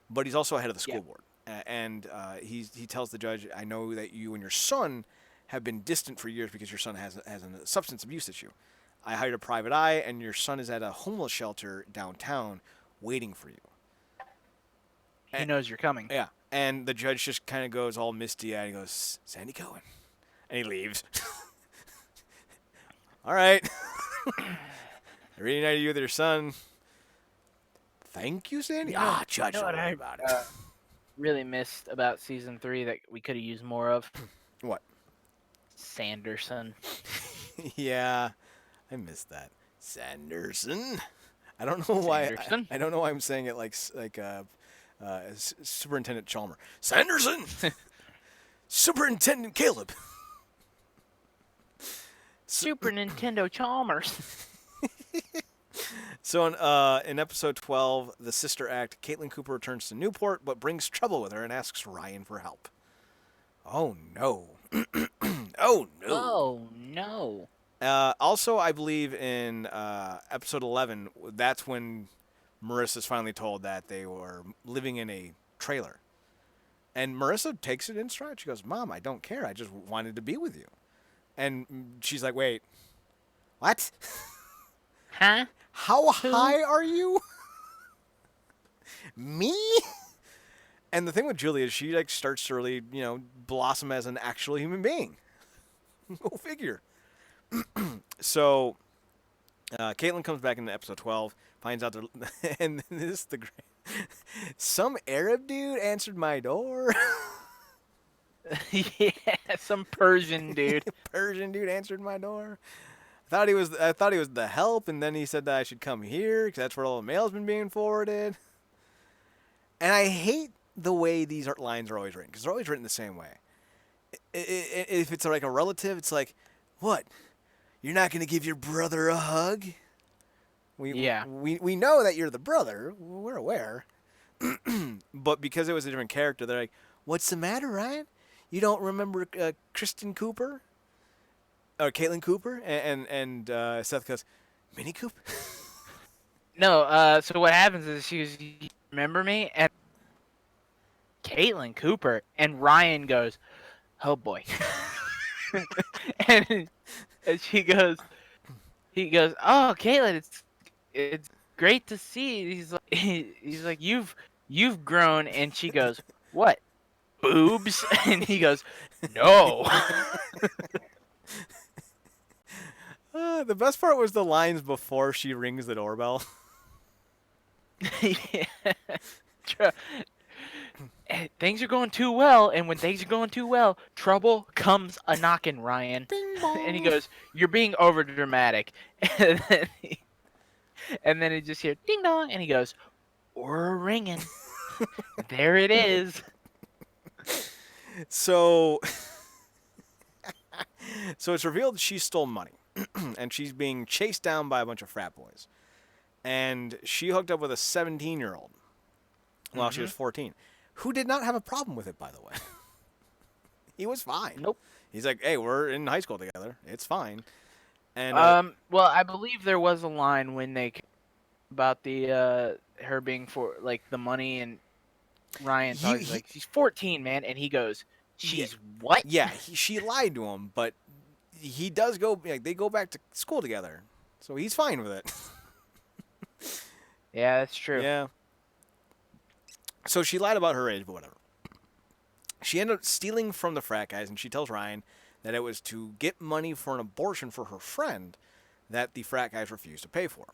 but he's also head of the school board. And he tells the judge, I know that you and your son have been distant for years because your son has a substance abuse issue. I hired a private eye, and your son is at a homeless shelter downtown waiting for you. He knows you're coming. Yeah. And the judge just kind of goes all misty-eyed and goes, Sandy Cohen. And he leaves. All right. I reunited you with your son. Thank you, Sandy. You know, Judge, you know don't what worry I about it. really missed about season 3 that we could have used more of? What? Sanderson. Yeah, I missed that. Sanderson. I don't know why. Sanderson. I don't know why I'm saying it like Superintendent Chalmer. Sanderson. Superintendent Caleb. Super Nintendo Chalmers. So in episode 12, the sister act, Caitlin Cooper returns to Newport, but brings trouble with her and asks Ryan for help. Oh no. Oh no. Oh no. Also, I believe in episode 11, that's when Marissa's finally told that they were living in a trailer. And Marissa takes it in stride. She goes, Mom, I don't care. I just wanted to be with you. And she's like, wait, what? Huh? How high are you? Me? And the thing with Julie is she like starts to really, blossom as an actual human being. Go figure. So, Caitlin comes back into episode 12, finds out, and this is the great. Some Arab dude answered my door. Yeah, some Persian dude. Persian dude answered my door. I thought he was the help, and then he said that I should come here because that's where all the mail's been being forwarded. And I hate the way these lines are always written because they're always written the same way. If it's like a relative, it's like, what? You're not going to give your brother a hug? We know that you're the brother. We're aware. But because it was a different character, they're like, what's the matter, Ryan? You don't remember Kristen Cooper? Or Caitlin Cooper? And Seth goes, Mini Coop? No, so what happens is she goes, you remember me? And Caitlin Cooper. And Ryan goes, oh boy. and he goes, oh, Caitlin, it's great to see. He's like, you've grown. And she goes, what? Boobs? And he goes, no. The best part was the lines before she rings the doorbell. Yeah. Things are going too well, and when things are going too well, trouble comes a knocking, Ryan. Bing bong. And he goes, you're being over dramatic. And then he just hears ding dong, and he goes, or a ringing. There it is. So it's revealed she stole money, and she's being chased down by a bunch of frat boys. And she hooked up with a 17-year-old while she was 14, who did not have a problem with it, by the way. He was fine. Nope. He's like, hey, we're in high school together. It's fine. And well, I believe there was a line when they about the her being for like the money, and Ryan thought he's like, she's 14, man, and he goes, she's what? Yeah, she lied to him, but he does go. Like, they go back to school together, so he's fine with it. Yeah, that's true. Yeah. So she lied about her age, but whatever. She ended up stealing from the frat guys, and she tells Ryan that it was to get money for an abortion for her friend that the frat guys refused to pay for.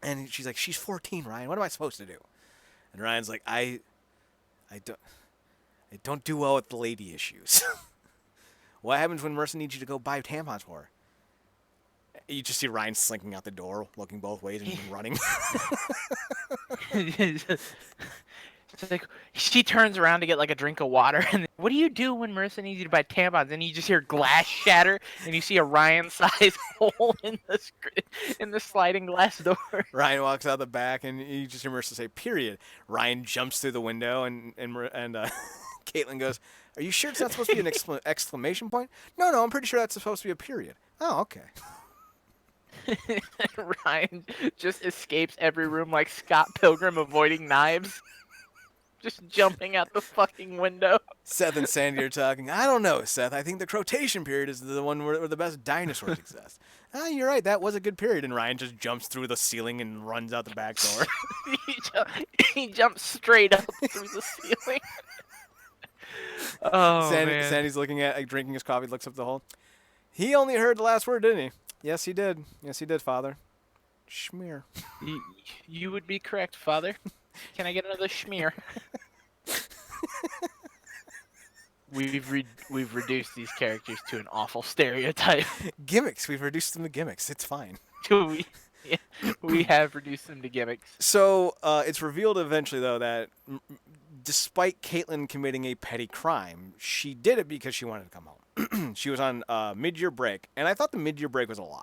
And she's like, she's 14, Ryan. What am I supposed to do? And Ryan's like, I don't do well with the lady issues. What happens when Marissa needs you to go buy tampons for her? You just see Ryan slinking out the door, looking both ways, and running. It's like she turns around to get like a drink of water, and what do you do when Marissa needs you to buy tampons? And you just hear glass shatter, and you see a Ryan-sized hole in the sliding glass door. Ryan walks out the back, and you just hear Marissa say, "Period." Ryan jumps through the window, and Caitlin goes, "Are you sure it's not supposed to be an exclamation point?" No, I'm pretty sure that's supposed to be a period. Oh, okay. Ryan just escapes every room like Scott Pilgrim avoiding knives. Just jumping out the fucking window. Seth and Sandy are talking. I don't know, Seth. I think the Cretaceous period is the one where the best dinosaurs exist. You're right. That was a good period. And Ryan just jumps through the ceiling and runs out the back door. He jumps straight up through the ceiling. Oh, man. Sandy's looking at, drinking his coffee, looks up the hole. He only heard the last word, didn't he? Yes, he did. Yes, he did, Father. Schmear. You would be correct, Father. Can I get another schmear? We've reduced these characters to an awful stereotype. Gimmicks. We've reduced them to gimmicks. It's fine. we yeah, we have reduced them to gimmicks. So it's revealed eventually, though, that despite Caitlyn committing a petty crime, she did it because she wanted to come home. She was on mid-year break, and I thought the mid-year break was a lie.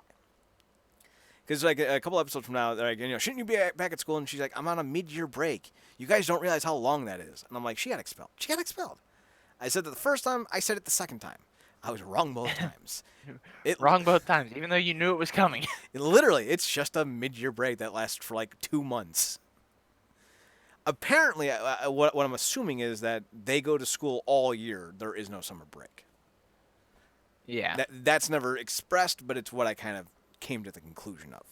Because like a couple episodes from now, they're like, shouldn't you be back at school? And she's like, I'm on a mid-year break. You guys don't realize how long that is. And I'm like, she got expelled. She got expelled. I said that the first time. I said it the second time. I was wrong both times. Wrong both times, even though you knew it was coming. Literally, it's just a mid-year break that lasts for like 2 months. Apparently, what I'm assuming is that they go to school all year. There is no summer break. Yeah. That's never expressed, but it's what I kind of came to the conclusion of.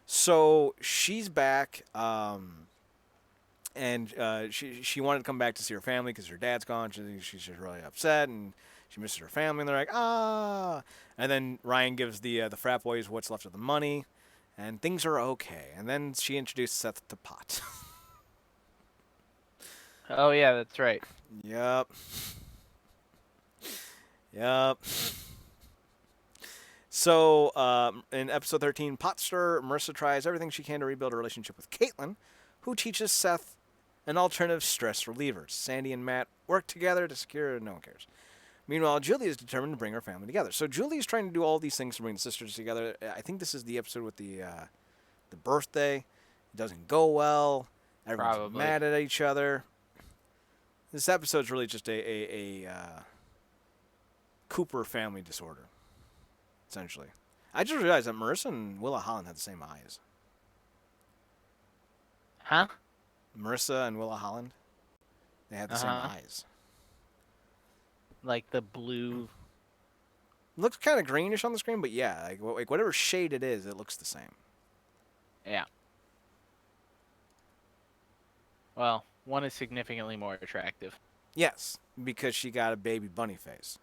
So she's back, and she wanted to come back to see her family because her dad's gone. She's just really upset, and she misses her family. And they're like, ah. And then Ryan gives the frat boys what's left of the money, and things are okay. And then she introduced Seth to pot. Oh yeah, that's right. Yep. So, in episode 13, Potster, Marissa tries everything she can to rebuild a relationship with Caitlyn, who teaches Seth an alternative stress reliever. Sandy and Matt work together to secure no one cares. Meanwhile, Julie is determined to bring her family together. So Julie is trying to do all these things to bring the sisters together. I think this is the episode with the birthday. It doesn't go well. Everyone's Probably mad at each other. This episode's really just a Cooper family disorder, essentially. I just realized that Marissa and Willa Holland had the same eyes. Huh? Marissa and Willa Holland, they had the same eyes. Like the blue. Looks kind of greenish on the screen, but yeah, like whatever shade it is, it looks the same. Yeah. Well, one is significantly more attractive. Yes, because she got a baby bunny face.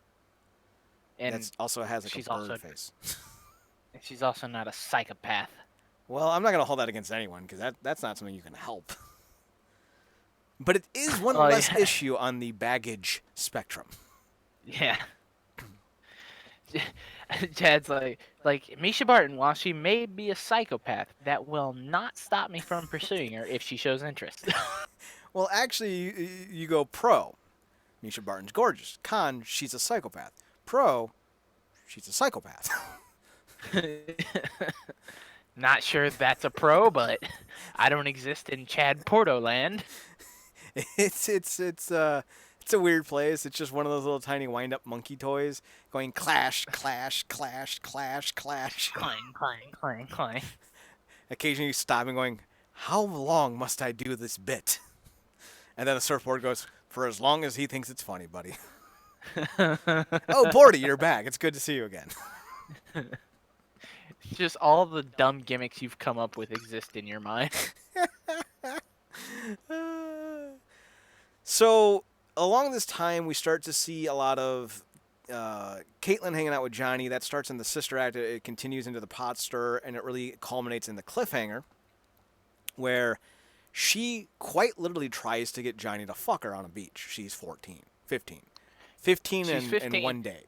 And that also has like she's a bird also, face. She's also not a psychopath. Well, I'm not going to hold that against anyone because that's not something you can help. But it is one less issue on the baggage spectrum. Yeah. Chad's like Misha Barton, while she may be a psychopath, that will not stop me from pursuing her if she shows interest. Well, actually, you go pro. Misha Barton's gorgeous. Con, she's a psychopath. Pro, she's a psychopath. Not sure if that's a pro, but I don't exist in Chad Porto land. It's a weird place. It's just one of those little tiny wind-up monkey toys going clash, clash, clash, clash, clash. Clang, clang, clang, clang. Occasionally stopping, going, how long must I do this bit? And then the surfboard goes, for as long as he thinks it's funny, buddy. Oh, Boardy, you're back. It's good to see you again. Just all the dumb gimmicks you've come up with exist in your mind. So, along this time, we start to see a lot of Caitlyn hanging out with Johnny. That starts in the sister act. It continues into the pot stir, and it really culminates in the cliffhanger, where she quite literally tries to get Johnny to fuck her on a beach. She's 15 in 1 day.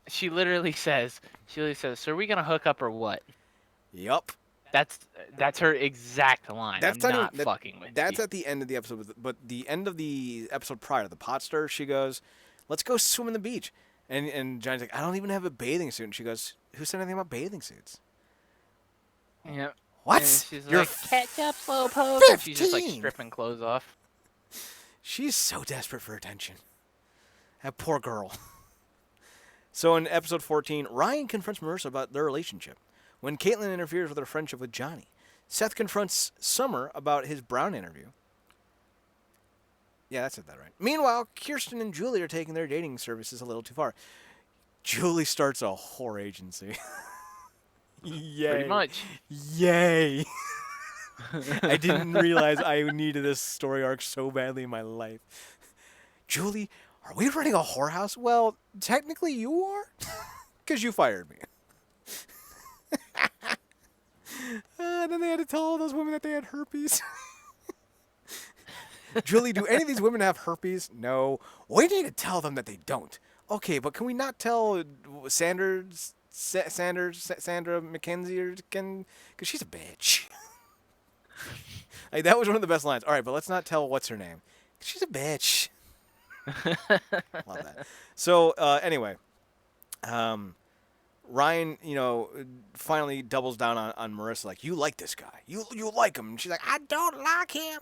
She literally says, so are we going to hook up or what? Yup. That's her exact line. I'm not fucking with you. That's at the end of the episode. But the end of the episode prior to the pot stir, she goes, let's go swim in the beach. And Johnny's like, I don't even have a bathing suit. And she goes, who said anything about bathing suits? Yeah. What? And she's You're like, catch up, slowpoke. And she's just like stripping clothes off. She's so desperate for attention. That poor girl. So in episode 14, Ryan confronts Marissa about their relationship when Caitlyn interferes with her friendship with Johnny. Seth confronts Summer about his Brown interview. Yeah, that's it, that right. Meanwhile, Kirsten and Julie are taking their dating services a little too far. Julie starts a whore agency. Yay. Pretty much. Yay. I didn't realize I needed this story arc so badly in my life. Julie, are we running a whorehouse? Well, technically you are, because you fired me. herpes? Julie, do any of these women have herpes? No. We need to tell them that they don't. Okay, but can we not tell Sandra McKenzie because she's a bitch. Like, that was one of the best lines. All right, but let's not tell what's her name. She's a bitch. Love that. So anyway, Ryan, finally doubles down on Marissa. Like, you like this guy. You like him. And she's like, I don't like him.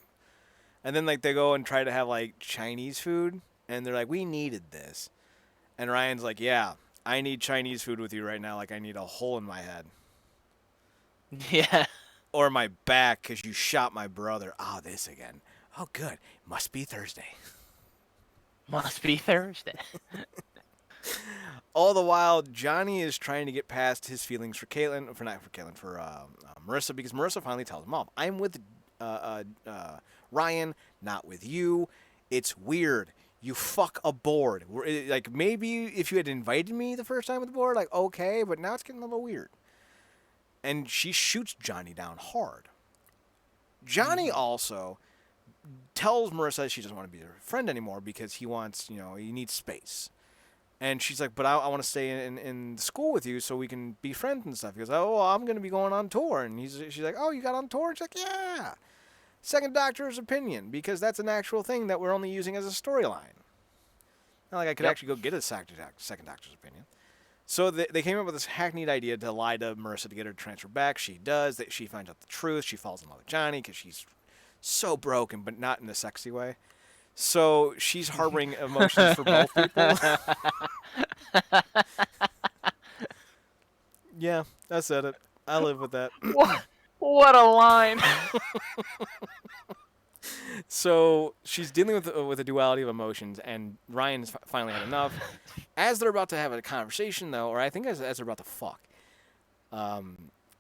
And then, like, they go and try to have, like, Chinese food. And they're like, we needed this. And Ryan's like, yeah, I need Chinese food with you right now. Like, I need a hole in my head. Yeah. Or my back because you shot my brother. Oh, this again. Oh, good. Must be Thursday. Must be Thursday. All the while, Johnny is trying to get past his feelings for Marissa, because Marissa finally tells him off. I'm with Ryan, not with you. It's weird. You fuck a board. Like, maybe if you had invited me the first time with the board, like, okay, but now it's getting a little weird. And she shoots Johnny down hard. Johnny also tells Marissa she doesn't want to be her friend anymore because he wants, he needs space. And she's like, but I want to stay in school with you so we can be friends and stuff. He goes, oh, well, I'm going to be going on tour. And she's like, oh, you got on tour? And she's like, yeah. Second doctor's opinion, because that's an actual thing that we're only using as a storyline. Not like I could actually go get a second doctor's opinion. So they came up with this hackneyed idea to lie to Marissa to get her to transfer back. She does. She finds out the truth. She falls in love with Johnny because she's so broken, but not in a sexy way. So she's harboring emotions for both people. Yeah, I said it. I live with that. What a line. So she's dealing with a duality of emotions, and Ryan's finally had enough. As they're about to have a conversation, though, or I think as they're about to fuck,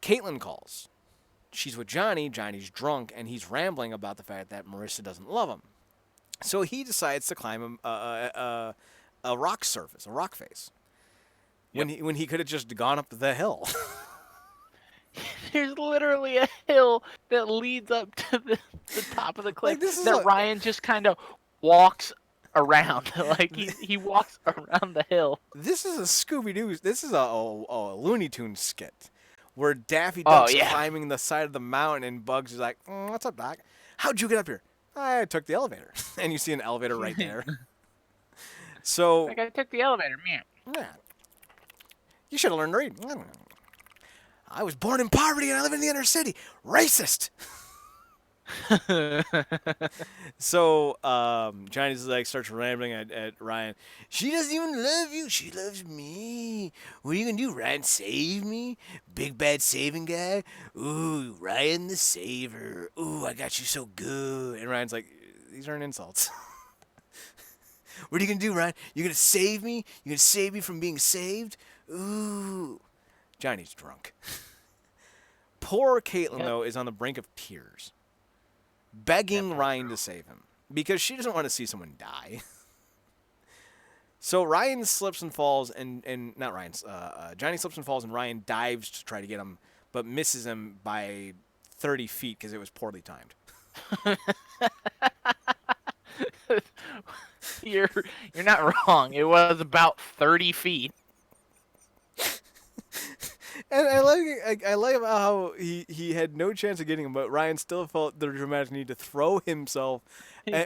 Caitlin calls. She's with Johnny. Johnny's drunk, and he's rambling about the fact that Marissa doesn't love him. So he decides to climb a rock surface, a rock face, when he could have just gone up the hill. There's literally a hill that leads up to the top of the cliff Ryan just kind of walks around. Like, he walks around the hill. This is a Scooby-Doo. This is a Looney Tunes skit where Daffy Duck's climbing the side of the mountain and Bugs is like, what's up, Doc? How'd you get up here? I took the elevator. And you see an elevator right there. So, like, I took the elevator, man. Yeah. You should have learned to read. I was born in poverty and I live in the inner city. Racist. So Johnny's like starts rambling at Ryan. She doesn't even love you. She loves me. What are you gonna do, Ryan? Save me? Big bad saving guy? Ooh, Ryan the saver. Ooh, I got you so good. And Ryan's like, these aren't insults. What are you gonna do, Ryan? You're gonna save me? You're gonna save me from being saved? Ooh. Johnny's drunk. Poor Caitlin, though, is on the brink of tears, begging Ryan to save him because she doesn't want to see someone die. So Ryan slips and falls, and not Ryan's. Johnny slips and falls, and Ryan dives to try to get him, but misses him by 30 feet because it was poorly timed. You're not wrong. It was about 30 feet. And I like how he had no chance of getting him, but Ryan still felt the dramatic need to throw himself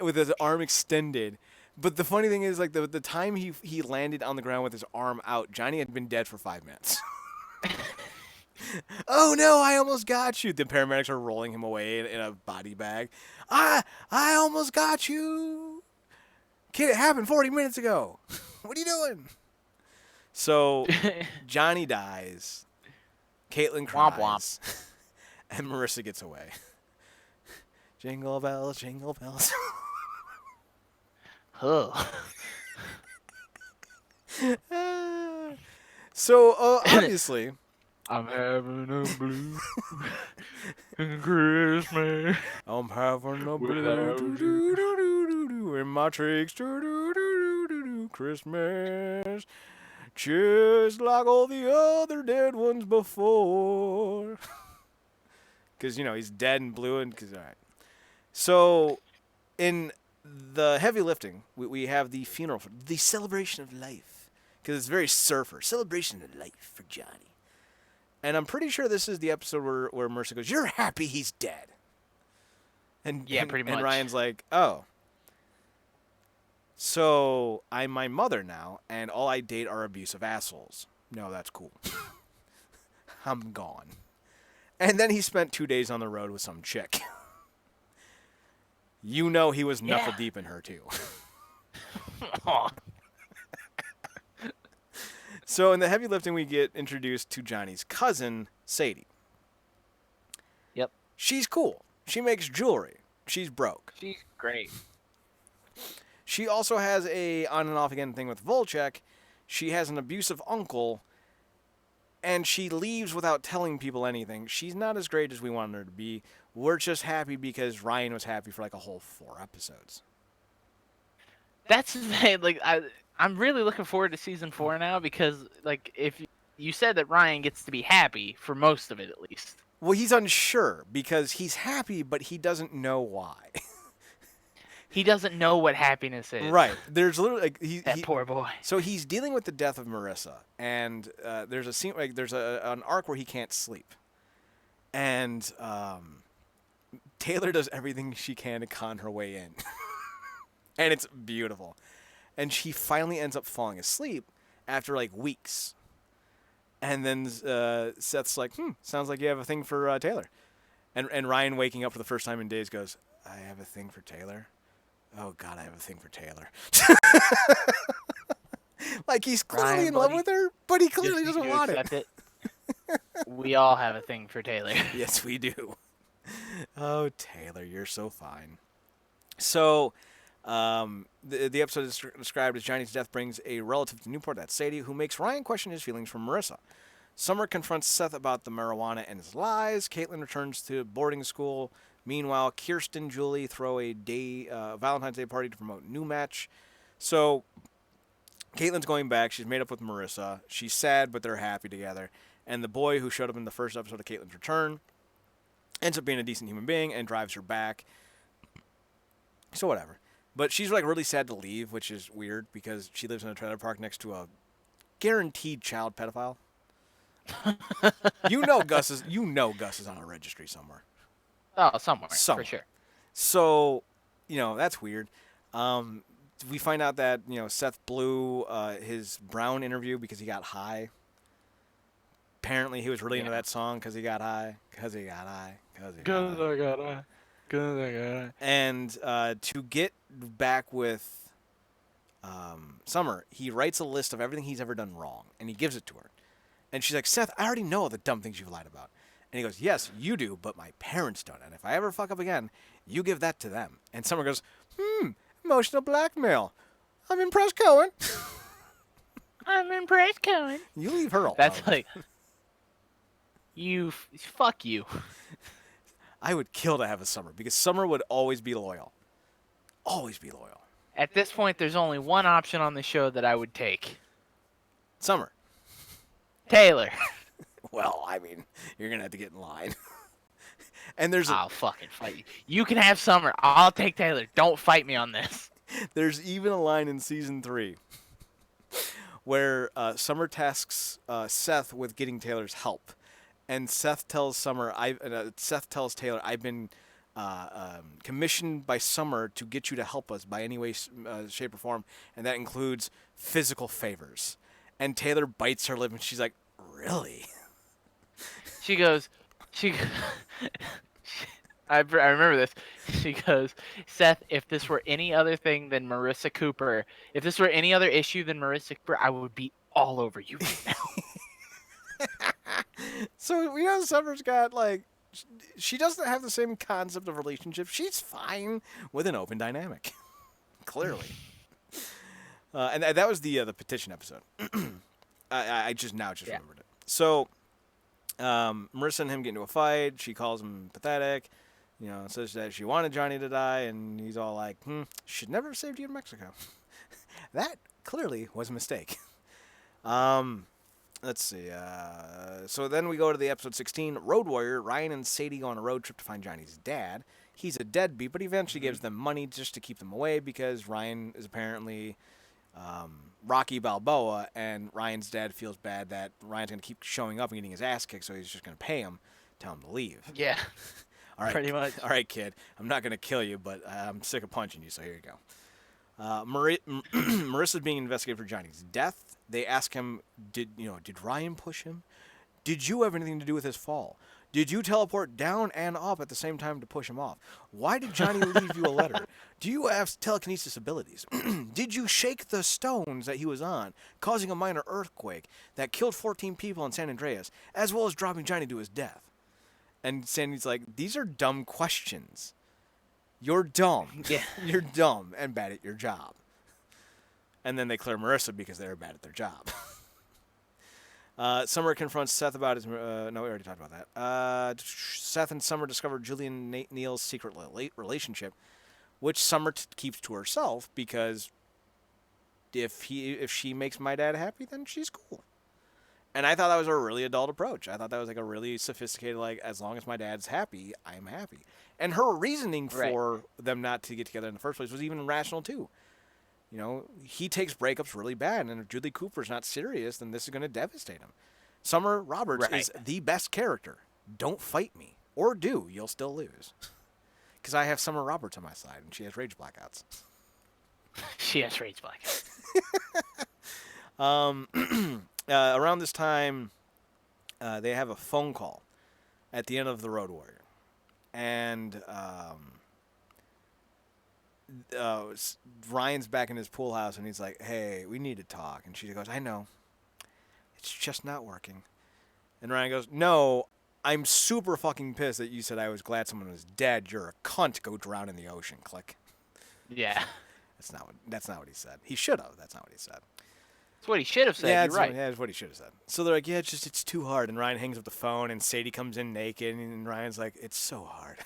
with his arm extended. But the funny thing is, like, the time he landed on the ground with his arm out, Johnny had been dead for 5 minutes. Oh no, I almost got you. The paramedics are rolling him away in a body bag. I almost got you. Kid, it happened 40 minutes ago. What are you doing? So Johnny dies. Caitlin cries. Womp womp. And Marissa gets away. Jingle bells, jingle bells. So, obviously... I'm having a blue Christmas. I'm having a blue in my tricks. Christmas. Just like all the other dead ones before. Because, he's dead and blue. And all right. So in the heavy lifting, we have the funeral, the celebration of life, because it's very surfer celebration of life for Johnny. And I'm pretty sure this is the episode where Marissa goes, "You're happy he's dead," and Yeah, pretty and much. Ryan's like, "Oh, so I'm my mother now, and all I date are abusive assholes. No, that's cool. I'm gone." And then he spent 2 days on the road with some chick. You know he was knuckle Yeah. deep in her too. Aw. So in the heavy lifting, we get introduced to Johnny's cousin, Sadie. Yep. She's cool. She makes jewelry. She's broke. She's great. She also has a on and off again thing with Volchek. She has an abusive uncle, and she leaves without telling people anything. She's not as great as we wanted her to be. We're just happy because Ryan was happy for like a whole 4 episodes. That's like I'm really looking forward to season 4 now because like if you said that Ryan gets to be happy for most of it at least. Well, he's unsure because he's happy, but he doesn't know why. He doesn't know what happiness is. Right. There's literally like That poor boy. So he's dealing with the death of Marissa, and there's a scene like there's an arc where he can't sleep, and Taylor does everything she can to con her way in, and it's beautiful, and she finally ends up falling asleep after like weeks, and then Seth's like, sounds like you have a thing for Taylor, and Ryan waking up for the first time in days goes, I have a thing for Taylor. Oh God, I have a thing for Taylor. Like he's clearly Ryan, in love buddy, with her, but he clearly just doesn't need to want accept it. We all have a thing for Taylor. Yes, we do. Oh, Taylor, you're so fine. So, the episode is described as Johnny's death brings a relative to Newport, that's Sadie, who makes Ryan question his feelings for Marissa. Summer confronts Seth about the marijuana and his lies. Caitlin returns to boarding school. Meanwhile, Kirsten and Julie throw a Valentine's Day party to promote new match. So, Caitlin's going back. She's made up with Marissa. She's sad, but they're happy together. And the boy who showed up in the first episode of Caitlin's return ends up being a decent human being and drives her back. So whatever. But she's like really sad to leave, which is weird because she lives in a trailer park next to a guaranteed child pedophile. You know Gus is on a registry somewhere. Oh, somewhere for sure. So, that's weird. We find out that, Seth blew his Brown interview because he got high. Apparently, he was really into that song because he got high. Because he got high. And to get back with Summer, he writes a list of everything he's ever done wrong, and he gives it to her. And she's like, Seth, I already know all the dumb things you've lied about. And he goes, yes, you do, but my parents don't. And if I ever fuck up again, you give that to them. And Summer goes, emotional blackmail. I'm impressed, Cohen. I'm impressed, Cohen. You leave her alone. That's like, fuck you. I would kill to have a Summer because Summer would always be loyal. Always be loyal. At this point, there's only one option on the show that I would take. Summer. Taylor. Well, I mean, you're going to have to get in line. And there's I'll fucking fight you. You can have Summer. I'll take Taylor. Don't fight me on this. There's even a line in season 3 where Summer tasks Seth with getting Taylor's help. And Seth tells Taylor, I've been commissioned by Summer to get you to help us by any way, shape, or form. And that includes physical favors. And Taylor bites her lip and she's like, really? She goes, I remember this. She goes, Seth, if this were any other thing than Marissa Cooper, if this were any other issue than Marissa Cooper, I would be all over you right now. So, Summer's got, like, she doesn't have the same concept of relationship. She's fine with an open dynamic. Clearly. And that was the petition episode. I just remembered it. So, Marissa and him get into a fight. She calls him pathetic. Says that she wanted Johnny to die, and he's all like, should never have saved you in Mexico. That clearly was a mistake. let's see. So then we go to the episode 16, Road Warrior. Ryan and Sadie go on a road trip to find Johnny's dad. He's a deadbeat, but he eventually gives them money just to keep them away because Ryan is apparently Rocky Balboa, and Ryan's dad feels bad that Ryan's going to keep showing up and getting his ass kicked, so he's just going to pay him, tell him to leave. Yeah. All right, Pretty much. All right, kid. I'm not going to kill you, but I'm sick of punching you, so here you go. Marissa's being investigated for Johnny's death. They ask him, did Ryan push him? Did you have anything to do with his fall? Did you teleport down and up at the same time to push him off? Why did Johnny leave you a letter? Do you have telekinesis abilities? Did you shake the stones that he was on, causing a minor earthquake that killed 14 people in San Andreas, as well as dropping Johnny to his death? And Sandy's like, these are dumb questions. You're dumb. Yeah. You're dumb and bad at your job. And then they clear Marissa because they're bad at their job. Summer confronts Seth about his... no, we already talked about that. Seth and Summer discover Julian and Neil's secret relationship, which Summer keeps to herself because if she makes my dad happy, then she's cool. And I thought that was a really adult approach. I thought that was like a really sophisticated, like, as long as my dad's happy, I'm happy. And her reasoning for them not to get together in the first place was even rational, too. You know, he takes breakups really bad, and if Julie Cooper's not serious, then this is going to devastate him. Summer Roberts is the best character. Don't fight me. Or do. You'll still lose. Because I have Summer Roberts on my side, and she has rage blackouts. She has rage blackouts. Around this time, they have a phone call at the end of the Road Warrior. And Ryan's back in his pool house, and he's like, hey, we need to talk. And she goes, I know. It's just not working. And Ryan goes, no, I'm super fucking pissed that you said I was glad someone was dead. You're a cunt. Go drown in the ocean. Click. Yeah. That's not what he said. He should have. That's not what he said. That's what he should have said. Yeah, You're right. Yeah, that's what he should have said. So they're like, yeah, it's too hard. And Ryan hangs up the phone, and Sadie comes in naked, and Ryan's like, it's so hard.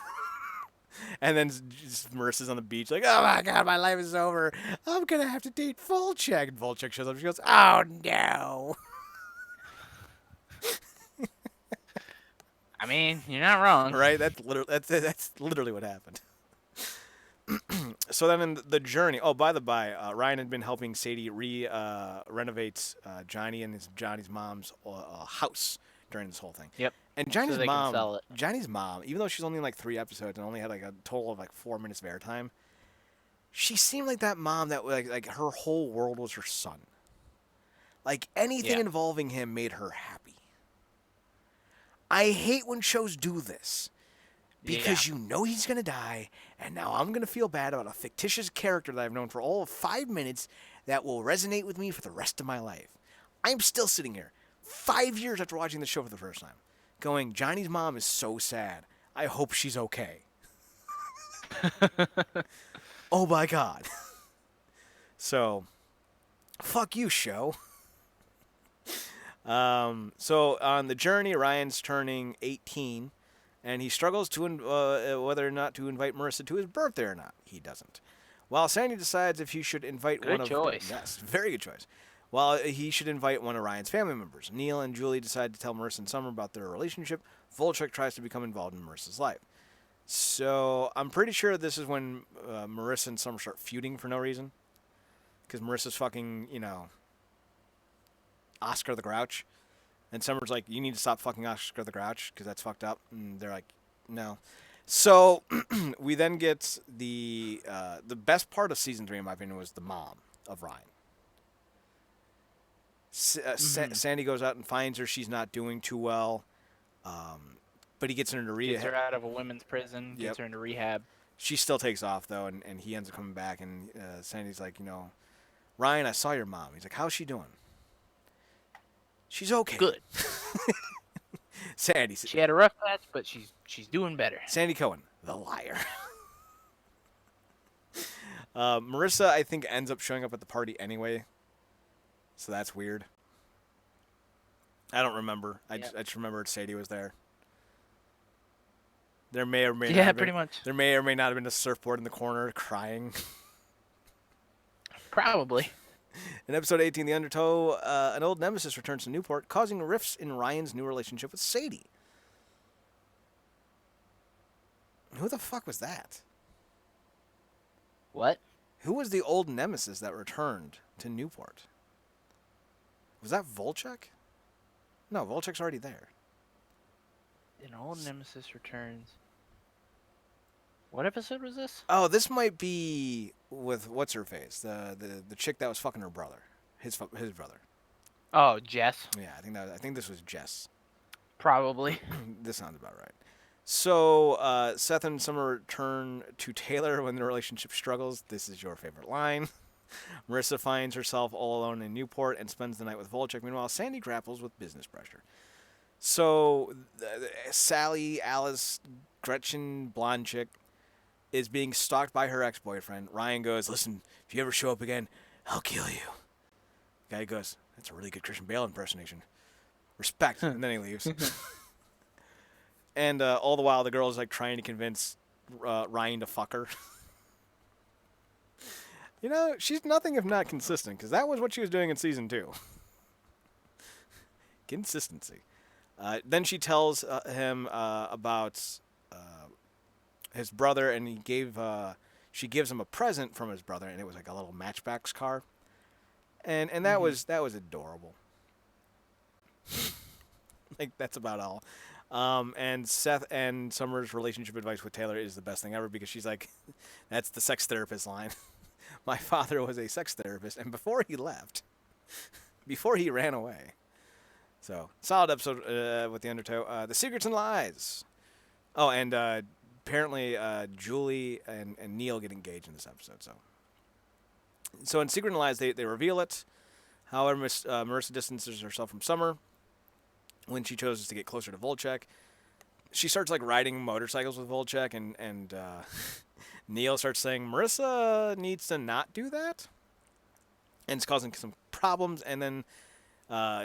And then just Marissa's on the beach like, oh, my God, my life is over. I'm going to have to date Volchek. And Volchek shows up. She goes, oh, no. I mean, you're not wrong. Right? That's literally what happened. So then in the journey, oh, by the by, Ryan had been helping Sadie renovate Johnny's mom's house during this whole thing. Yep. And Johnny's mom, even though she's only in like 3 episodes and only had like a total of like 4 minutes of airtime, she seemed like that mom that like her whole world was her son. Like anything involving him made her happy. I hate when shows do this. Because you know he's going to die, and now I'm going to feel bad about a fictitious character that I've known for all of 5 minutes that will resonate with me for the rest of my life. I'm still sitting here, 5 years after watching the show for the first time, going, Johnny's mom is so sad. I hope she's okay. Oh my God. So, fuck you, show. So on the journey, Ryan's turning 18. And he struggles to whether or not to invite Marissa to his birthday or not. He doesn't. While Sandy decides if he should invite Good choice. Yes, very good choice. While he should invite one of Ryan's family members. Neil and Julie decide to tell Marissa and Summer about their relationship. Volchek tries to become involved in Marissa's life. So I'm pretty sure this is when Marissa and Summer start feuding for no reason. Because Marissa's fucking, Oscar the Grouch. And Summer's like, you need to stop fucking Oscar the Grouch because that's fucked up. And they're like, no. So we then get the best part of season 3, in my opinion, was the mom of Ryan. Sandy goes out and finds her. She's not doing too well. But he gets her into rehab. Gets her out of a women's prison. Gets her into rehab. She still takes off, though, and he ends up coming back. And Sandy's like, Ryan, I saw your mom. He's like, how's she doing? She's okay. Good. Sandy. She had a rough patch, but she's doing better. Sandy Cohen, the liar. Marissa, I think, ends up showing up at the party anyway. So that's weird. I don't remember. I just remember Sadie was there. There may or may not have pretty much. There may or may not have been a surfboard in the corner crying. Probably. In episode 18, The Undertow, an old nemesis returns to Newport, causing rifts in Ryan's new relationship with Sadie. Who the fuck was that? What? Who was the old nemesis that returned to Newport? Was that Volchek? No, Volchek's already there. An old nemesis returns. What episode was this? Oh, this might be with what's her face, the chick that was fucking her brother, his brother. Oh, Jess. Yeah, I think this was Jess. Probably. This sounds about right. So Seth and Summer return to Taylor when the relationship struggles. This is your favorite line. Marissa finds herself all alone in Newport and spends the night with Volchek. Meanwhile, Sandy grapples with business pressure. So Sally, Alice, Gretchen, blonde chick, is being stalked by her ex-boyfriend. Ryan goes, "Listen, if you ever show up again, I'll kill you." Guy goes, "That's a really good Christian Bale impersonation. Respect." And then he leaves. And all the while, the girl is like trying to convince Ryan to fuck her. You know, she's nothing if not consistent, because that was what she was doing in season 2. Consistency. Then she tells him about his brother, and she gives him a present from his brother, and it was like a little Matchbox car, and that was adorable. Like, that's about all. And Seth and Summer's relationship advice with Taylor is the best thing ever, because she's like, that's the sex therapist line. My father was a sex therapist, and before he left, before he ran away. So, solid episode with The Undertow. The Secrets and Lies. Oh, and apparently Julie and Neil get engaged in this episode. So in Secret and Lies, they reveal it. However, Marissa distances herself from Summer when she chooses to get closer to Volchek. She starts like riding motorcycles with Volchek, and Neil starts saying Marissa needs to not do that, and it's causing some problems. And then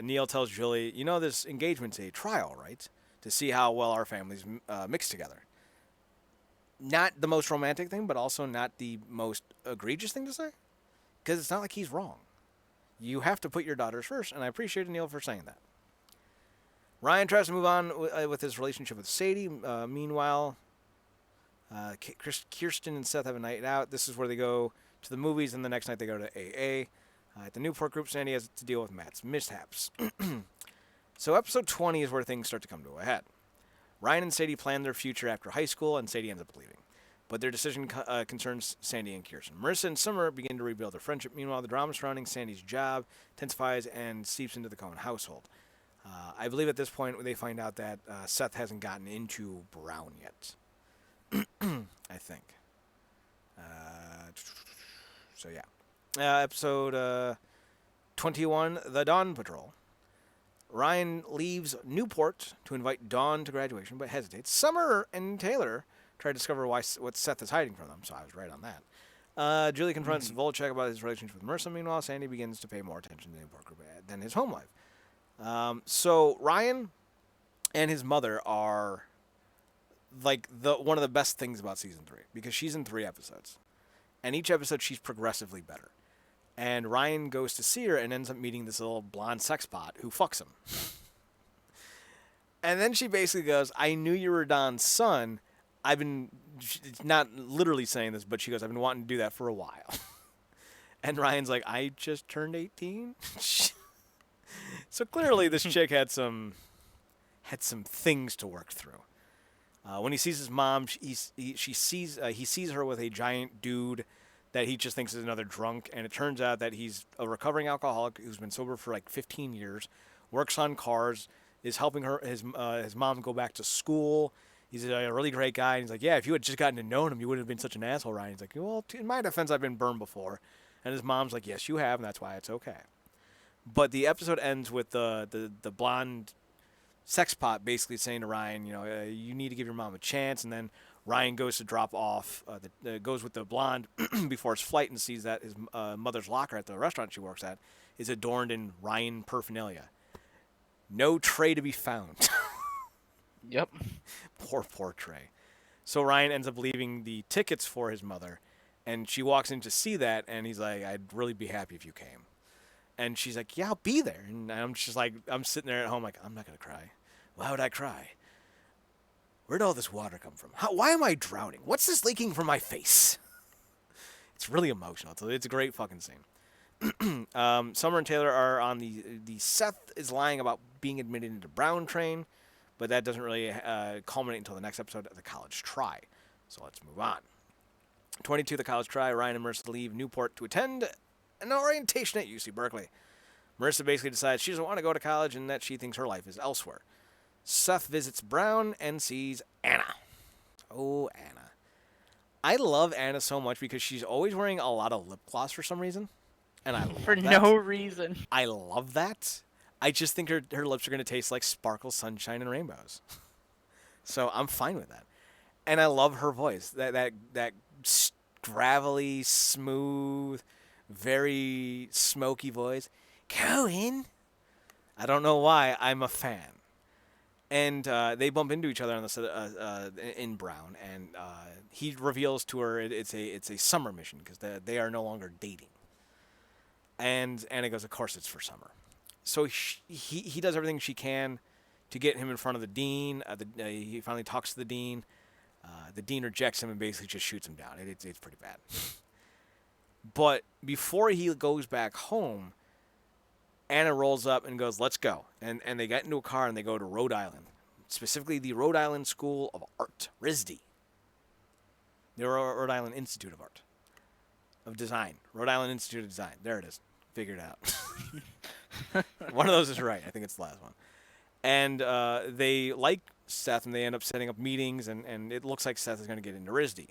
Neil tells Julie, "You know, this engagement's a trial, right? To see how well our families mix together." Not the most romantic thing, but also not the most egregious thing to say, because it's not like he's wrong. You have to put your daughters first, and I appreciate Neil for saying that. Ryan tries to move on with his relationship with Sadie. Meanwhile, Kirsten and Seth have a night out. This is where they go to the movies, and the next night they go to AA. At the Newport group, Sandy has to deal with Matt's mishaps. So episode 20 is where things start to come to a head. Ryan and Sadie plan their future after high school, and Sadie ends up leaving. But their decision concerns Sandy and Kirsten. Marissa and Summer begin to rebuild their friendship. Meanwhile, the drama surrounding Sandy's job intensifies and seeps into the Cohen household. I believe at this point they find out that Seth hasn't gotten into Brown yet. I think. So yeah. Episode 21, The Dawn Patrol. Ryan leaves Newport to invite Dawn to graduation, but hesitates. Summer and Taylor try to discover what Seth is hiding from them, so I was right on that. Julie confronts Volchek about his relationship with Marissa. Meanwhile, Sandy begins to pay more attention to the Newport group than his home life. So Ryan and his mother are like one of the best things about season 3, because she's in 3 episodes, and each episode she's progressively better. And Ryan goes to see her and ends up meeting this little blonde sexbot who fucks him. And then she basically goes, "I knew you were Don's son. I've been," not literally saying this, but she goes, "I've been wanting to do that for a while." And Ryan's like, "I just turned 18." So clearly this chick had some things to work through. When he sees his mom, he sees her with a giant dude that he just thinks is another drunk, and it turns out that he's a recovering alcoholic who's been sober for like 15 years, works on cars, is helping his mom go back to school. He's a really great guy, and he's like, "Yeah, if you had just gotten to know him, you wouldn't have been such an asshole, Ryan." He's like, "Well, in my defense, I've been burned before." And his mom's like, "Yes, you have, and that's why it's okay." But the episode ends with the blonde sexpot basically saying to Ryan, "You need to give your mom a chance." And then Ryan goes to drop off, goes with the blonde before his flight, and sees that his mother's locker at the restaurant she works at is adorned in Ryan paraphernalia. No tray to be found. Yep. Poor Trey. So Ryan ends up leaving the tickets for his mother, and she walks in to see that, and he's like, "I'd really be happy if you came." And she's like, yeah, I'll be there. And I'm just like, I'm sitting there at home like, I'm not going to cry. Why would I cry? Where'd all this water come from? Why am I drowning? What's this leaking from my face? It's really emotional. It's a great fucking scene. Summer and Taylor are on the Seth is lying about being admitted into Brown train, but that doesn't really culminate until the next episode of the college try. So let's move on. 22, the college try. Ryan and Marissa leave Newport to attend an orientation at UC Berkeley. Marissa basically decides she doesn't want to go to college and that she thinks her life is elsewhere. Seth visits Brown and sees Anna. Oh, Anna. I love Anna so much because she's always wearing a lot of lip gloss for some reason. And I love For that. no reason. I love that. I just think her lips are going to taste like sparkle, sunshine, and rainbows. So I'm fine with that. And I love her voice. That gravelly, smooth, very smoky voice. Cohen. I don't know why. I'm a fan. And they bump into each other on the set, in Brown, and he reveals to her it's a summer mission because they are no longer dating. And Anna goes, of course it's for summer. So he does everything she can to get him in front of the dean. He finally talks to the dean. The dean rejects him and basically just shoots him down. It's pretty bad. But before he goes back home, Anna rolls up and goes, let's go. And they get into a car and they go to Rhode Island, specifically the Rhode Island School of Art, RISD. The Rhode Island Institute of Art, of Design. Rhode Island Institute of Design. There it is. Figured it out. One of those is right. I think it's the last one. And they like Seth and they end up setting up meetings and it looks like Seth is going to get into RISD.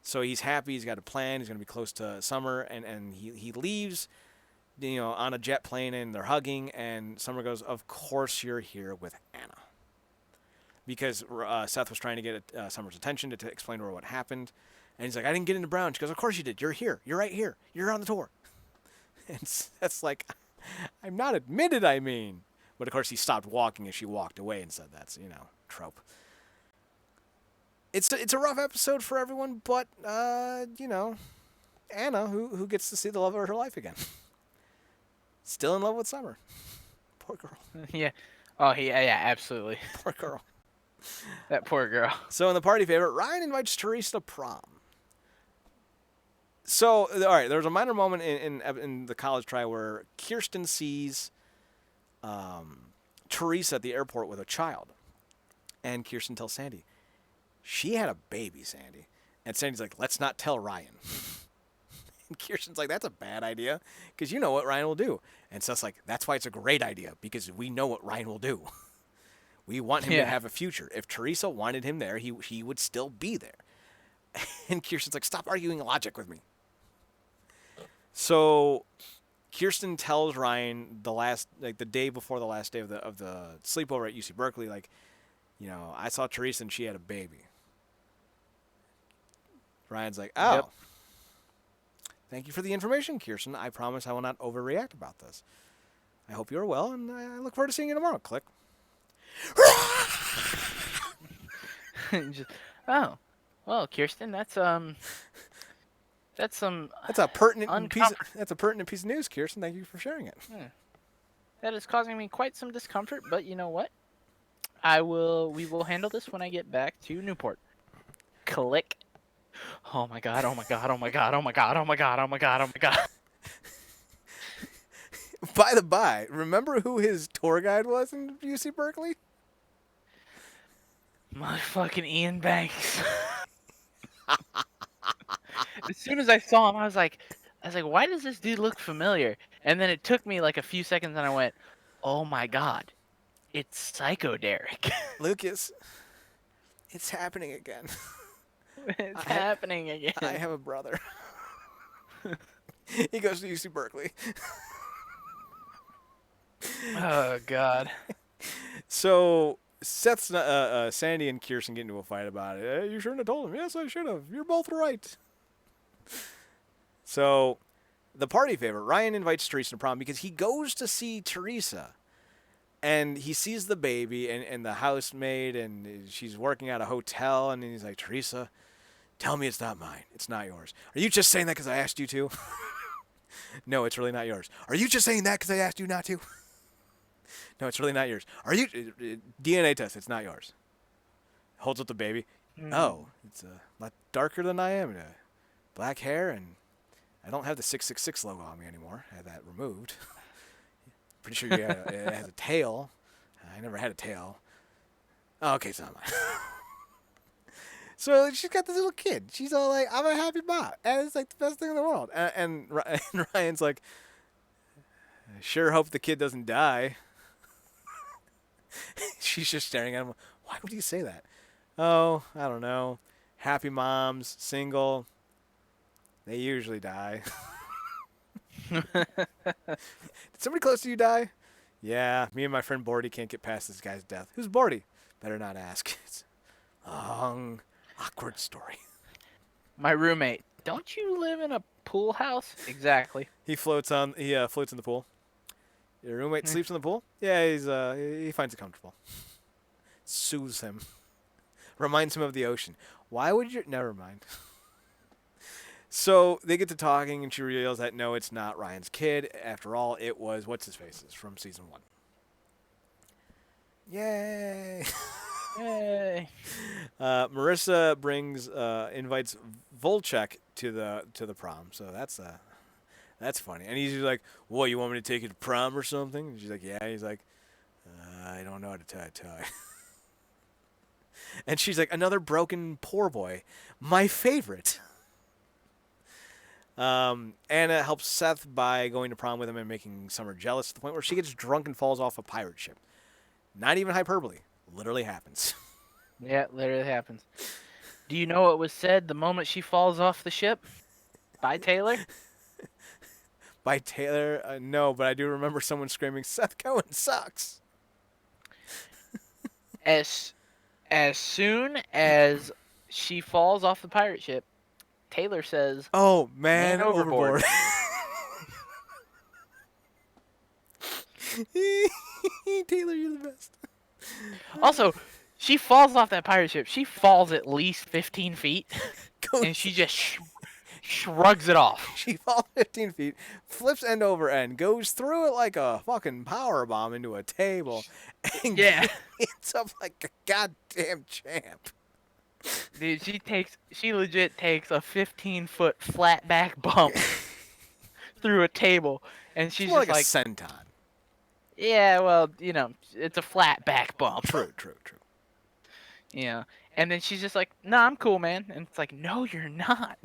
So he's happy. He's got a plan. He's going to be close to Summer and he leaves, on a jet plane and they're hugging and Summer goes, of course you're here with Anna. Because Seth was trying to get Summer's attention to explain to her what happened. And he's like, I didn't get into Brown. She goes, of course you did. You're here. You're right here. You're on the tour. And Seth's like, I'm not admitted, I mean. But of course he stopped walking as she walked away and said that's, trope. It's a rough episode for everyone, but, Anna, who gets to see the love of her life again. Still in love with Summer. Poor girl. Yeah. Oh, yeah, absolutely. Poor girl. That poor girl. So in the party favorite, Ryan invites Teresa to prom. So, all right, there was a minor moment in the college try where Kirsten sees Teresa at the airport with a child. And Kirsten tells Sandy, she had a baby, Sandy. And Sandy's like, let's not tell Ryan. And Kirsten's like, that's a bad idea because you know what Ryan will do. And Seth's like, that's why it's a great idea because we know what Ryan will do. We want him to have a future. If Teresa wanted him there, he would still be there. And Kirsten's like, stop arguing logic with me. So Kirsten tells Ryan the day before the last day of the sleepover at UC Berkeley, I saw Teresa and she had a baby. Ryan's like, oh. Yep. Thank you for the information, Kirsten. I promise I will not overreact about this. I hope you're well, and I look forward to seeing you tomorrow. Click. Oh, well, Kirsten, that's a pertinent piece of news, Kirsten. Thank you for sharing it. That is causing me quite some discomfort, but you know what? We will handle this when I get back to Newport. Click. Oh my god, oh my god, oh my god, oh my god, oh my god, oh my god, oh my god. By the by, remember who his tour guide was in UC Berkeley? My fucking Ian Banks. As soon as I saw him, I was like, why does this dude look familiar? And then it took me like a few seconds and I went, oh my god, it's Psycho Derek. Lucas, it's happening again. It's happening again. I have a brother. He goes to UC Berkeley. Oh, God. So Seth's Sandy and Kirsten get into a fight about it. Hey, you shouldn't have told him. Yes, I should have. You're both right. So the party favorite, Ryan invites Teresa to prom because he goes to see Teresa. And he sees the baby and the housemaid, and she's working at a hotel. And he's like, Teresa, tell me it's not mine. It's not yours. Are you just saying that because I asked you to? No, it's really not yours. Are you just saying that because I asked you not to? No, it's really not yours. Are you DNA test? It's not yours. Holds up the baby. Oh, it's a lot darker than I am. Black hair, and I don't have the 666 logo on me anymore. I had that removed. Pretty sure it has a tail. I never had a tail. Oh, okay, so not mine. So she's got this little kid. She's all like, I'm a happy mom. And it's like the best thing in the world. And Ryan's like, I sure hope the kid doesn't die. She's just staring at him. Why would you say that? Oh, I don't know. Happy moms, single. They usually die. Did somebody close to you die? Yeah, me and my friend Boardy can't get past this guy's death. Who's Boardy? Better not ask. It's a long, awkward story. My roommate. Don't you live in a pool house? Exactly. He floats in the pool. Your roommate sleeps in the pool? Yeah, he finds it comfortable. Soothes him. Reminds him of the ocean. Why would you... Never mind. So they get to talking, and she reveals that no, it's not Ryan's kid. After all, it was what's-his-face's from season 1. Yay! Hey. Marissa invites Volchek to the prom, so that's funny. And he's like, "What, you want me to take you to prom or something?" And she's like, "Yeah." He's like, "I don't know how to tie a tie." And she's like, "Another broken poor boy, my favorite." Anna helps Seth by going to prom with him and making Summer jealous to the point where she gets drunk and falls off a pirate ship. Not even hyperbole. Literally happens. Yeah, it literally happens. Do you know what was said the moment she falls off the ship? By Taylor? By Taylor? No, but I do remember someone screaming, "Seth Cohen sucks." As soon as she falls off the pirate ship, Taylor says, "Oh, man overboard." Taylor, you're the best. Also, she falls off that pirate ship. She falls at least 15 feet, and she just shrugs it off. She falls 15 feet, flips end over end, goes through it like a fucking power bomb into a table, and Yeah. gets up like a goddamn champ. Dude, she legit takes a 15-foot flat back bump through a table, and she's More just like a like, senton. yeah, well, it's a flat back bump. True. Yeah. And then she's just like, "No, I'm cool, man." And it's like, "No, you're not."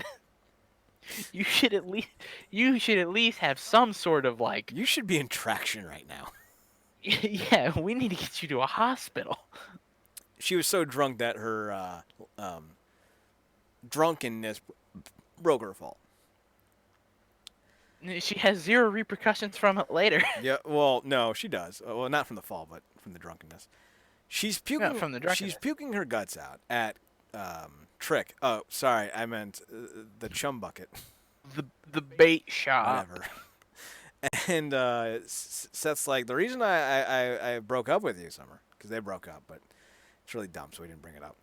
You should at least have some sort of like, You should be in traction right now. yeah, we need to get you to a hospital. She was so drunk that her drunkenness broke her fall. She has zero repercussions from it later. Yeah, well, no, she does. Well, not from the fall, but from the drunkenness. She's puking. No, from the drunkenness. She's puking her guts out at Trick. Oh, sorry, I meant the chum bucket. The bait shop. Whatever. And Seth's like, the reason I broke up with you, Summer, because they broke up, but it's really dumb, so we didn't bring it up,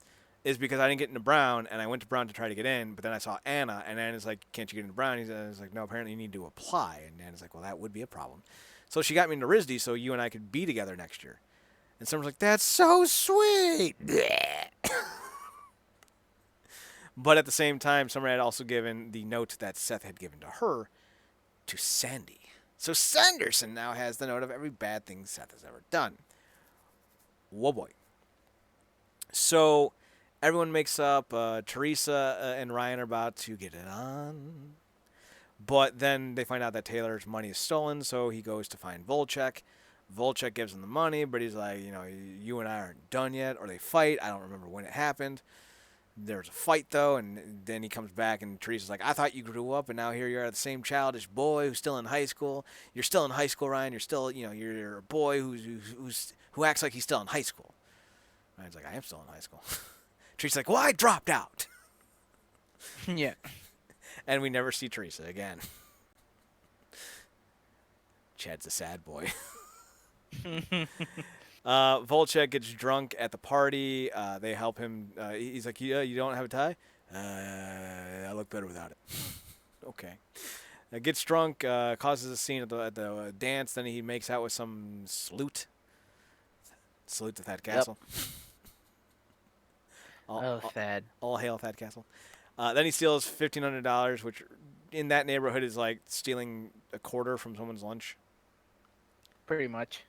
is because I didn't get into Brown, and I went to Brown to try to get in, but then I saw Anna, and Anna's like, "Can't you get into Brown?" He's like, "No, apparently you need to apply." And Anna's like, "Well, that would be a problem." So she got me into RISD so you and I could be together next year. And Summer's like, "That's so sweet." But at the same time, Summer had also given the note that Seth had given to her to Sandy. So Sanderson now has the note of every bad thing Seth has ever done. Whoa, boy. So everyone makes up. Teresa and Ryan are about to get it on. But then they find out that Taylor's money is stolen, so he goes to find Volchek. Volchek gives him the money, but he's like, you and I aren't done yet. Or they fight. I don't remember when it happened. There's a fight, though, and then he comes back, and Teresa's like, "I thought you grew up, and now here you are, the same childish boy who's still in high school. You're still in high school, Ryan. You're still, you're a boy who acts like he's still in high school." Ryan's like, "I am still in high school." Teresa's like, "Well, I dropped out." Yeah. And we never see Teresa again. Chad's a sad boy. Volchek gets drunk at the party. They help him. He's like, "Yeah, you don't have a tie? I look better without it." Okay. Gets drunk, causes a scene at the dance. Then he makes out with some salute. Salute to Thad Yep. Castle. all, Oh, all, Thad. all hail Thad Castle. Then he steals $1,500, which in that neighborhood is like stealing a quarter from someone's lunch. Pretty much.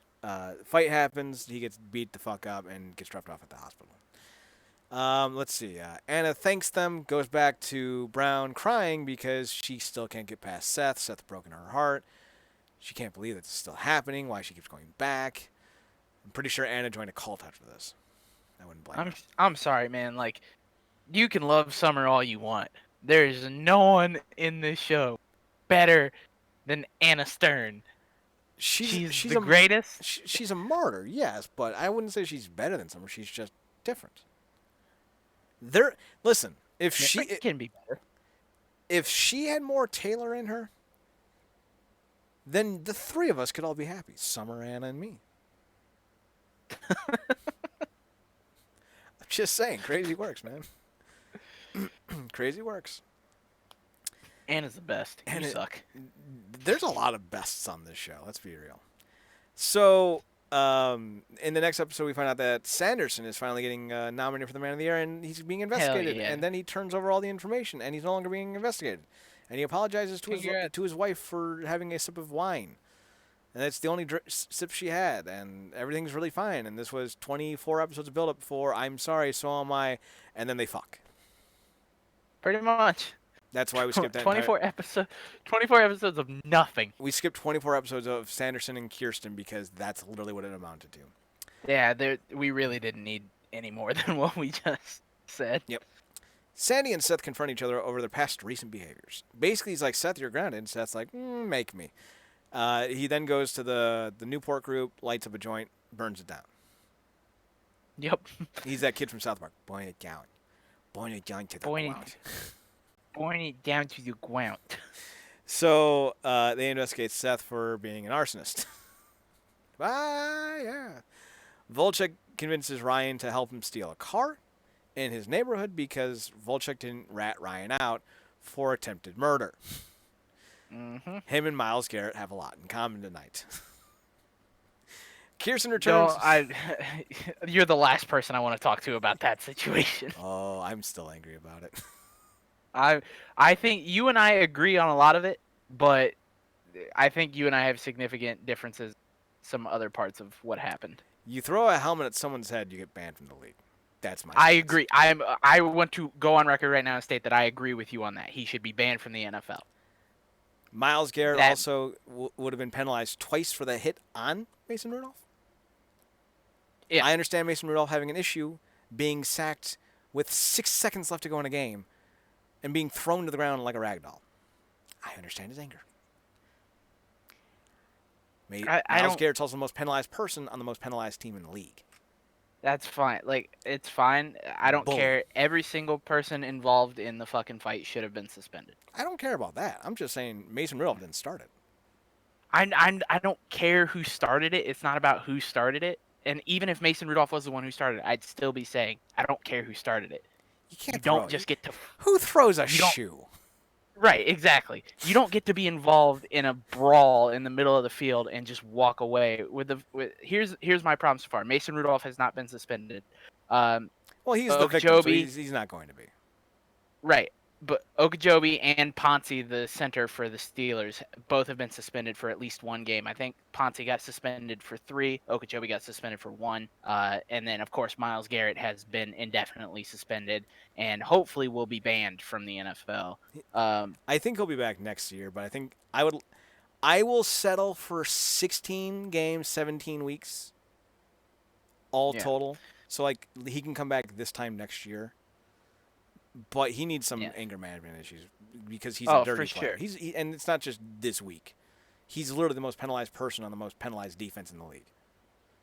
Fight happens. He gets beat the fuck up and gets dropped off at the hospital. Let's see. Anna thanks them, goes back to Brown crying because she still can't get past Seth. Seth broken her heart. She can't believe that this is still happening, why she keeps going back. I'm pretty sure Anna joined a cult after this. I wouldn't blame her. I'm sorry, man. Like, you can love Summer all you want. There is no one in this show better than Anna Stern. She's the greatest. She's a martyr, yes, but I wouldn't say she's better than Summer. She's just different. Listen, if she can be better. If she had more Taylor in her, then the three of us could all be happy. Summer, Anna, and me. I'm just saying, crazy works, man. Crazy works. Anna's the best. You suck. There's a lot of bests on this show. Let's be real. So, in the next episode, we find out that Sanderson is finally getting nominated for the Man of the Year, and he's being investigated. Yeah. And then he turns over all the information, and he's no longer being investigated. And he apologizes to his wife for having a sip of wine. And that's the only sip she had, and everything's really fine. And this was 24 episodes of build-up for I'm sorry, so am I, and then they fuck. Pretty much. That's why we skipped that 24 episodes of nothing. We skipped 24 episodes of Sanderson and Kirsten because that's literally what it amounted to. Yeah, we really didn't need any more than what we just said. Yep. Sandy and Seth confront each other over their past recent behaviors. Basically, he's like, Seth, you're grounded. And Seth's like, make me. He then goes to the Newport group, lights up a joint, burns it down. Yep. He's that kid from South Park. Burn it down. Burn it down to the ground. Burn it down to the ground. So they investigate Seth for being an arsonist. Yeah. Volchek convinces Ryan to help him steal a car in his neighborhood because Volchek didn't rat Ryan out for attempted murder. Mm-hmm. Him and Myles Garrett have a lot in common tonight. Kirsten returns. You're the last person I want to talk to about that situation. Oh, I'm still angry about it. I think you and I agree on a lot of it, but I think you and I have significant differences. Some other parts of what happened. You throw a helmet at someone's head, you get banned from the league. That's my. I agree. I want to go on record right now and state that I agree with you on that. He should be banned from the NFL. Myles Garrett also would have been penalized twice for the hit on Mason Rudolph. Yeah. I understand Mason Rudolph having an issue being sacked with 6 seconds left to go in a game and being thrown to the ground like a rag doll. I understand his anger. Myles Garrett's also the most penalized person on the most penalized team in the league. That's fine. Like, it's fine. I don't care. Every single person involved in the fucking fight should have been suspended. I don't care about that. I'm just saying Mason Rudolph didn't start it. I don't care who started it. It's not about who started it. And even if Mason Rudolph was the one who started it, I'd still be saying, I don't care who started it. You don't just get to... Who throws a shoe? Right, exactly. You don't get to be involved in a brawl in the middle of the field and just walk away. Here's my problem so far. Mason Rudolph has not been suspended. Well, he's the victim, so he's not going to be. Right, but Okeechobee and Ponce, the center for the Steelers, both have been suspended for at least one game. I think Ponce got suspended for 3. Okeechobee got suspended for 1. And then, of course, Myles Garrett has been indefinitely suspended and hopefully will be banned from the NFL. I think he'll be back next year, but I will settle for 16 games, 17 weeks, all total. So, like, he can come back this time next year. But he needs some anger management issues because he's a dirty player. Sure. And it's not just this week. He's literally the most penalized person on the most penalized defense in the league.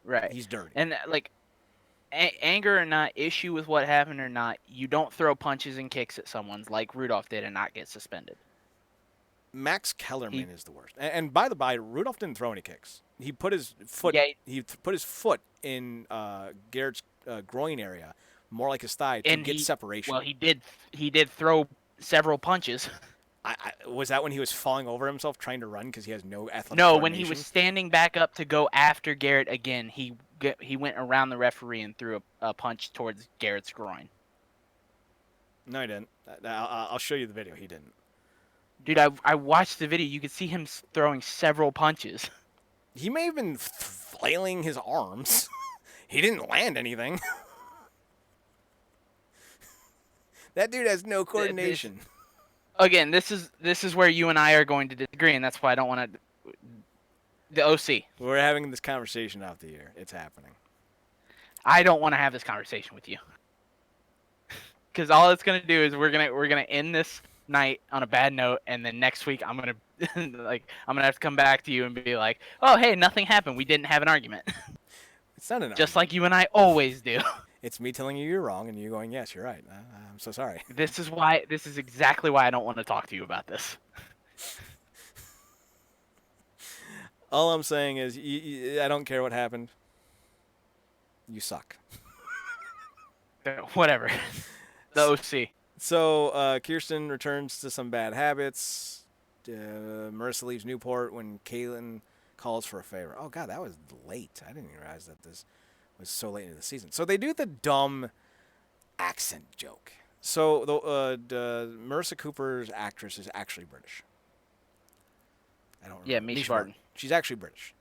Right. He's dirty. And, like, anger or not, issue with what happened or not, you don't throw punches and kicks at someone like Rudolph did and not get suspended. Max Kellerman is the worst. And by the by, Rudolph didn't throw any kicks. He put his foot. Yeah, he put his foot in Garrett's groin area, more like his thigh, to get separation. Well, he did throw several punches. Was that when he was falling over himself trying to run because he has no athletic No, when he coordination? was standing back up to go after Garrett again, he went around the referee and threw a punch towards Garrett's groin. No, he didn't. I'll show you the video. He didn't. Dude, I watched the video. You could see him throwing several punches. He may have been flailing his arms. He didn't land anything. That dude has no coordination. Again, this is where you and I are going to disagree, and that's why I don't want to. The OC. We're having this conversation off the air. It's happening. I don't want to have this conversation with you. Because all it's gonna do is we're gonna end this night on a bad note, and then next week I'm gonna I'm gonna have to come back to you and be like, oh hey, nothing happened. We didn't have an argument. It's not an Just argument. like you and I always do. It's me telling you you're wrong, and you going, yes, you're right. I'm so sorry. This is exactly why I don't want to talk to you about this. All I'm saying is, I don't care what happened. You suck. Whatever. The OC. So Kirsten returns to some bad habits. Marissa leaves Newport when Caitlin calls for a favor. Oh, God, that was late. I didn't even realize that this was so late into the season. So they do the dumb accent joke. So the Marissa Cooper's actress is actually British. I don't remember. Yeah, Misha Barton. She's actually British.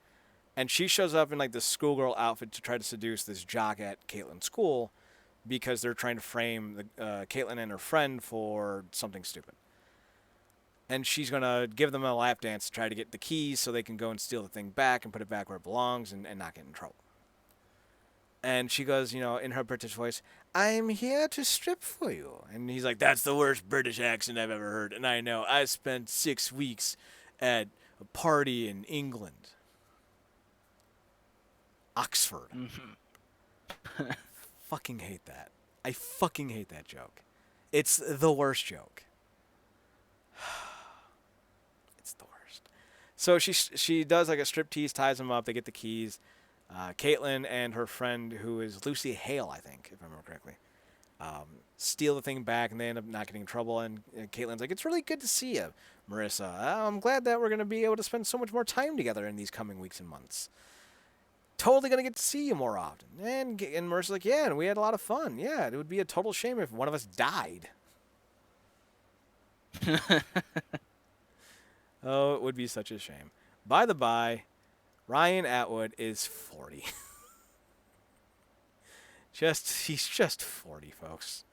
And she shows up in like this schoolgirl outfit to try to seduce this jock at Caitlin's school because they're trying to frame Caitlin and her friend for something stupid. And she's going to give them a lap dance to try to get the keys so they can go and steal the thing back and put it back where it belongs and not get in trouble. And she goes, in her British voice, I'm here to strip for you. And he's like, that's the worst British accent I've ever heard. And I know, I spent 6 weeks at a party in England. Oxford. Mm-hmm. Fucking hate that. I fucking hate that joke. It's the worst joke. It's the worst. So she does like a striptease, ties them up, they get the keys. Caitlin and her friend, who is Lucy Hale, I think, if I remember correctly, steal the thing back, and they end up not getting in trouble. And Caitlin's like, it's really good to see you, Marissa. I'm glad that we're going to be able to spend so much more time together in these coming weeks and months. Totally going to get to see you more often. And Marissa's like, yeah, and we had a lot of fun. Yeah, it would be a total shame if one of us died. Oh, it would be such a shame. By the by, Ryan Atwood is 40. He's just 40, folks.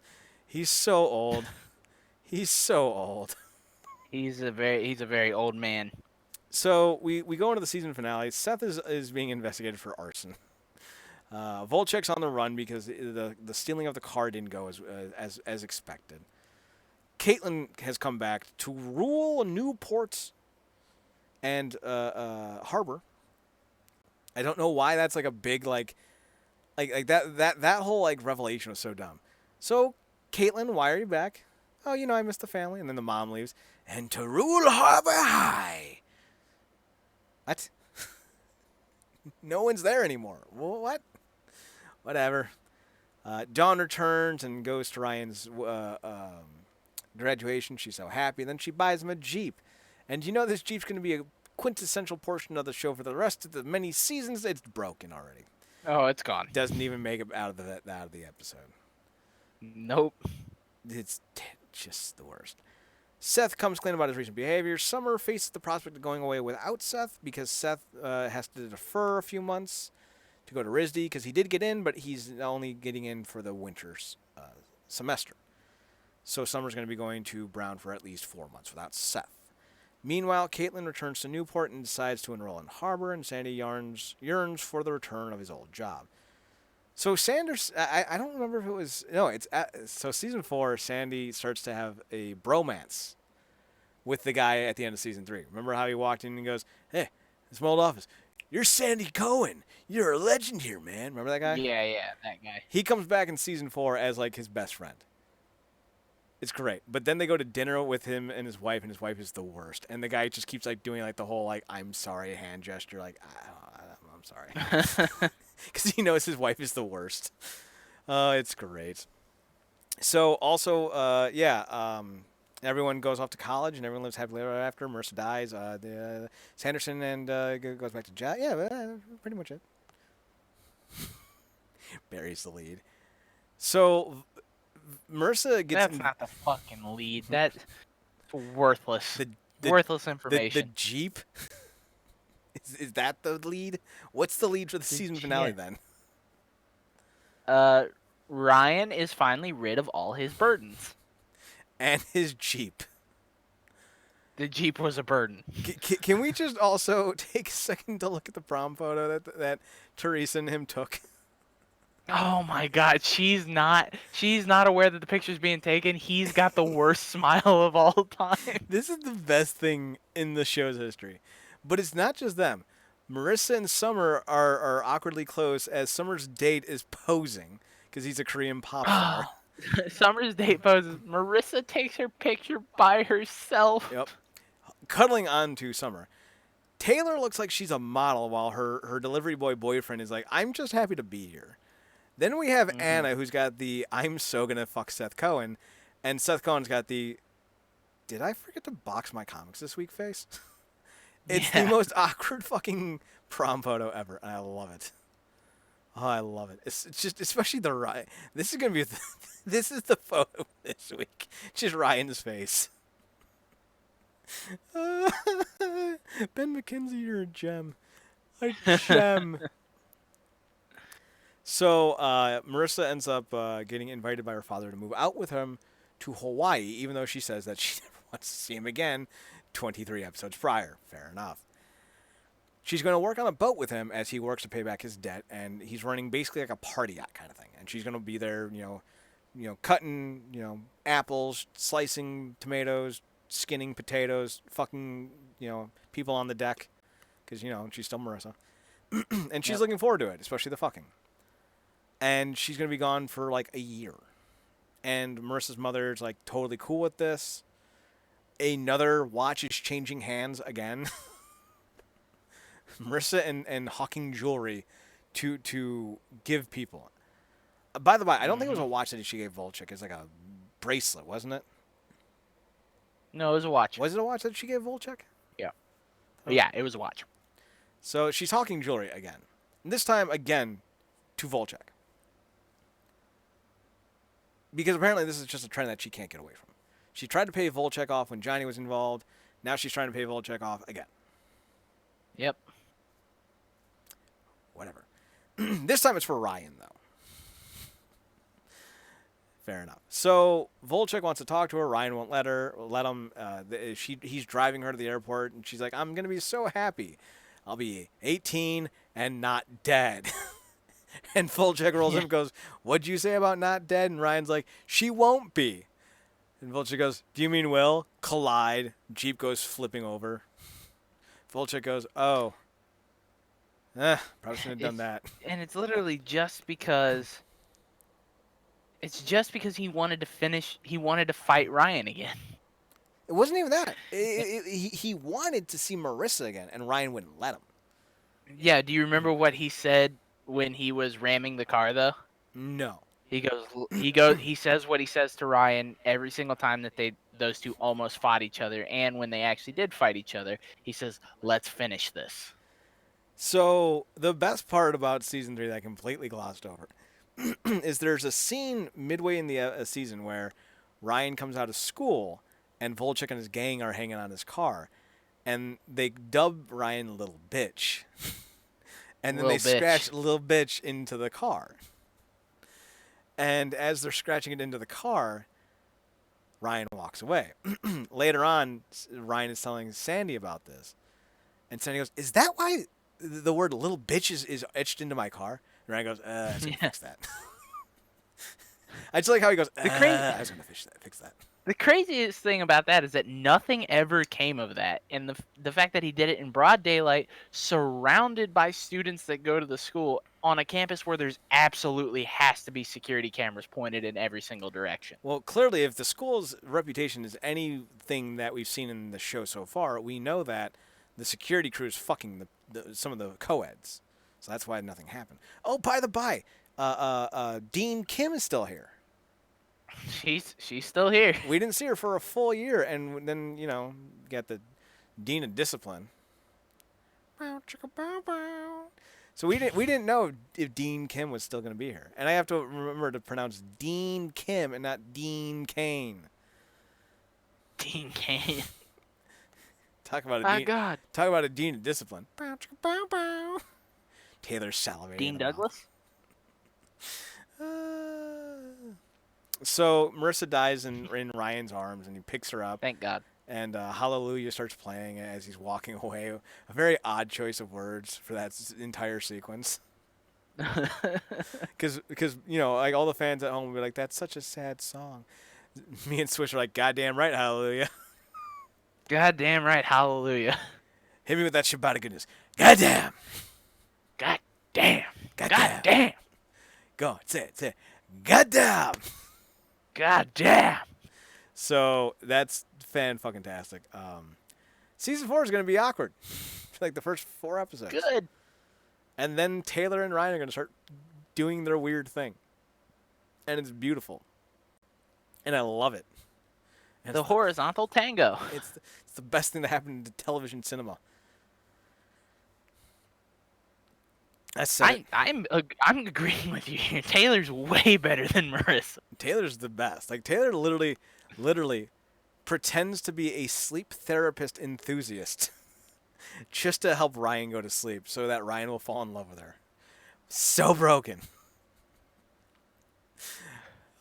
He's so old. He's so old. He's a very old man. So we go into the season finale. Seth is being investigated for arson. Volchek's on the run because the stealing of the car didn't go as expected. Caitlin has come back to rule Newport and Harbor. I don't know why that's like a big like that whole like revelation was so dumb. So Caitlin, why are you back? Oh, I missed the family. And then the mom leaves. And to rule Harbor High. What? No one's there anymore. What? Whatever. Dawn returns and goes to Ryan's graduation. She's so happy. Then she buys him a Jeep. And this Jeep's going to be a quintessential portion of the show for the rest of the many seasons. It's broken already. Oh, it's gone. Doesn't even make it out of the episode. Nope. It's just the worst. Seth comes clean about his recent behavior. Summer faces the prospect of going away without Seth because Seth has to defer a few months to go to RISD because he did get in, but he's only getting in for the winter's semester. So Summer's going to be going to Brown for at least 4 months without Seth. Meanwhile, Caitlin returns to Newport and decides to enroll in Harbor, and Sandy yearns for the return of his old job. So Sanders, I don't remember if it was, no, so season 4, Sandy starts to have a bromance with the guy at the end of season 3. Remember how he walked in and goes, hey, it's my old office. You're Sandy Cohen. You're a legend here, man. Remember that guy? Yeah, that guy. He comes back in season 4 as like his best friend. It's great. But then they go to dinner with him and his wife is the worst. And the guy just keeps like doing like the whole like, I'm sorry hand gesture. Like, I'm sorry. Because he knows his wife is the worst. It's great. So also, everyone goes off to college and everyone lives happily ever after. Marissa dies. Sanderson and goes back to jail. Yeah, pretty much it. Barry's the lead. So Marissa gets That's not the fucking lead. That's worthless. the Worthless the information. Jeep. Is that the lead? What's the lead for the season finale then? Ryan is finally rid of all his burdens. And his Jeep. The Jeep was a burden. Can we just also take a second to look at the prom photo that Teresa and him took? Oh my God, she's not aware that the picture's being taken. He's got the worst smile of all time. This is the best thing in the show's history. But it's not just them. Marissa and Summer are awkwardly close as Summer's date is posing because he's a Korean pop star. Summer's date poses. Marissa takes her picture by herself. Yep. Cuddling onto Summer. Taylor looks like she's a model while her delivery boy boyfriend is like, I'm just happy to be here. Then we have Anna, who's got the I'm so gonna fuck Seth Cohen. And Seth Cohen's got the did I forget to box my comics this week face? It's the most awkward fucking prom photo ever, and I love it. Oh, I love it. It's just, especially the Ryan. This is gonna be, this is the photo this week. Just Ryan's face. Ben McKenzie, you're a gem. A gem. So Marissa ends up getting invited by her father to move out with him to Hawaii, even though she says that she never wants to see him again 23 episodes prior. Fair enough. She's going to work on a boat with him as he works to pay back his debt, and he's running basically like a party yacht kind of thing. And she's going to be there, cutting, apples, slicing tomatoes, skinning potatoes, fucking, people on the deck, because she's still Marissa, and she's looking forward to it, especially the fucking. And she's going to be gone for like a year. And Marissa's mother's like totally cool with this. Another watch is changing hands again. Marissa and hawking jewelry to give people. By the way, I don't think it was a watch that she gave Volchek. It's like a bracelet, wasn't it? No, it was a watch. Was it a watch that she gave Volchek? Yeah. Yeah, it was a watch. So she's hawking jewelry again. And this time, again, to Volchek. Because apparently this is just a trend that she can't get away from. She tried to pay Volchek off when Johnny was involved. Now she's trying to pay Volchek off again. Yep. Whatever. This time it's for Ryan, though. Fair enough. So Volchek wants to talk to her. Ryan won't let him. He's driving her to the airport, and she's like, I'm going to be so happy. I'll be 18 and not dead. And Volchek rolls him and goes, what'd you say about not dead? And Ryan's like, she won't be. And Volchek goes, do you mean will? Collide. Jeep goes flipping over. Volchek goes, oh. Probably shouldn't have done that. And it's literally just because... It's just because he wanted to fight Ryan again. It wasn't even that. He wanted to see Marissa again, and Ryan wouldn't let him. Yeah, do you remember what he said when he was ramming the car, though? No. He says what he says to Ryan every single time that those two almost fought each other, and when they actually did fight each other, he says, let's finish this. So, the best part about Season 3 that I completely glossed over is there's a scene midway in the season where Ryan comes out of school, and Volchek and his gang are hanging on his car, and they dub Ryan Little Bitch. And then scratch Little Bitch into the car. And as they're scratching it into the car, Ryan walks away. Later on, Ryan is telling Sandy about this. And Sandy goes, is that why the word little bitch is etched into my car? And Ryan goes, I was going to fix that. I just like how he goes, I was going to fix that. The craziest thing about that is that nothing ever came of that. And the fact that he did it in broad daylight, surrounded by students that go to the school, on a campus where there's absolutely has to be security cameras pointed in every single direction. Well, clearly, if the school's reputation is anything that we've seen in the show so far, we know that the security crew is fucking some of the co-eds. So that's why nothing happened. Oh, by the by, Dean Kim is still here. She's still here. We didn't see her for a full year, and then got the Dean of Discipline. So we didn't know if Dean Kim was still going to be here, and I have to remember to pronounce Dean Kim and not Dean Kane. Dean Kane. Talk about a My Dean. God. Talk about a Dean of Discipline. Taylor's salivating. Dean Douglas. So Marissa dies in Ryan's arms, and he picks her up. Thank God. And Hallelujah starts playing as he's walking away. A very odd choice of words for that entire sequence. Because like all the fans at home will be like, "That's such a sad song." Me and Swish are like, "Goddamn right, Hallelujah." Goddamn right, hallelujah. Hit me with that shit about goodness. Goddamn. Goddamn. Goddamn. Goddamn. Go. Say it. Goddamn. Goddamn. So that's fan-fucking-tastic. Season 4 is going to be awkward. Like the first 4 episodes. Good. And then Taylor and Ryan are going to start doing their weird thing. And it's beautiful. And I love it. And The horizontal tango. It's the best thing that happened to television cinema. I'm agreeing with you here. Taylor's way better than Marissa. Taylor's the best. Like Taylor literally pretends to be a sleep therapist enthusiast just to help Ryan go to sleep so that Ryan will fall in love with her. So broken.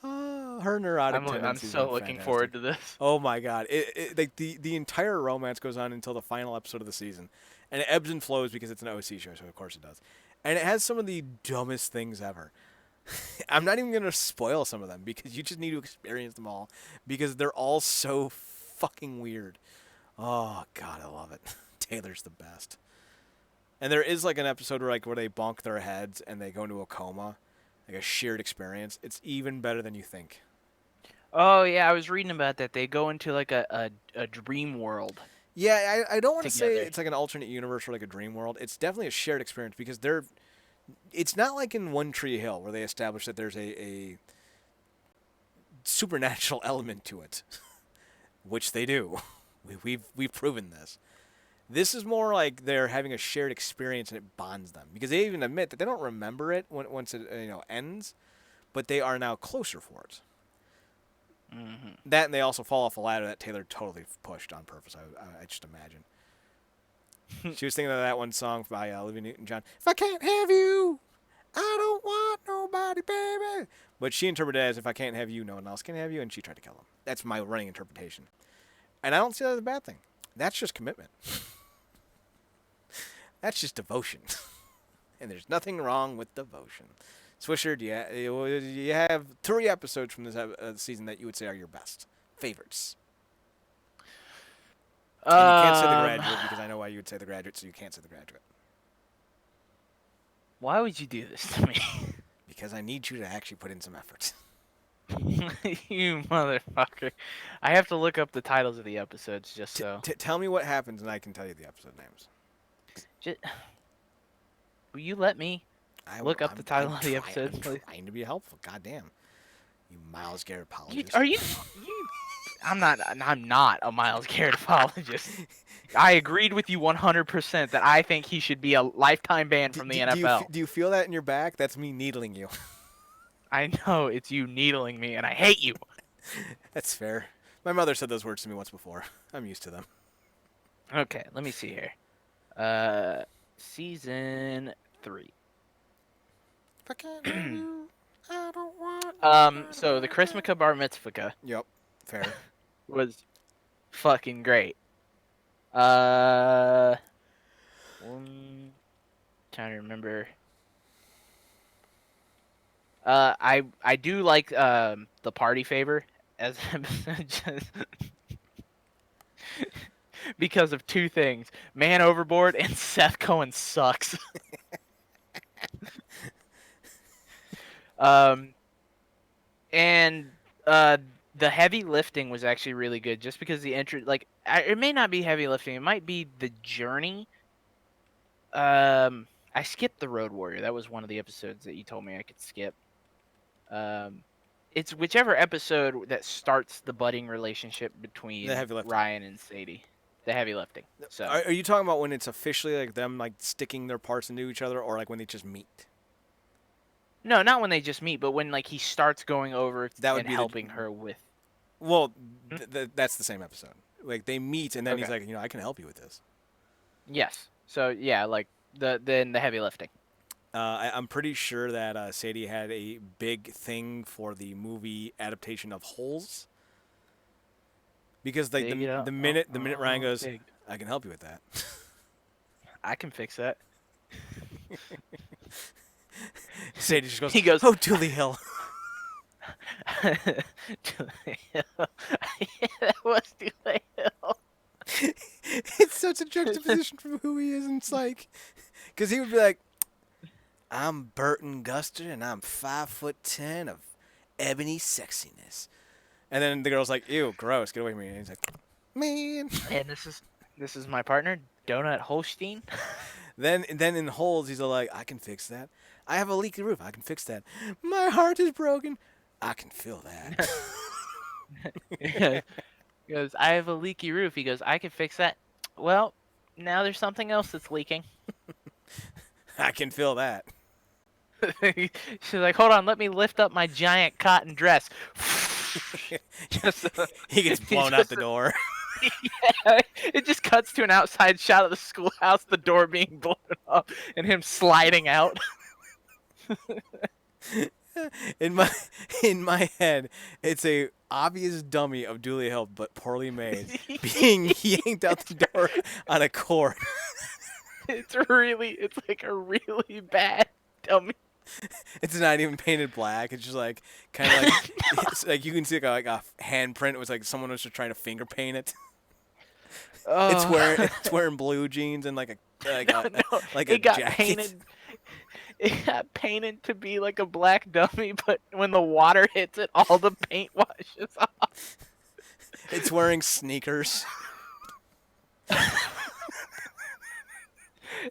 Her neurotic I'm tendencies so are looking fantastic. forward to this. Oh my god! Like the entire romance goes on until the final episode of the season, and it ebbs and flows because it's an OC show, so of course it does. And it has some of the dumbest things ever. I'm not even gonna spoil some of them because you just need to experience them all because they're all so fucking weird. Oh god, I love it. Taylor's the best. And there is like an episode where they bonk their heads and they go into a coma, like a shared experience. It's even better than you think. Oh yeah, I was reading about that. They go into like a dream world. Yeah, I don't want to say Together. it's like an alternate universe or like a dream world. It's definitely a shared experience because it's not like in One Tree Hill where they establish that there's a supernatural element to it, which they do. We've proven this. This is more like they're having a shared experience and it bonds them because they even admit that they don't remember it once it ends, but they are now closer for it. Mm-hmm. That and they also fall off a ladder that Taylor totally pushed on purpose. I just imagine. She was thinking of that one song by Olivia Newton-John. If I can't have you, I don't want nobody, baby. But she interpreted it as if I can't have you, no one else can have you, and she tried to kill him. That's my running interpretation. And I don't see that as a bad thing. That's just commitment. That's just devotion. And there's nothing wrong with devotion. Swisher, do you have 3 episodes from this season that you would say are your best favorites? And you can't say The Graduate because I know why you would say The Graduate, so you can't say The Graduate. Why would you do this to me? Because I need you to actually put in some effort. You motherfucker. I have to look up the titles of the episodes just so. Tell me what happens and I can tell you the episode names. Will you let me look up the title of the episode, please? I'm trying to be helpful. Goddamn. You Miles Garrett apologist. Are you? I'm not a Miles Garrett apologist. I agreed with you 100% that I think he should be a lifetime ban from the NFL. Do you feel that in your back? That's me needling you. I know it's you needling me, and I hate you. That's fair. My mother said those words to me once before. I'm used to them. Okay, let me see here. Season 3. If I can't have you, I don't want. So the Chrismica Bar Mitzvah Yep, fair. was fucking great. Trying to remember. I do like the party favor as an episode just because of 2 things: Man Overboard and Seth Cohen sucks. And the heavy lifting was actually really good, just because the entry, it may not be heavy lifting, it might be the journey. I skipped the Road Warrior. That was one of the episodes that you told me I could skip. it's whichever episode that starts the budding relationship The between heavy lifting. Ryan and Sadie. The heavy lifting. So Are you talking about when it's officially like them like sticking their parts into each other, or like when they just meet? no, not when they just meet, but when like he starts going over That would and be the. helping her with. Well, Hmm? that's the same episode. Like they meet, and then he's Okay. like, I can help you with this. Yes. So yeah, like the heavy lifting. I'm pretty sure that Sadie had a big thing for the movie adaptation of Holes, because like Dig it up. the minute Ryan goes, Dig. I can help you with that. I can fix that. Sadie just goes, He goes. oh, Dooley Hill. Yeah, that was too late. It's such a juxtaposition from who he is, and it's like, because he would be like, I'm Burton Guster, and I'm 5'10" of ebony sexiness. And then the girl's like, ew, gross, get away from me. And he's like, man. And this is my partner, Donut Holstein. Then in Holes, he's all like, I can fix that. I have a leaky roof. I can fix that. My heart is broken. I can feel that. He goes, I have a leaky roof. He goes, I can fix that. Well, now there's something else that's leaking. I can feel that. She's like, hold on, let me lift up my giant cotton dress. Just, He gets blown out the door. yeah, it just cuts to an outside shot of the schoolhouse, the door being blown up, and him sliding out. in my head, it's a obvious dummy of Dooley Hill, but poorly made, being yanked out the door on a cord. It's like a really bad dummy. It's not even painted black. It's just like kind of like it's like you can see like a handprint. It was like someone was just trying to finger paint it. It's wearing blue jeans and like a like a it got jacket. painted. It got painted to be like a black dummy, but when the water hits it, all the paint washes off. It's wearing sneakers.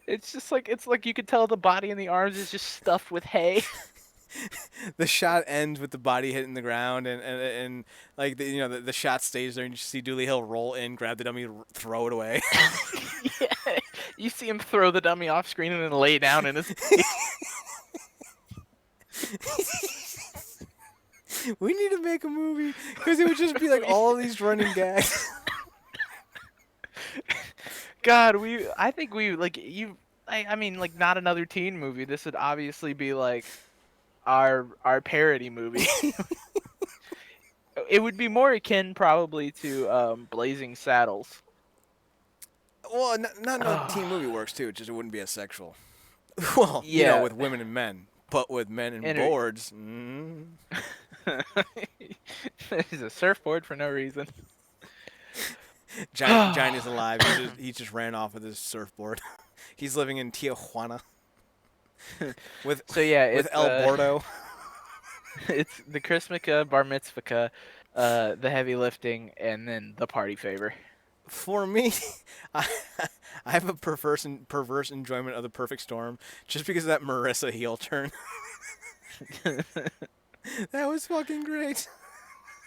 It's like you could tell the body and the arms is just stuffed with hay. The shot ends with the body hitting the ground, and like the shot stays there, and you see Dooley Hill roll in, grab the dummy, throw it away. Yeah, you see him throw the dummy off screen and then lay down in his. We need to make a movie because it would just be like all these running gags. God, I think we like you. I mean, like not another teen movie. This would obviously be like our parody movie. It would be more akin probably to Blazing Saddles. Well, not a teen movie works too. Just it wouldn't be as sexual. Well, Yeah. with women and men, but with men and boards. Mm. There's a surfboard for no reason. Giant is alive. He just ran off with his surfboard. He's living in Tijuana with El Bordo. It's the Chrismica, Bar Mitzvah, the heavy lifting, and then the party favor. For me, I have a perverse enjoyment of the Perfect Storm just because of that Marissa heel turn. That was fucking great.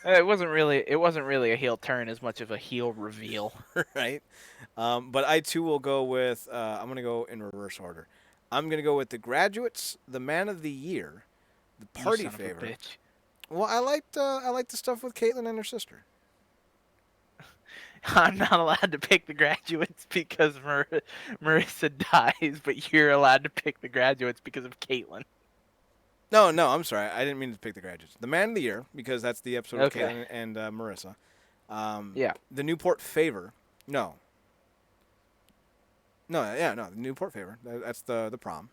It wasn't really a heel turn as much of a heel reveal. Right? But I too will go with. I'm gonna go in reverse order. I'm gonna go with The Graduates, The Man of the Year, The Party You son of a Favor. bitch. Well, I liked the stuff with Caitlyn and her sister. I'm not allowed to pick The Graduates because Marissa dies, but you're allowed to pick The Graduates because of Caitlyn. No, I'm sorry. I didn't mean to pick The Graduates. The Man of the Year, because that's the episode with Okay. Caitlyn and Marissa. Yeah. The Newport Favor. No. The Newport Favor. That's the prom.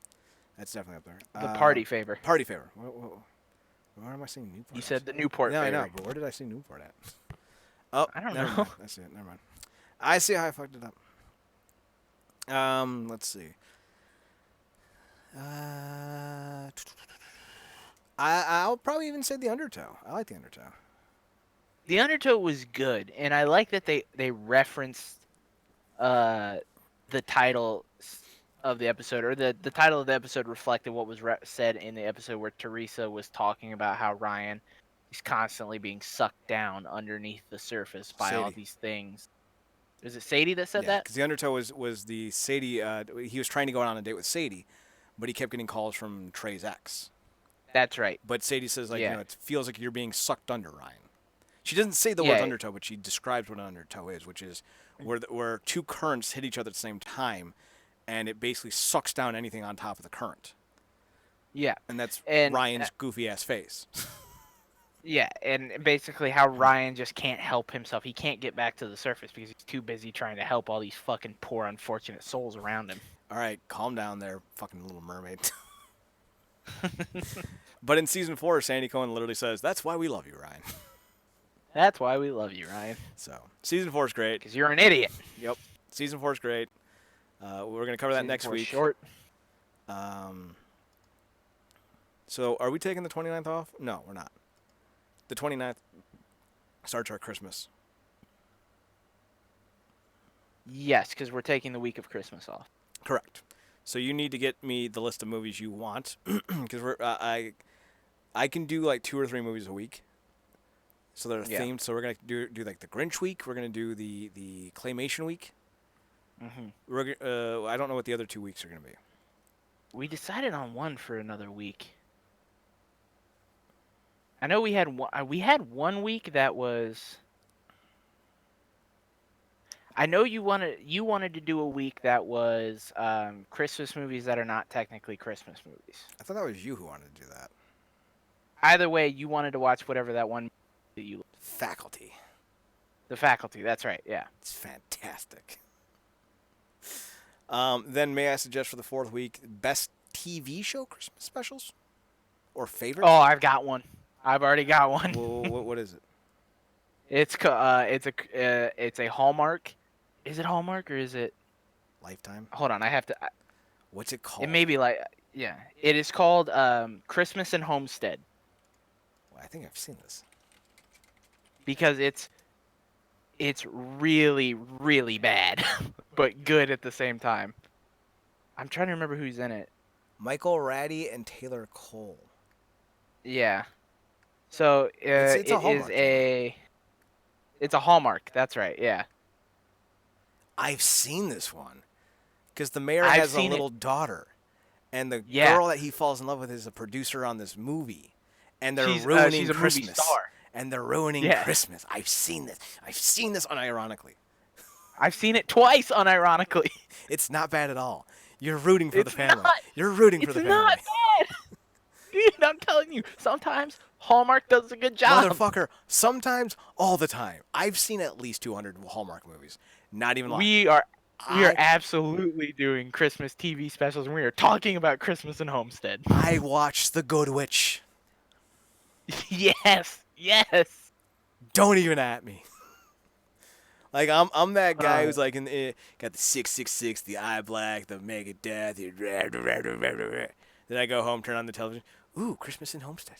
That's definitely up there. The party favor. Party Favor. Where am I seeing Newport? You said the Newport Yeah, favor. I know, but where did I see Newport at? Oh, I don't never know. mind. That's it. Never mind. I see how I fucked it up. Let's see. I'll probably even say the Undertow. I like the Undertow. The Undertow was good, and I like that they referenced the title of the episode, or the title of the episode reflected what was said in the episode where Teresa was talking about how Ryan He's constantly being sucked down underneath the surface by all Sadie. these things. Is it Sadie that said Yeah, that? because the Undertow was the Sadie. He was trying to go on a date with Sadie, but he kept getting calls from Trey's ex. That's right. But Sadie says, like, Yeah. it feels like you're being sucked under, Ryan. She doesn't say the words Yeah. undertow, but she describes what an undertow is, which is where two currents hit each other at the same time, and it basically sucks down anything on top of the current. Yeah. And that's And Ryan's goofy ass face. yeah, and basically how Ryan just can't help himself. He can't get back to the surface because he's too busy trying to help all these fucking poor, unfortunate souls around him. All right, calm down there, fucking Little Mermaid. But in season 4, Sandy Cohen literally says, "That's why we love you, Ryan." That's why we love you, Ryan. So season 4 is great. Because you're an idiot. Yep, season 4 is great. We're gonna cover that Season next 4 week. Short. So are we taking the 29th off? No, we're not. The 29th starts our Christmas. Yes, because we're taking the week of Christmas off. Correct. So you need to get me the list of movies you want, because I can do like 2 or 3 movies a week. So they're themed. So we're gonna do like the Grinch week. We're gonna do the Claymation week. I don't know what the other 2 weeks are gonna be. We decided on one for another week. I know we had one week that was. I know you wanted to do a week that was Christmas movies that are not technically Christmas movies. I thought that was you who wanted to do that. Either way, you wanted to watch whatever that one that you. Faculty. The Faculty. That's right. Yeah. It's fantastic. Then may I suggest for the 4th week best TV show Christmas specials or favorites? Oh, I've got one. I've already got one. What is it? It's a Hallmark. Is it Hallmark or is it Lifetime. Hold on, I have to. What's it called? It may be like yeah. It is called Christmas and Homestead Well, I think I've seen this. because it's really really bad, but good at the same time. I'm trying to remember who's in it. Michael Ratty and Taylor Cole. Yeah. So It's a Hallmark it's a Hallmark. That's right. Yeah. I've seen this one because the mayor I've has a seen little daughter, and the Yeah. girl that he falls in love with is a producer on this movie, and they're She's ruining a Christmas. movie star. And they're ruining Yeah. Christmas. I've seen this. I've seen this unironically. I've seen it twice, unironically. It's not bad at all. You're rooting for the It's family. not. You're rooting for It's the family. not bad. Dude, I'm telling you, sometimes Hallmark does a good job. Motherfucker, sometimes, all the time. I've seen at least 200 Hallmark movies. Not even lying. We are absolutely doing Christmas TV specials, and we are talking about Christmas and Homestead. I watched The Good Witch. Yes, yes. Don't even at me. Like I'm that guy who's like got the 666, the eye black, the mega death. Then I go home, turn on the television. Ooh, Christmas in Homestead.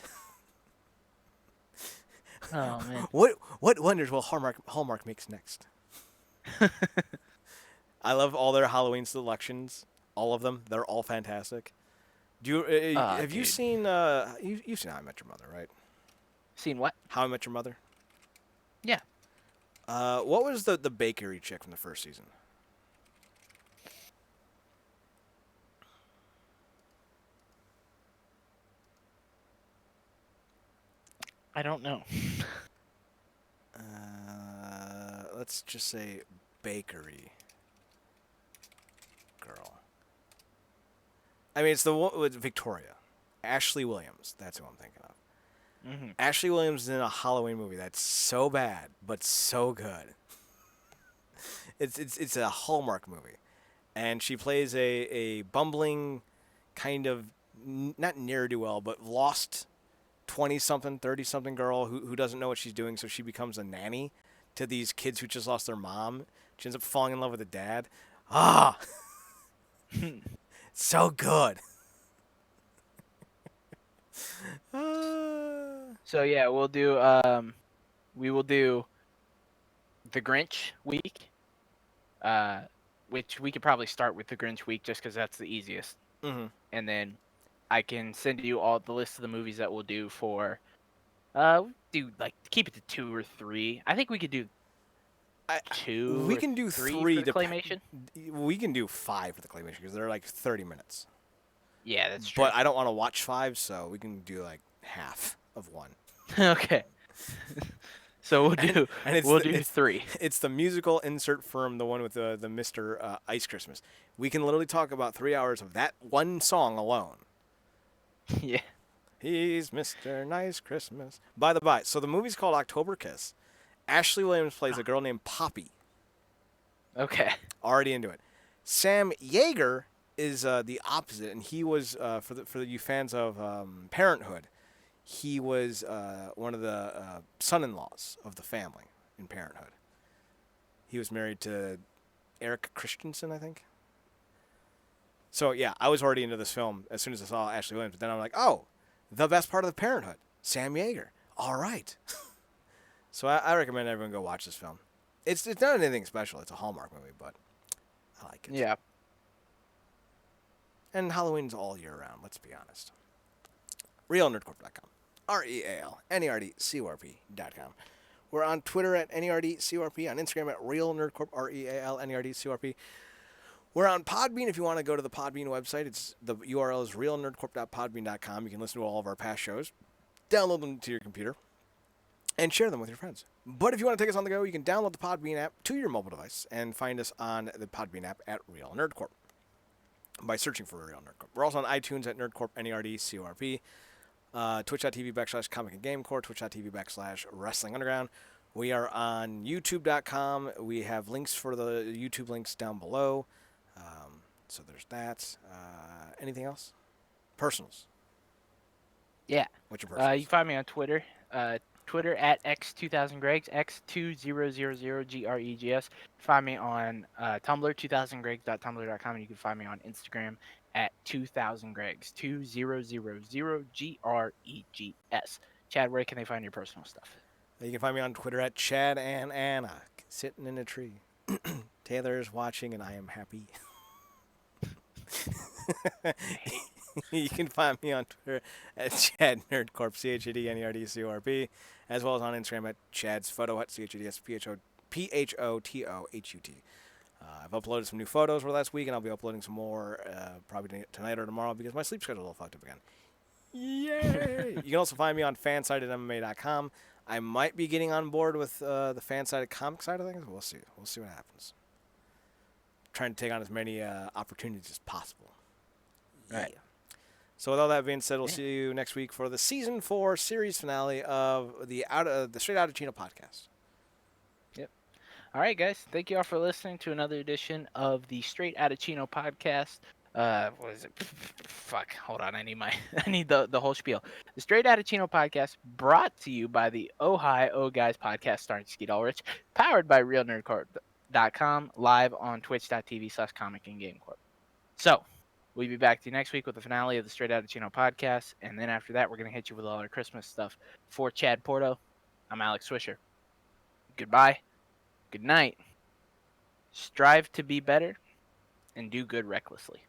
Oh man. What wonders will Hallmark makes next? I love all their Halloween selections, all of them. They're all fantastic. Do you have you seen you've seen How I Met Your Mother, right? Seen what? How I Met Your Mother? Yeah. What was the bakery chick from the first season? I don't know. Let's just say bakery girl. I mean, it's the one with Victoria. Ashley Williams. That's who I'm thinking of. Mm-hmm. Ashley Williams is in a Halloween movie that's so bad, but so good. It's a Hallmark movie. And she plays a bumbling kind of, not ne'er-do-well, but lost 20-something, 30-something girl who doesn't know what she's doing, so she becomes a nanny to these kids who just lost their mom. She ends up falling in love with the dad. Ah! So good. So yeah, we will do the Grinch week, which we could probably start with the Grinch week just because that's the easiest. Mm-hmm. And then I can send you all the list of the movies that we'll do for Do like keep it to 2 or 3. I think we could do I, 2 we or can do 3 for three. the claymation. We can do 5 for the claymation because they're like 30 minutes. Yeah, that's true. But I don't want to watch 5, so we can do like half of one. Okay. So And we'll do 3. it's the musical insert from the one with the Mr. Ice Christmas. We can literally talk about 3 hours of that one song alone. Yeah. He's Mr. Nice Christmas. By the by, so the movie's called October Kiss. Ashley Williams plays a girl named Poppy. Okay. Already into it. Sam Yeager is the opposite, and he was for you fans of Parenthood. He was one of the son-in-laws of the family in Parenthood. He was married to Eric Christensen, I think. So yeah, I was already into this film as soon as I saw Ashley Williams. But then I'm like, oh, the best part of the Parenthood, Sam Yeager. All right. So I recommend everyone go watch this film. It's not anything special. It's a Hallmark movie, but I like it. Yeah. And Halloween's all year round. Let's be honest. RealNerdCorp.com. RealNerdCorp.com. We're on Twitter at NERDCORP, on Instagram at RealNerdCorp, RealNerdCorp. We're on Podbean if you want to go to the Podbean website. It's the URL is realnerdcorp.podbean.com. You can listen to all of our past shows, download them to your computer, and share them with your friends. But if you want to take us on the go, you can download the Podbean app to your mobile device and find us on the Podbean app at Real Nerdcorp by searching for Real Nerdcorp. We're also on iTunes at Nerdcorp, NERDCORP. Twitch.tv/Comic and GameCorp, Twitch.tv/WrestlingUnderground. We are on YouTube.com. We have links for the YouTube links down below. So there's that. Anything else? Personals. Yeah. What's your personals? You can find me on Twitter. Twitter at x2000gregs, x2000gregs. Find me on Tumblr, 2000gregs.tumblr.com, and you can find me on Instagram at 2000gregs, 2000gregs. Chad, where can they find your personal stuff? You can find me on Twitter at Chad and Anna, sitting in a tree. Taylor is watching, and I am happy. You can find me on Twitter at Chad Nerdcorp, ChadNerdCorp, as well as on Instagram at Chad's Photo Hut, ChadspHOTOHUT. I've uploaded some new photos for last week, and I'll be uploading some more probably tonight or tomorrow because my sleep schedule is a little fucked up again. Yay! You can also find me on fansidedmma.com. I might be getting on board with the fan-sided comic side of things. We'll see. We'll see what happens. Trying to take on as many opportunities as possible. All right. So with all that being said, we'll see you next week for the season 4 series finale of the Straight Outta Chino podcast. Yep. All right, guys. Thank you all for listening to another edition of the Straight Outta Chino podcast. What is it? Fuck. Hold on. I need the whole spiel. The Straight Outta Chino podcast brought to you by the Ohio Guys podcast starring Skeet Ulrich, powered by RealNerdCorp.com, live on Twitch.tv/Comic and GameCorp. So, we'll be back to you next week with the finale of the Straight Outta Chino podcast, and then after that, we're going to hit you with all our Christmas stuff. For Chad Porto, I'm Alex Swisher. Goodbye. Good night. Strive to be better and do good recklessly.